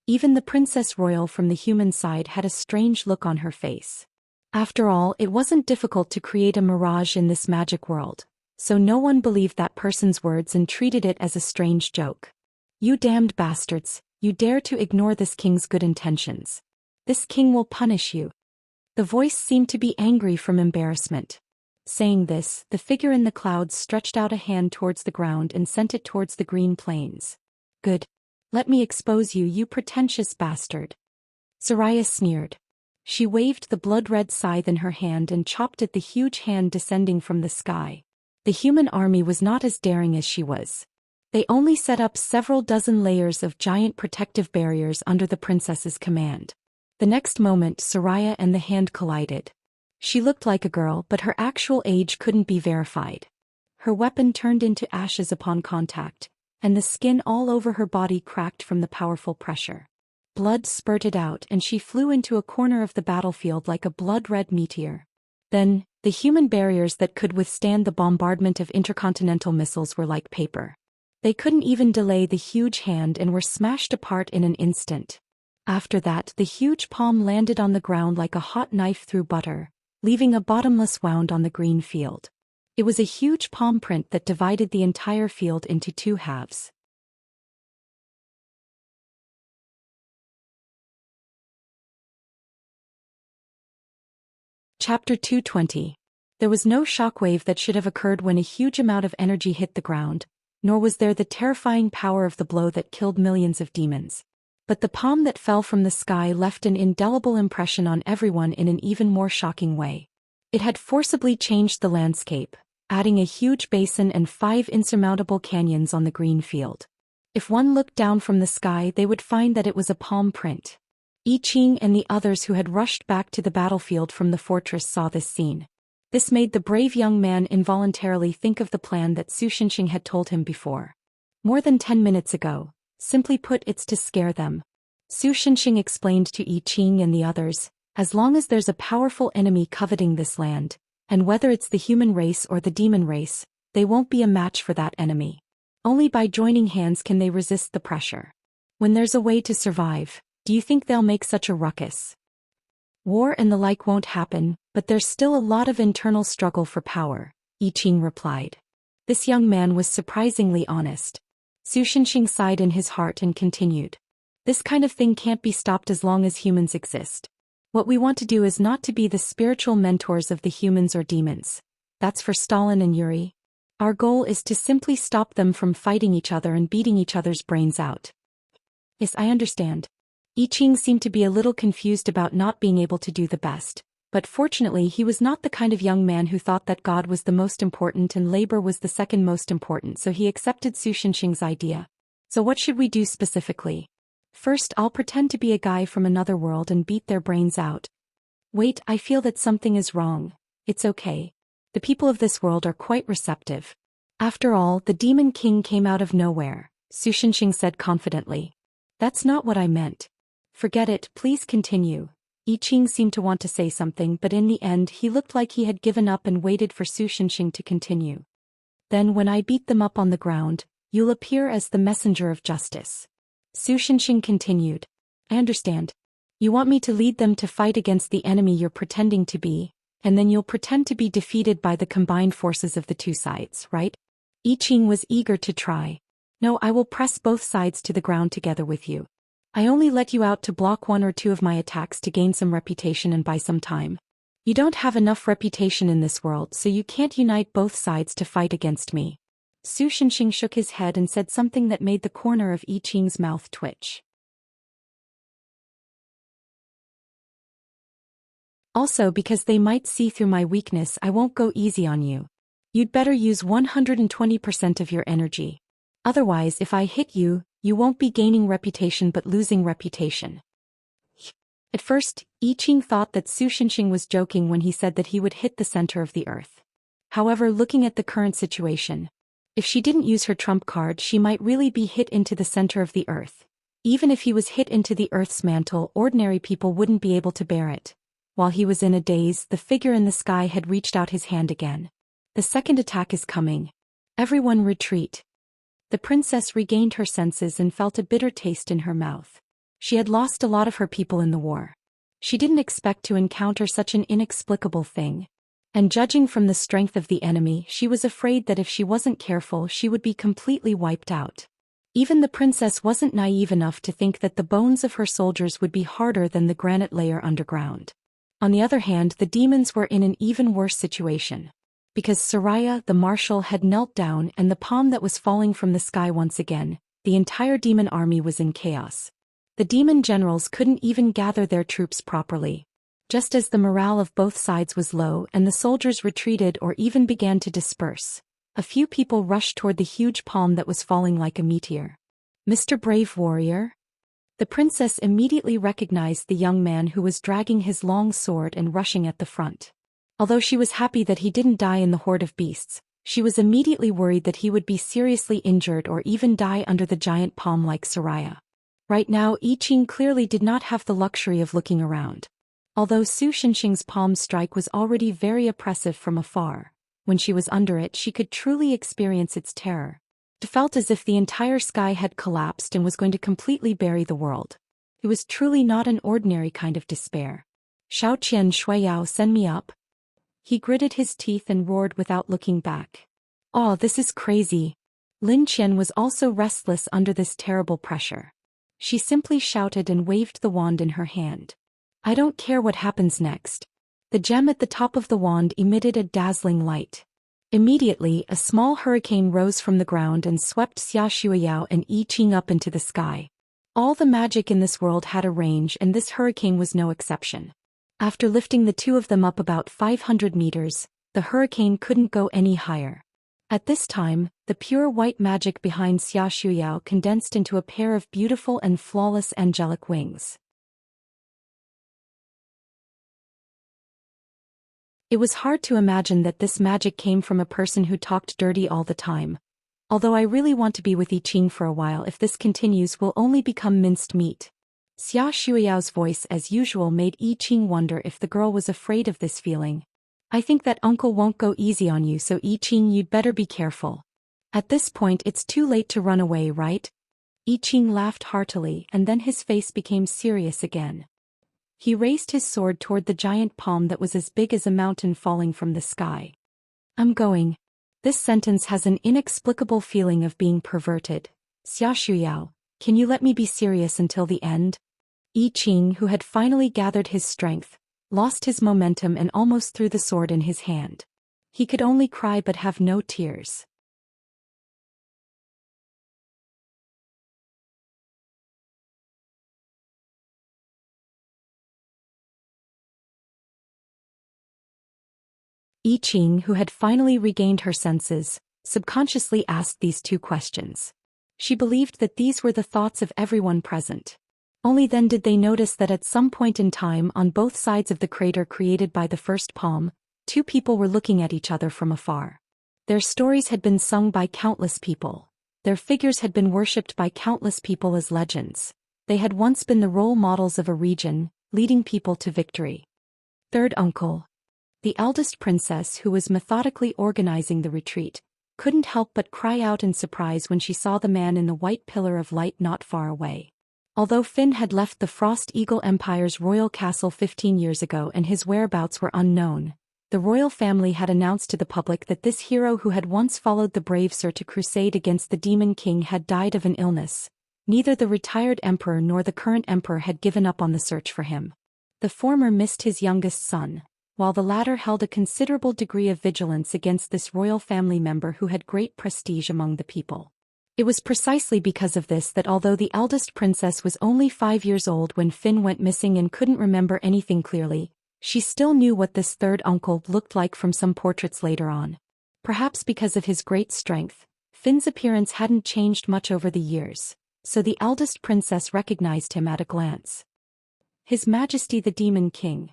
Even the Princess Royal from the human side had a strange look on her face. After all, it wasn't difficult to create a mirage in this magic world, so no one believed that person's words and treated it as a strange joke. You damned bastards, you dare to ignore this king's good intentions. This king will punish you. The voice seemed to be angry from embarrassment. Saying this, the figure in the clouds stretched out a hand towards the ground and sent it towards the green plains. Good. Let me expose you, you pretentious bastard. Saraya sneered. She waved the blood-red scythe in her hand and chopped at the huge hand descending from the sky. The human army was not as daring as she was. They only set up several dozen layers of giant protective barriers under the princess's command. The next moment Soraya and the hand collided. She looked like a girl, but her actual age couldn't be verified. Her weapon turned into ashes upon contact, and the skin all over her body cracked from the powerful pressure. Blood spurted out and she flew into a corner of the battlefield like a blood-red meteor. Then, the human barriers that could withstand the bombardment of intercontinental missiles were like paper. They couldn't even delay the huge hand and were smashed apart in an instant. After that, the huge palm landed on the ground like a hot knife through butter, leaving a bottomless wound on the green field. It was a huge palm print that divided the entire field into two halves. Chapter 220. There was no shockwave that should have occurred when a huge amount of energy hit the ground, nor was there the terrifying power of the blow that killed millions of demons. But the palm that fell from the sky left an indelible impression on everyone in an even more shocking way. It had forcibly changed the landscape, adding a huge basin and 5 insurmountable canyons on the green field. If one looked down from the sky, they would find that it was a palm print. I Ching and the others who had rushed back to the battlefield from the fortress saw this scene. This made the brave young man involuntarily think of the plan that Su Xinxing had told him before. More than 10 minutes ago. Simply put, it's to scare them. Su Xinxing explained to I Ching and the others, as long as there's a powerful enemy coveting this land, and whether it's the human race or the demon race, they won't be a match for that enemy. Only by joining hands can they resist the pressure. When there's a way to survive, do you think they'll make such a ruckus? War and the like won't happen, but there's still a lot of internal struggle for power, I Ching replied. This young man was surprisingly honest. Su Xinxing sighed in his heart and continued. This kind of thing can't be stopped as long as humans exist. What we want to do is not to be the spiritual mentors of the humans or demons. That's for Stalin and Yuri. Our goal is to simply stop them from fighting each other and beating each other's brains out. Yes, I understand. I Ching seemed to be a little confused about not being able to do the best, but fortunately he was not the kind of young man who thought that God was the most important and labor was the second most important, so he accepted Su Xinxing's idea. So what should we do specifically? First, I'll pretend to be a guy from another world and beat their brains out. Wait, I feel that something is wrong. It's okay. The people of this world are quite receptive. After all, the Demon King came out of nowhere, Su Xinxing said confidently. That's not what I meant. Forget it, please continue. I Ching seemed to want to say something, but in the end he looked like he had given up and waited for Su Xinxing to continue. Then when I beat them up on the ground, you'll appear as the messenger of justice. Su Xinxing continued. I understand. You want me to lead them to fight against the enemy you're pretending to be, and then you'll pretend to be defeated by the combined forces of the two sides, right? I Ching was eager to try. No, I will press both sides to the ground together with you. I only let you out to block 1 or 2 of my attacks to gain some reputation and buy some time. You don't have enough reputation in this world, so you can't unite both sides to fight against me. Su Xinxing shook his head and said something that made the corner of I Ching's mouth twitch. Also, because they might see through my weakness, I won't go easy on you. You'd better use 120% of your energy. Otherwise, if I hit you, you won't be gaining reputation but losing reputation. At first, I Ching thought that Su Xinxing was joking when he said that he would hit the center of the earth. However, looking at the current situation, if she didn't use her trump card, she might really be hit into the center of the earth. Even if he was hit into the earth's mantle, ordinary people wouldn't be able to bear it. While he was in a daze, the figure in the sky had reached out his hand again. The second attack is coming. Everyone retreat. The princess regained her senses and felt a bitter taste in her mouth. She had lost a lot of her people in the war. She didn't expect to encounter such an inexplicable thing. And judging from the strength of the enemy, she was afraid that if she wasn't careful, she would be completely wiped out. Even the princess wasn't naive enough to think that the bones of her soldiers would be harder than the granite layer underground. On the other hand, the demons were in an even worse situation. Because Soraya, the marshal, had knelt down and the palm that was falling from the sky once again, the entire demon army was in chaos. The demon generals couldn't even gather their troops properly. Just as the morale of both sides was low and the soldiers retreated or even began to disperse, a few people rushed toward the huge palm that was falling like a meteor. "Mr. Brave Warrior?" The princess immediately recognized the young man who was dragging his long sword and rushing at the front. Although she was happy that he didn't die in the horde of beasts, she was immediately worried that he would be seriously injured or even die under the giant palm like Soraya. Right now, I Ching clearly did not have the luxury of looking around. Although Su Xinxing's palm strike was already very oppressive from afar, when she was under it she could truly experience its terror. It felt as if the entire sky had collapsed and was going to completely bury the world. It was truly not an ordinary kind of despair. "Shao Qian Shui Yao, send me up." He gritted his teeth and roared without looking back. "Oh, this is crazy." Lin Qian was also restless under this terrible pressure. She simply shouted and waved the wand in her hand. "I don't care what happens next." The gem at the top of the wand emitted a dazzling light. Immediately, a small hurricane rose from the ground and swept Xia Shuiyao and I Ching up into the sky. All the magic in this world had a range, and this hurricane was no exception. After lifting the two of them up about 500 meters, the hurricane couldn't go any higher. At this time, the pure white magic behind Xia Shuiyao condensed into a pair of beautiful and flawless angelic wings. It was hard to imagine that this magic came from a person who talked dirty all the time. Although I really want to be with I Ching for a while, if this continues we'll only become minced meat. Xia Shuiyao's voice as usual made I Ching wonder if the girl was afraid of this feeling. "I think that uncle won't go easy on you, so I Ching, you'd better be careful. At this point it's too late to run away, right?" I Ching laughed heartily and then his face became serious again. He raised his sword toward the giant palm that was as big as a mountain falling from the sky. "I'm going." This sentence has an inexplicable feeling of being perverted. "Xia Shuyao, can you let me be serious until the end?" I Ching, who had finally gathered his strength, lost his momentum and almost threw the sword in his hand. He could only cry but have no tears. I Ching, who had finally regained her senses, subconsciously asked these two questions. She believed that these were the thoughts of everyone present. Only then did they notice that at some point in time on both sides of the crater created by the first palm, two people were looking at each other from afar. Their stories had been sung by countless people. Their figures had been worshipped by countless people as legends. They had once been the role models of a region, leading people to victory. Third uncle. The eldest princess, who was methodically organizing the retreat, couldn't help but cry out in surprise when she saw the man in the white pillar of light not far away. Although Finn had left the Frost Eagle Empire's royal castle 15 years ago and his whereabouts were unknown, the royal family had announced to the public that this hero who had once followed the brave Sir to crusade against the Demon King had died of an illness. Neither the retired emperor nor the current emperor had given up on the search for him. The former missed his youngest son, while the latter held a considerable degree of vigilance against this royal family member who had great prestige among the people. It was precisely because of this that although the eldest princess was only 5 years old when Finn went missing and couldn't remember anything clearly, she still knew what this third uncle looked like from some portraits later on. Perhaps because of his great strength, Finn's appearance hadn't changed much over the years, so the eldest princess recognized him at a glance. His Majesty the Demon King.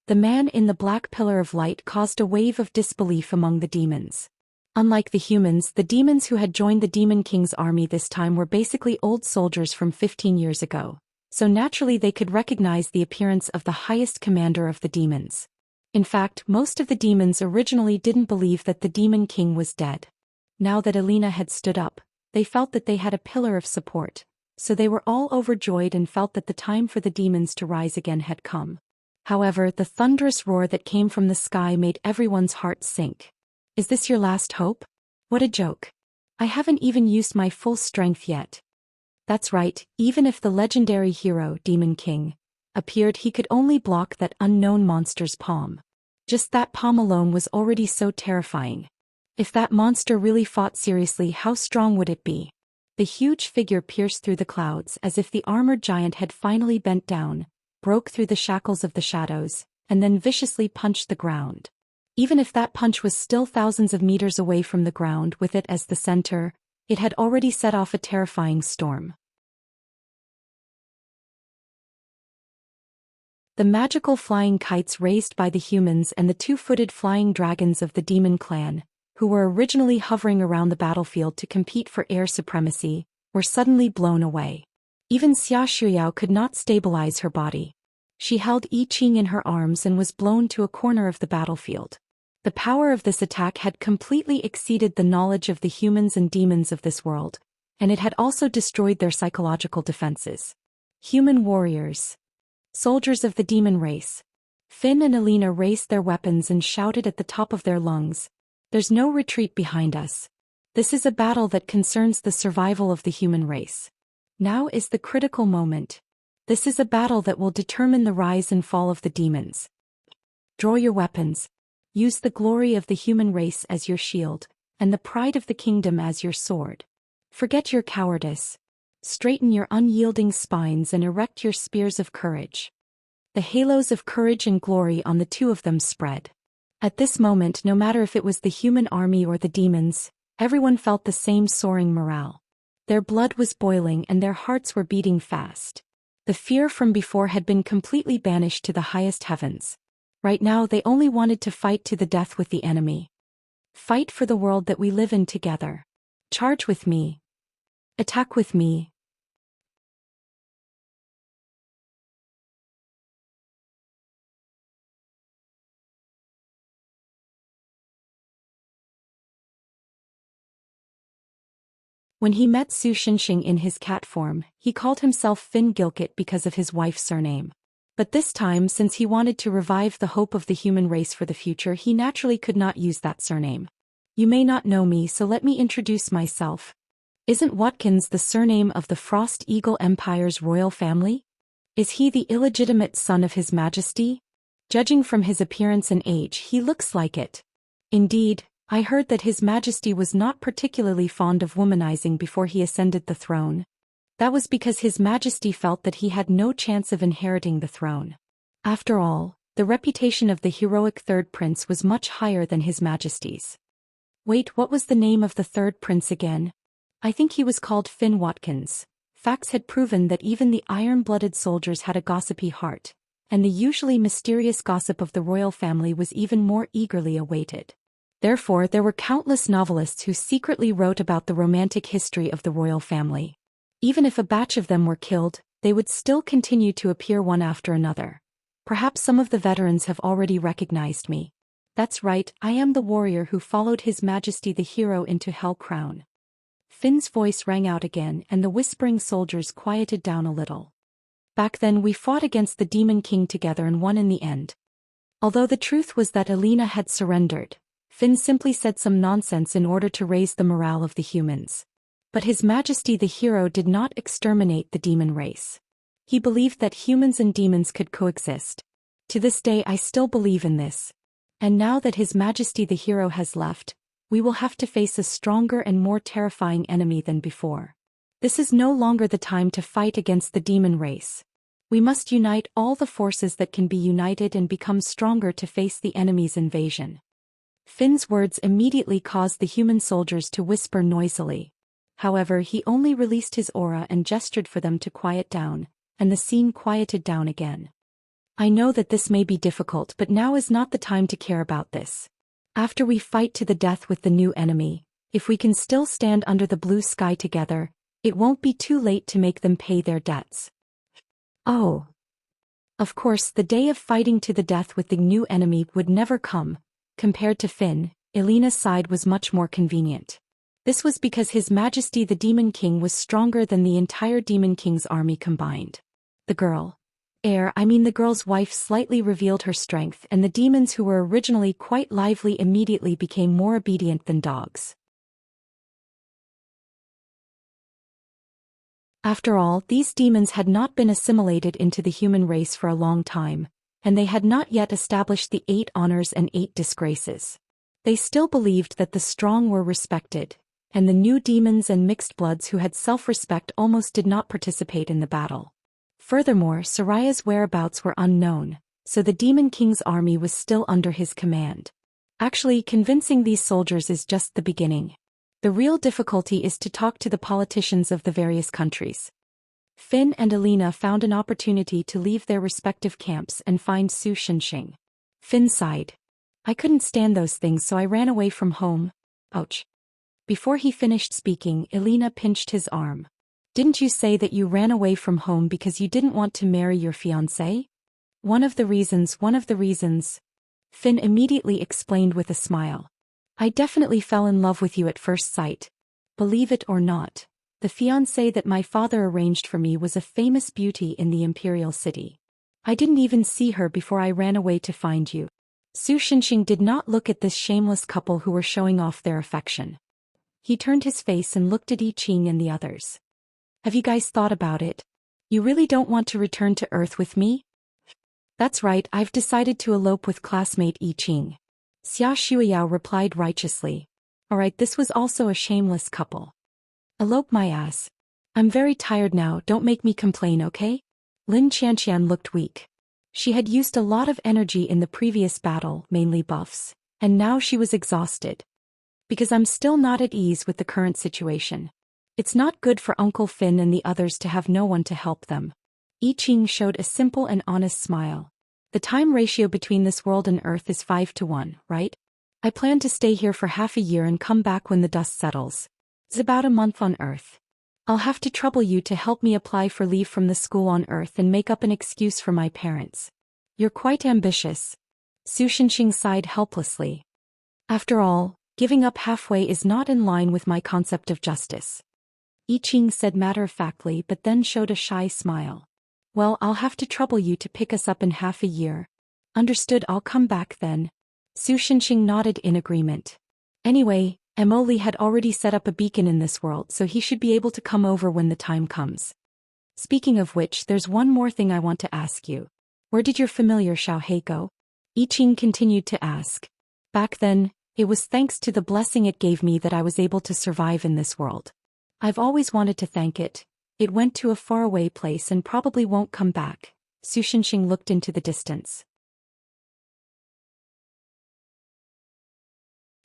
The man in the black pillar of light caused a wave of disbelief among the demons. Unlike the humans, the demons who had joined the Demon King's army this time were basically old soldiers from 15 years ago, so naturally they could recognize the appearance of the highest commander of the demons. In fact, most of the demons originally didn't believe that the Demon King was dead. Now that Alina had stood up, they felt that they had a pillar of support, so they were all overjoyed and felt that the time for the demons to rise again had come. However, the thunderous roar that came from the sky made everyone's heart sink. "Is this your last hope? What a joke. I haven't even used my full strength yet." That's right, even if the legendary hero, Demon King, appeared, he could only block that unknown monster's palm. Just that palm alone was already so terrifying. If that monster really fought seriously, how strong would it be? The huge figure pierced through the clouds as if the armored giant had finally bent down, broke through the shackles of the shadows, and then viciously punched the ground. Even if that punch was still thousands of meters away from the ground with it as the center, it had already set off a terrifying storm. The magical flying kites raised by the humans and the two-footed flying dragons of the demon clan, who were originally hovering around the battlefield to compete for air supremacy, were suddenly blown away. Even Xia Shuyao could not stabilize her body. She held I Ching in her arms and was blown to a corner of the battlefield. The power of this attack had completely exceeded the knowledge of the humans and demons of this world, and it had also destroyed their psychological defenses. Human warriors. Soldiers of the demon race. Finn and Alina raised their weapons and shouted at the top of their lungs, "There's no retreat behind us. This is a battle that concerns the survival of the human race. Now is the critical moment. This is a battle that will determine the rise and fall of the demons. Draw your weapons. Use the glory of the human race as your shield, and the pride of the kingdom as your sword. Forget your cowardice. Straighten your unyielding spines and erect your spears of courage." The halos of courage and glory on the two of them spread. At this moment, no matter if it was the human army or the demons, everyone felt the same soaring morale. Their blood was boiling and their hearts were beating fast. The fear from before had been completely banished to the highest heavens. Right now they only wanted to fight to the death with the enemy. Fight for the world that we live in together. Charge with me. Attack with me. When he met Su Xinxing in his cat form, he called himself Finn Gilkit because of his wife's surname. But this time, since he wanted to revive the hope of the human race for the future, he naturally could not use that surname. You may not know me, so let me introduce myself. Isn't Watkins the surname of the Frost Eagle Empire's royal family? Is he the illegitimate son of His Majesty? Judging from his appearance and age, he looks like it. Indeed, I heard that His Majesty was not particularly fond of womanizing before he ascended the throne. That was because His Majesty felt that he had no chance of inheriting the throne. After all, the reputation of the heroic third prince was much higher than His Majesty's. Wait, what was the name of the third prince again? I think he was called Finn Watkins. Facts had proven that even the iron-blooded soldiers had a gossipy heart, and the usually mysterious gossip of the royal family was even more eagerly awaited. Therefore, there were countless novelists who secretly wrote about the romantic history of the royal family. Even if a batch of them were killed, they would still continue to appear one after another. Perhaps some of the veterans have already recognized me. That's right, I am the warrior who followed His Majesty the hero into Hell Crown. Finn's voice rang out again and the whispering soldiers quieted down a little. Back then we fought against the Demon King together and won in the end. Although the truth was that Alina had surrendered, Finn simply said some nonsense in order to raise the morale of the humans. But His Majesty the hero did not exterminate the demon race. He believed that humans and demons could coexist. To this day I still believe in this. And now that His Majesty the hero has left, we will have to face a stronger and more terrifying enemy than before. This is no longer the time to fight against the demon race. We must unite all the forces that can be united and become stronger to face the enemy's invasion. Finn's words immediately caused the human soldiers to whisper noisily. However, he only released his aura and gestured for them to quiet down, and the scene quieted down again. I know that this may be difficult, but now is not the time to care about this. After we fight to the death with the new enemy, if we can still stand under the blue sky together, it won't be too late to make them pay their debts. Oh. Of course, the day of fighting to the death with the new enemy would never come. Compared to Finn, Alina's side was much more convenient. This was because His Majesty the Demon King was stronger than the entire Demon King's army combined. The girl's wife slightly revealed her strength, and the demons who were originally quite lively immediately became more obedient than dogs. After all, these demons had not been assimilated into the human race for a long time, and they had not yet established the 8 honors and 8 disgraces. They still believed that the strong were respected, and the new demons and mixed bloods who had self-respect almost did not participate in the battle. Furthermore, Soraya's whereabouts were unknown, So the Demon King's army was still under his command. Actually, convincing these soldiers is just the beginning. The real difficulty is to talk to the politicians of the various countries. Finn and Alina found an opportunity to leave their respective camps and find Su Shenxing. Finn sighed. I couldn't stand those things, so I ran away from home. Ouch. Before he finished speaking, Alina pinched his arm. Didn't you say that you ran away from home because you didn't want to marry your fiancé? One of the reasons. Finn immediately explained with a smile. I definitely fell in love with you at first sight. Believe it or not, the fiancé that my father arranged for me was a famous beauty in the imperial city. I didn't even see her before I ran away to find you. Su Shenxing did not look at this shameless couple who were showing off their affection. He turned his face and looked at I Ching and the others. Have you guys thought about it? You really don't want to return to Earth with me? That's right, I've decided to elope with classmate I Ching. Xia Shuiyao replied righteously. Alright, this was also a shameless couple. Elope my ass. I'm very tired now, don't make me complain, okay? Lin Qianqian looked weak. She had used a lot of energy in the previous battle, mainly buffs, and now she was exhausted. Because I'm still not at ease with the current situation. It's not good for Uncle Finn and the others to have no one to help them. I Ching showed a simple and honest smile. The time ratio between this world and Earth is 5-1, right? I plan to stay here for half a year and come back when the dust settles. It's about a month on Earth. I'll have to trouble you to help me apply for leave from the school on Earth and make up an excuse for my parents. You're quite ambitious. Su Shenxing sighed helplessly. After all, giving up halfway is not in line with my concept of justice. I Ching said matter-of-factly but then showed a shy smile. Well, I'll have to trouble you to pick us up in half a year. Understood, I'll come back then. Su Shenxing nodded in agreement. Anyway, Emoli had already set up a beacon in this world, so he should be able to come over when the time comes. Speaking of which, there's one more thing I want to ask you. Where did your familiar Xiao He go? I Ching continued to ask. Back then, it was thanks to the blessing it gave me that I was able to survive in this world. I've always wanted to thank it. It went to a faraway place and probably won't come back. Su Shenxing looked into the distance.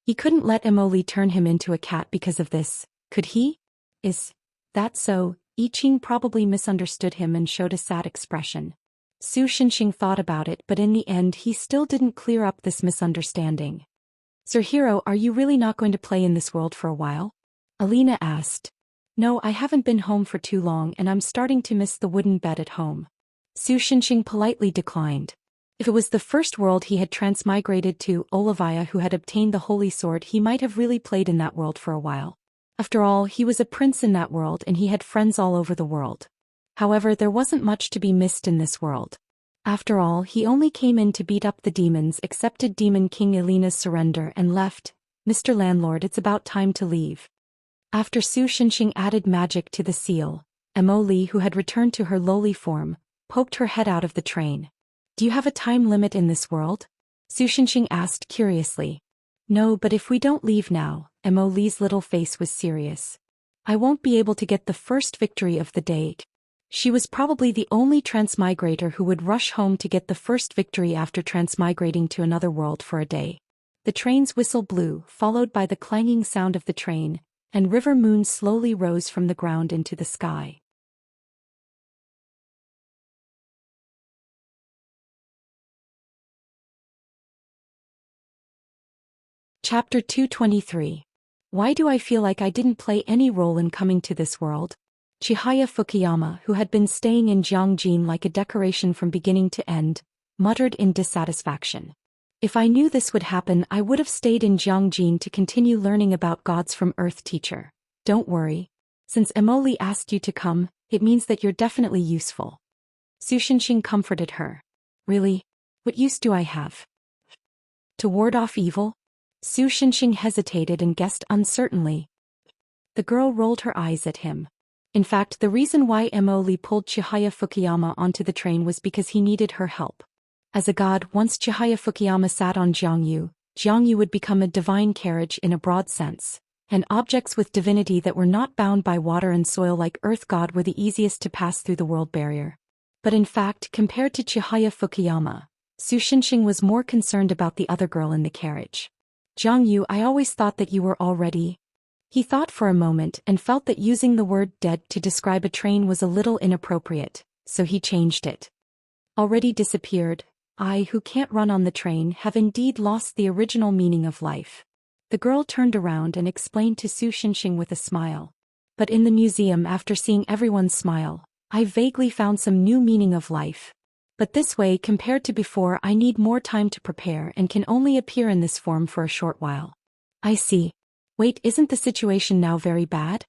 He couldn't let Emoli turn him into a cat because of this, could he? Is that so? I Ching probably misunderstood him and showed a sad expression. Su Shenxing thought about it, but in the end he still didn't clear up this misunderstanding. Sir Hero, are you really not going to play in this world for a while? Alina asked. No, I haven't been home for too long and I'm starting to miss the wooden bed at home. Su Shenxing politely declined. If it was the first world he had transmigrated to, Olivia who had obtained the holy sword, he might have really played in that world for a while. After all, he was a prince in that world and he had friends all over the world. However, there wasn't much to be missed in this world. After all, he only came in to beat up the demons, accepted Demon King Alina's surrender and left. Mr. Landlord, it's about time to leave. After Su Shenxing added magic to the seal, Emoli, who had returned to her lowly form, poked her head out of the train. Do you have a time limit in this world? Su Shenxing asked curiously. No, but if we don't leave now, Emoli's little face was serious. I won't be able to get the first victory of the day. She was probably the only transmigrator who would rush home to get the first victory after transmigrating to another world for a day. The train's whistle blew, followed by the clanging sound of the train, and River Moon slowly rose from the ground into the sky. Chapter 223. Why do I feel like I didn't play any role in coming to this world? Chihaya Fukuyama, who had been staying in Jiangjin like a decoration from beginning to end, muttered in dissatisfaction. If I knew this would happen, I would have stayed in Jiangjin to continue learning about gods from Earth, teacher. Don't worry. Since Emoli asked you to come, it means that you're definitely useful. Su Shenxing comforted her. Really? What use do I have? To ward off evil? Su Shenxing hesitated and guessed uncertainly. The girl rolled her eyes at him. In fact, the reason why Emoli pulled Chihaya Fukuyama onto the train was because he needed her help. As a god, once Chihaya Fukuyama sat on Jiangyu would become a divine carriage in a broad sense, and objects with divinity that were not bound by water and soil like Earth God were the easiest to pass through the world barrier. But in fact, compared to Chihaya Fukuyama, Su Shinxing was more concerned about the other girl in the carriage. Jiang Yu, I always thought that you were already. He thought for a moment and felt that using the word dead to describe a train was a little inappropriate, so he changed it. Already disappeared, I who can't run on the train have indeed lost the original meaning of life. The girl turned around and explained to Su Shinxing with a smile. But in the museum, after seeing everyone smile, I vaguely found some new meaning of life. But this way, compared to before, I need more time to prepare and can only appear in this form for a short while. I see. Wait, isn't the situation now very bad?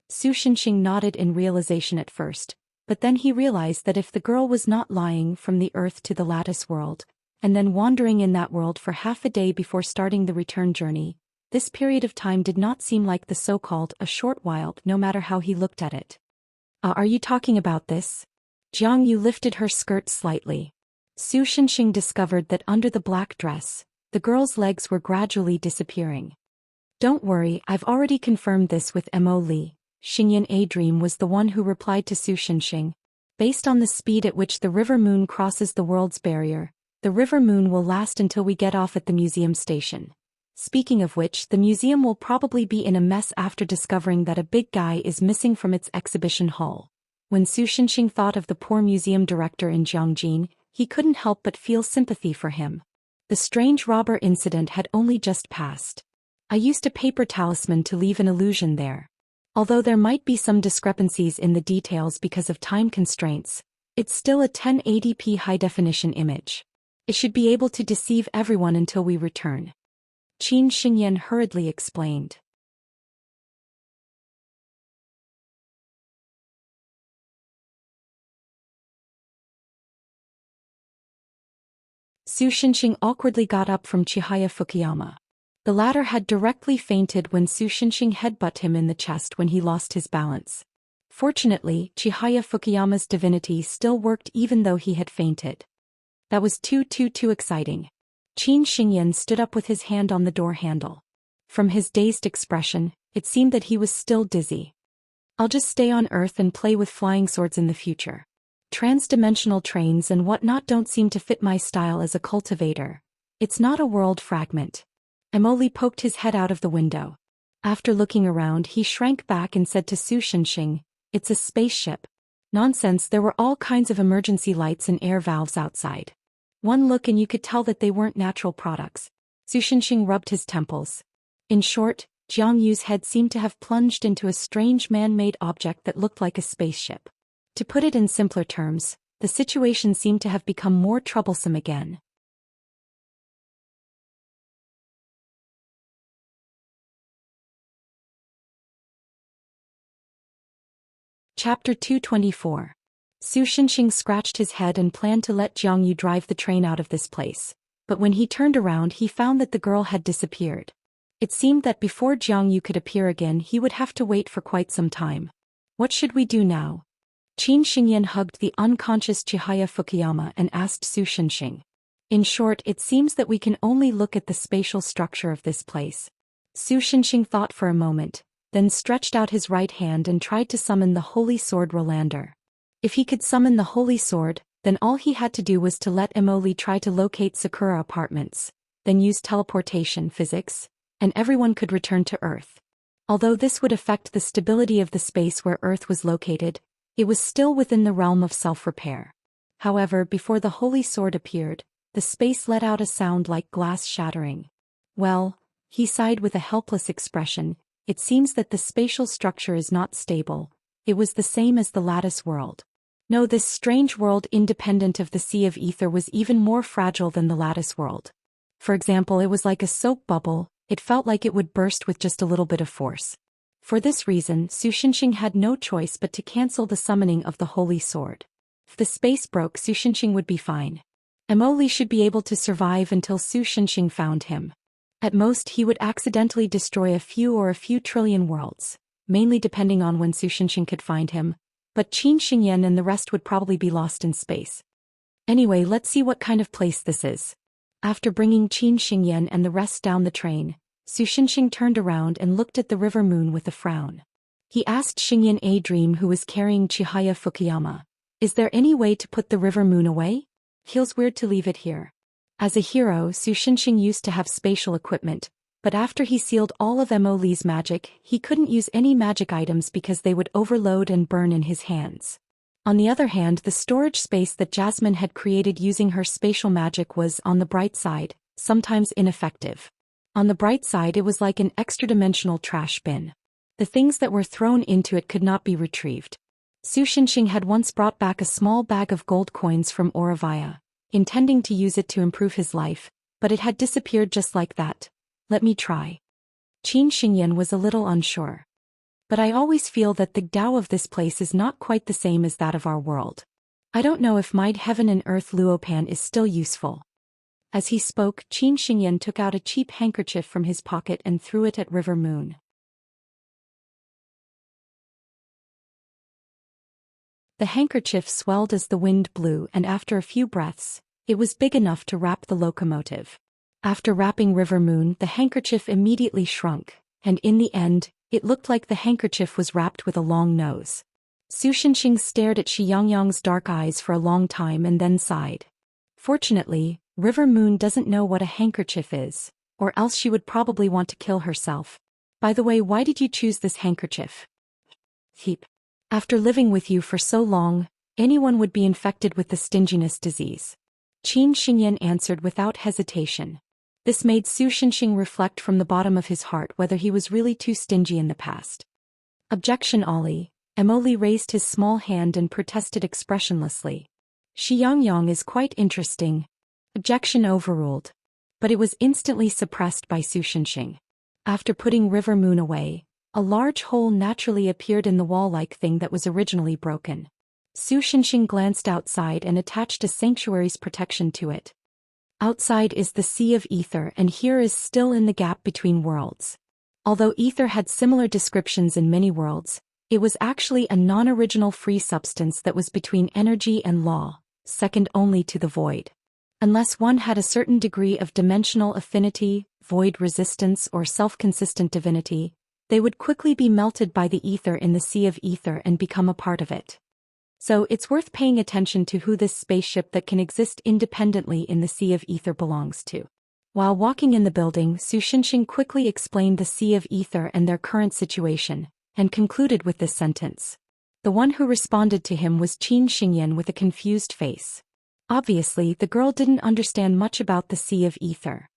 Su Shinxing nodded in realization at first, but then he realized that if the girl was not lying from the earth to the lattice world, and then wandering in that world for half a day before starting the return journey, this period of time did not seem like the so-called a short while, no matter how he looked at it. Are you talking about this? Jiang Yu lifted her skirt slightly. Su Shinxing discovered that under the black dress, the girl's legs were gradually disappearing. Don't worry, I've already confirmed this with Mo Li. Xingyan A Dream was the one who replied to Su Shinxing. Based on the speed at which the river moon crosses the world's barrier, the river moon will last until we get off at the museum station. Speaking of which, the museum will probably be in a mess after discovering that a big guy is missing from its exhibition hall. When Su Shinxing thought of the poor museum director in Jiangjin, he couldn't help but feel sympathy for him. The strange robber incident had only just passed. I used a paper talisman to leave an illusion there. Although there might be some discrepancies in the details because of time constraints, it's still a 1080p high-definition image. It should be able to deceive everyone until we return. Qin Xingyan hurriedly explained. Su Shinxing awkwardly got up from Chihaya Fukuyama. The latter had directly fainted when Su Shinxing headbutted him in the chest when he lost his balance. Fortunately, Chihaya Fukuyama's divinity still worked even though he had fainted. That was too exciting. Qin Xingyan stood up with his hand on the door handle. From his dazed expression, it seemed that he was still dizzy. I'll just stay on Earth and play with flying swords in the future. Trans-dimensional trains and whatnot don't seem to fit my style as a cultivator. It's not a world fragment. Emoli poked his head out of the window. After looking around, he shrank back and said to Su Shinxing, "It's a spaceship." Nonsense, there were all kinds of emergency lights and air valves outside. One look and you could tell that they weren't natural products. Su Shinxing rubbed his temples. In short, Jiang Yu's head seemed to have plunged into a strange man-made object that looked like a spaceship. To put it in simpler terms, the situation seemed to have become more troublesome again. Chapter 224. Su Shinxing scratched his head and planned to let Jiang Yu drive the train out of this place, but when he turned around he found that the girl had disappeared. It seemed that before Jiang Yu could appear again he would have to wait for quite some time. What should we do now? Qin Xingyan hugged the unconscious Chihaya Fukuyama and asked Su Shinxing. In short, it seems that we can only look at the spatial structure of this place. Su Shinxing thought for a moment, then stretched out his right hand and tried to summon the holy sword Rolander. If he could summon the holy sword, then all he had to do was to let Emoli try to locate Sakura Apartments, then use teleportation physics, and everyone could return to Earth. Although this would affect the stability of the space where Earth was located, it was still within the realm of self-repair. However, before the holy sword appeared, the space let out a sound like glass shattering. Well, he sighed with a helpless expression, it seems that the spatial structure is not stable. It was the same as the lattice world. No, this strange world independent of the sea of ether was even more fragile than the lattice world. For example, it was like a soap bubble, it felt like it would burst with just a little bit of force. For this reason, Su Shinxing had no choice but to cancel the summoning of the holy sword. If the space broke, Su Shinxing would be fine. Emoli should be able to survive until Su Shinxing found him. At most he would accidentally destroy a few trillion worlds, mainly depending on when Su Shinxing could find him, but Qin Xingyan and the rest would probably be lost in space. Anyway, let's see what kind of place this is. After bringing Qin Xingyan and the rest down the train, Su Shinxing turned around and looked at the river moon with a frown. He asked Xingyan A Dream, who was carrying Chihaya Fukuyama, "Is there any way to put the river moon away?" Feels weird to leave it here. As a hero, Su Xinxing used to have spatial equipment, but after he sealed all of Mo Li's magic, he couldn't use any magic items because they would overload and burn in his hands. On the other hand, the storage space that Jasmine had created using her spatial magic was, on the bright side, sometimes ineffective. On the bright side, it was like an extra-dimensional trash bin. The things that were thrown into it could not be retrieved. Su Xinxing had once brought back a small bag of gold coins from Aurovia, intending to use it to improve his life, but it had disappeared just like that. Let me try. Qin Xingyan was a little unsure. But I always feel that the Tao of this place is not quite the same as that of our world. I don't know if my heaven and earth Luopan is still useful. As he spoke, Qin Xingyan took out a cheap handkerchief from his pocket and threw it at River Moon. The handkerchief swelled as the wind blew, and after a few breaths, it was big enough to wrap the locomotive. After wrapping River Moon, the handkerchief immediately shrunk, and in the end, it looked like the handkerchief was wrapped with a long nose. Su Xinxing stared at Shi Yangyang's dark eyes for a long time and then sighed. Fortunately, River Moon doesn't know what a handkerchief is, or else she would probably want to kill herself. By the way, why did you choose this handkerchief? Heap. After living with you for so long, anyone would be infected with the stinginess disease. Qin Xingyan answered without hesitation. This made Su Xinxing reflect from the bottom of his heart whether he was really too stingy in the past. Objection, Ollie. Mo Li raised his small hand and protested expressionlessly. Shi Yangyang is quite interesting. Objection overruled. But it was instantly suppressed by Su Xinxing. After putting River Moon away, a large hole naturally appeared in the wall-like thing that was originally broken. Su Xinxing glanced outside and attached a sanctuary's protection to it. Outside is the Sea of Ether, and here is still in the gap between worlds. Although ether had similar descriptions in many worlds, it was actually a non-original free substance that was between energy and law, second only to the void. Unless one had a certain degree of dimensional affinity, void resistance, or self-consistent divinity, they would quickly be melted by the ether in the Sea of Ether and become a part of it. So it's worth paying attention to who this spaceship that can exist independently in the Sea of Ether belongs to. While walking in the building, Su Xinxing quickly explained the Sea of Ether and their current situation, and concluded with this sentence. The one who responded to him was Qin Xingyan with a confused face. Obviously, the girl didn't understand much about the Sea of Ether.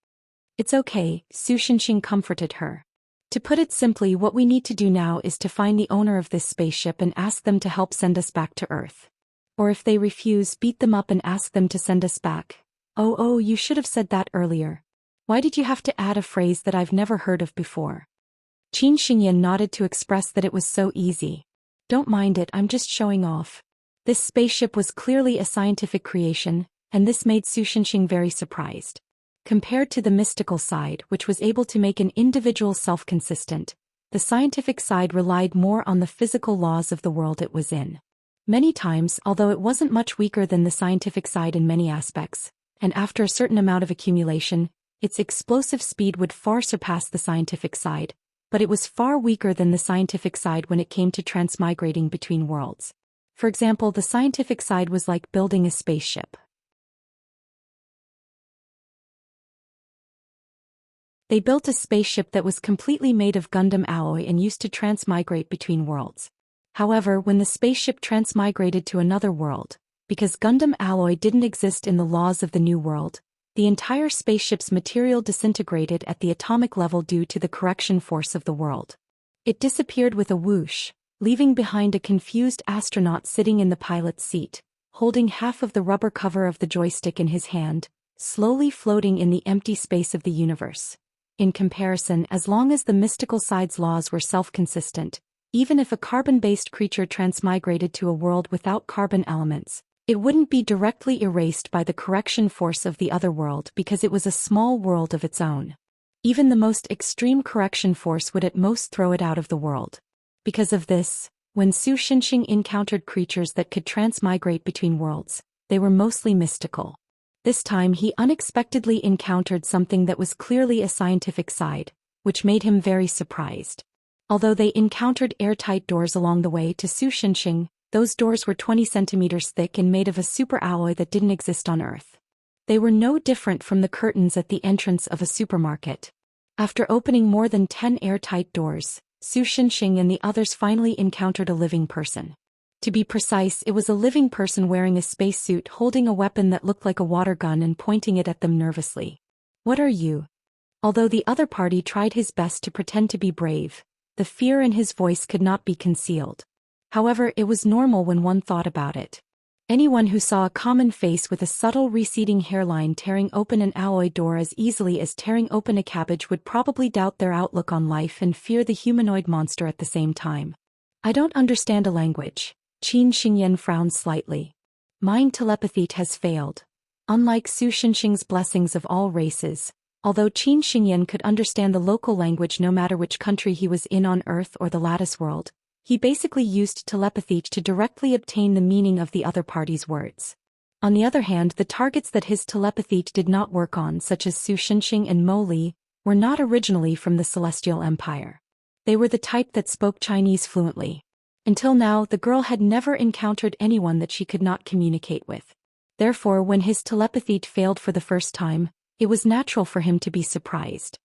It's okay, Su Xinxing comforted her. To put it simply, what we need to do now is to find the owner of this spaceship and ask them to help send us back to Earth. Or if they refuse, beat them up and ask them to send us back. Oh, you should have said that earlier. Why did you have to add a phrase that I've never heard of before? Qin Xingyan nodded to express that it was so easy. Don't mind it, I'm just showing off. This spaceship was clearly a scientific creation, and this made Su Xinxing very surprised. Compared to the mystical side, which was able to make an individual self-consistent, the scientific side relied more on the physical laws of the world it was in. Many times, although it wasn't much weaker than the scientific side in many aspects, and after a certain amount of accumulation, its explosive speed would far surpass the scientific side, but it was far weaker than the scientific side when it came to transmigrating between worlds. For example, the scientific side was like building a spaceship. They built a spaceship that was completely made of Gundam alloy and used to transmigrate between worlds. However, when the spaceship transmigrated to another world, because Gundam alloy didn't exist in the laws of the new world, the entire spaceship's material disintegrated at the atomic level due to the correction force of the world. It disappeared with a whoosh, leaving behind a confused astronaut sitting in the pilot's seat, holding half of the rubber cover of the joystick in his hand, slowly floating in the empty space of the universe. In comparison, as long as the mystical side's laws were self-consistent, even if a carbon-based creature transmigrated to a world without carbon elements, it wouldn't be directly erased by the correction force of the other world because it was a small world of its own. Even the most extreme correction force would at most throw it out of the world. Because of this, when Su Xinxing encountered creatures that could transmigrate between worlds, they were mostly mystical. This time he unexpectedly encountered something that was clearly a scientific side, which made him very surprised. Although they encountered airtight doors along the way to Su Xinxing, Those doors were 20 centimeters thick and made of a super alloy that didn't exist on Earth. They were no different from the curtains at the entrance of a supermarket. After opening more than 10 airtight doors, Su Xinxing and the others finally encountered a living person. To be precise, it was a living person wearing a spacesuit holding a weapon that looked like a water gun and pointing it at them nervously. "What are you?" Although the other party tried his best to pretend to be brave, the fear in his voice could not be concealed. However, it was normal when one thought about it. Anyone who saw a common face with a subtle receding hairline tearing open an alloy door as easily as tearing open a cabbage would probably doubt their outlook on life and fear the humanoid monster at the same time. "I don't understand a language." Qin Xingyan frowned slightly. "Mind telepathy has failed." Unlike Su Xinxing's blessings of all races, although Qin Xingyan could understand the local language no matter which country he was in on Earth or the Lattice world, he basically used telepathy to directly obtain the meaning of the other party's words. On the other hand, the targets that his telepathy did not work on, such as Su Xinxing and Mo Li, were not originally from the Celestial Empire. They were the type that spoke Chinese fluently. Until now, the girl had never encountered anyone that she could not communicate with. Therefore, when his telepathy failed for the first time, it was natural for him to be surprised.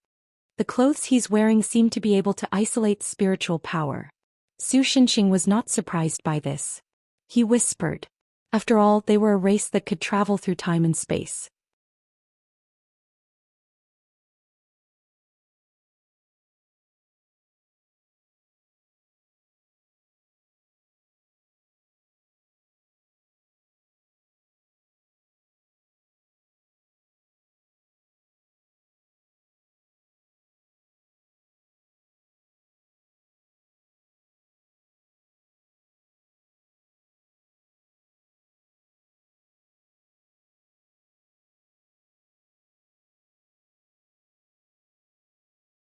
The clothes he's wearing seemed to be able to isolate spiritual power. Su Xinxing was not surprised by this. He whispered. After all, they were a race that could travel through time and space.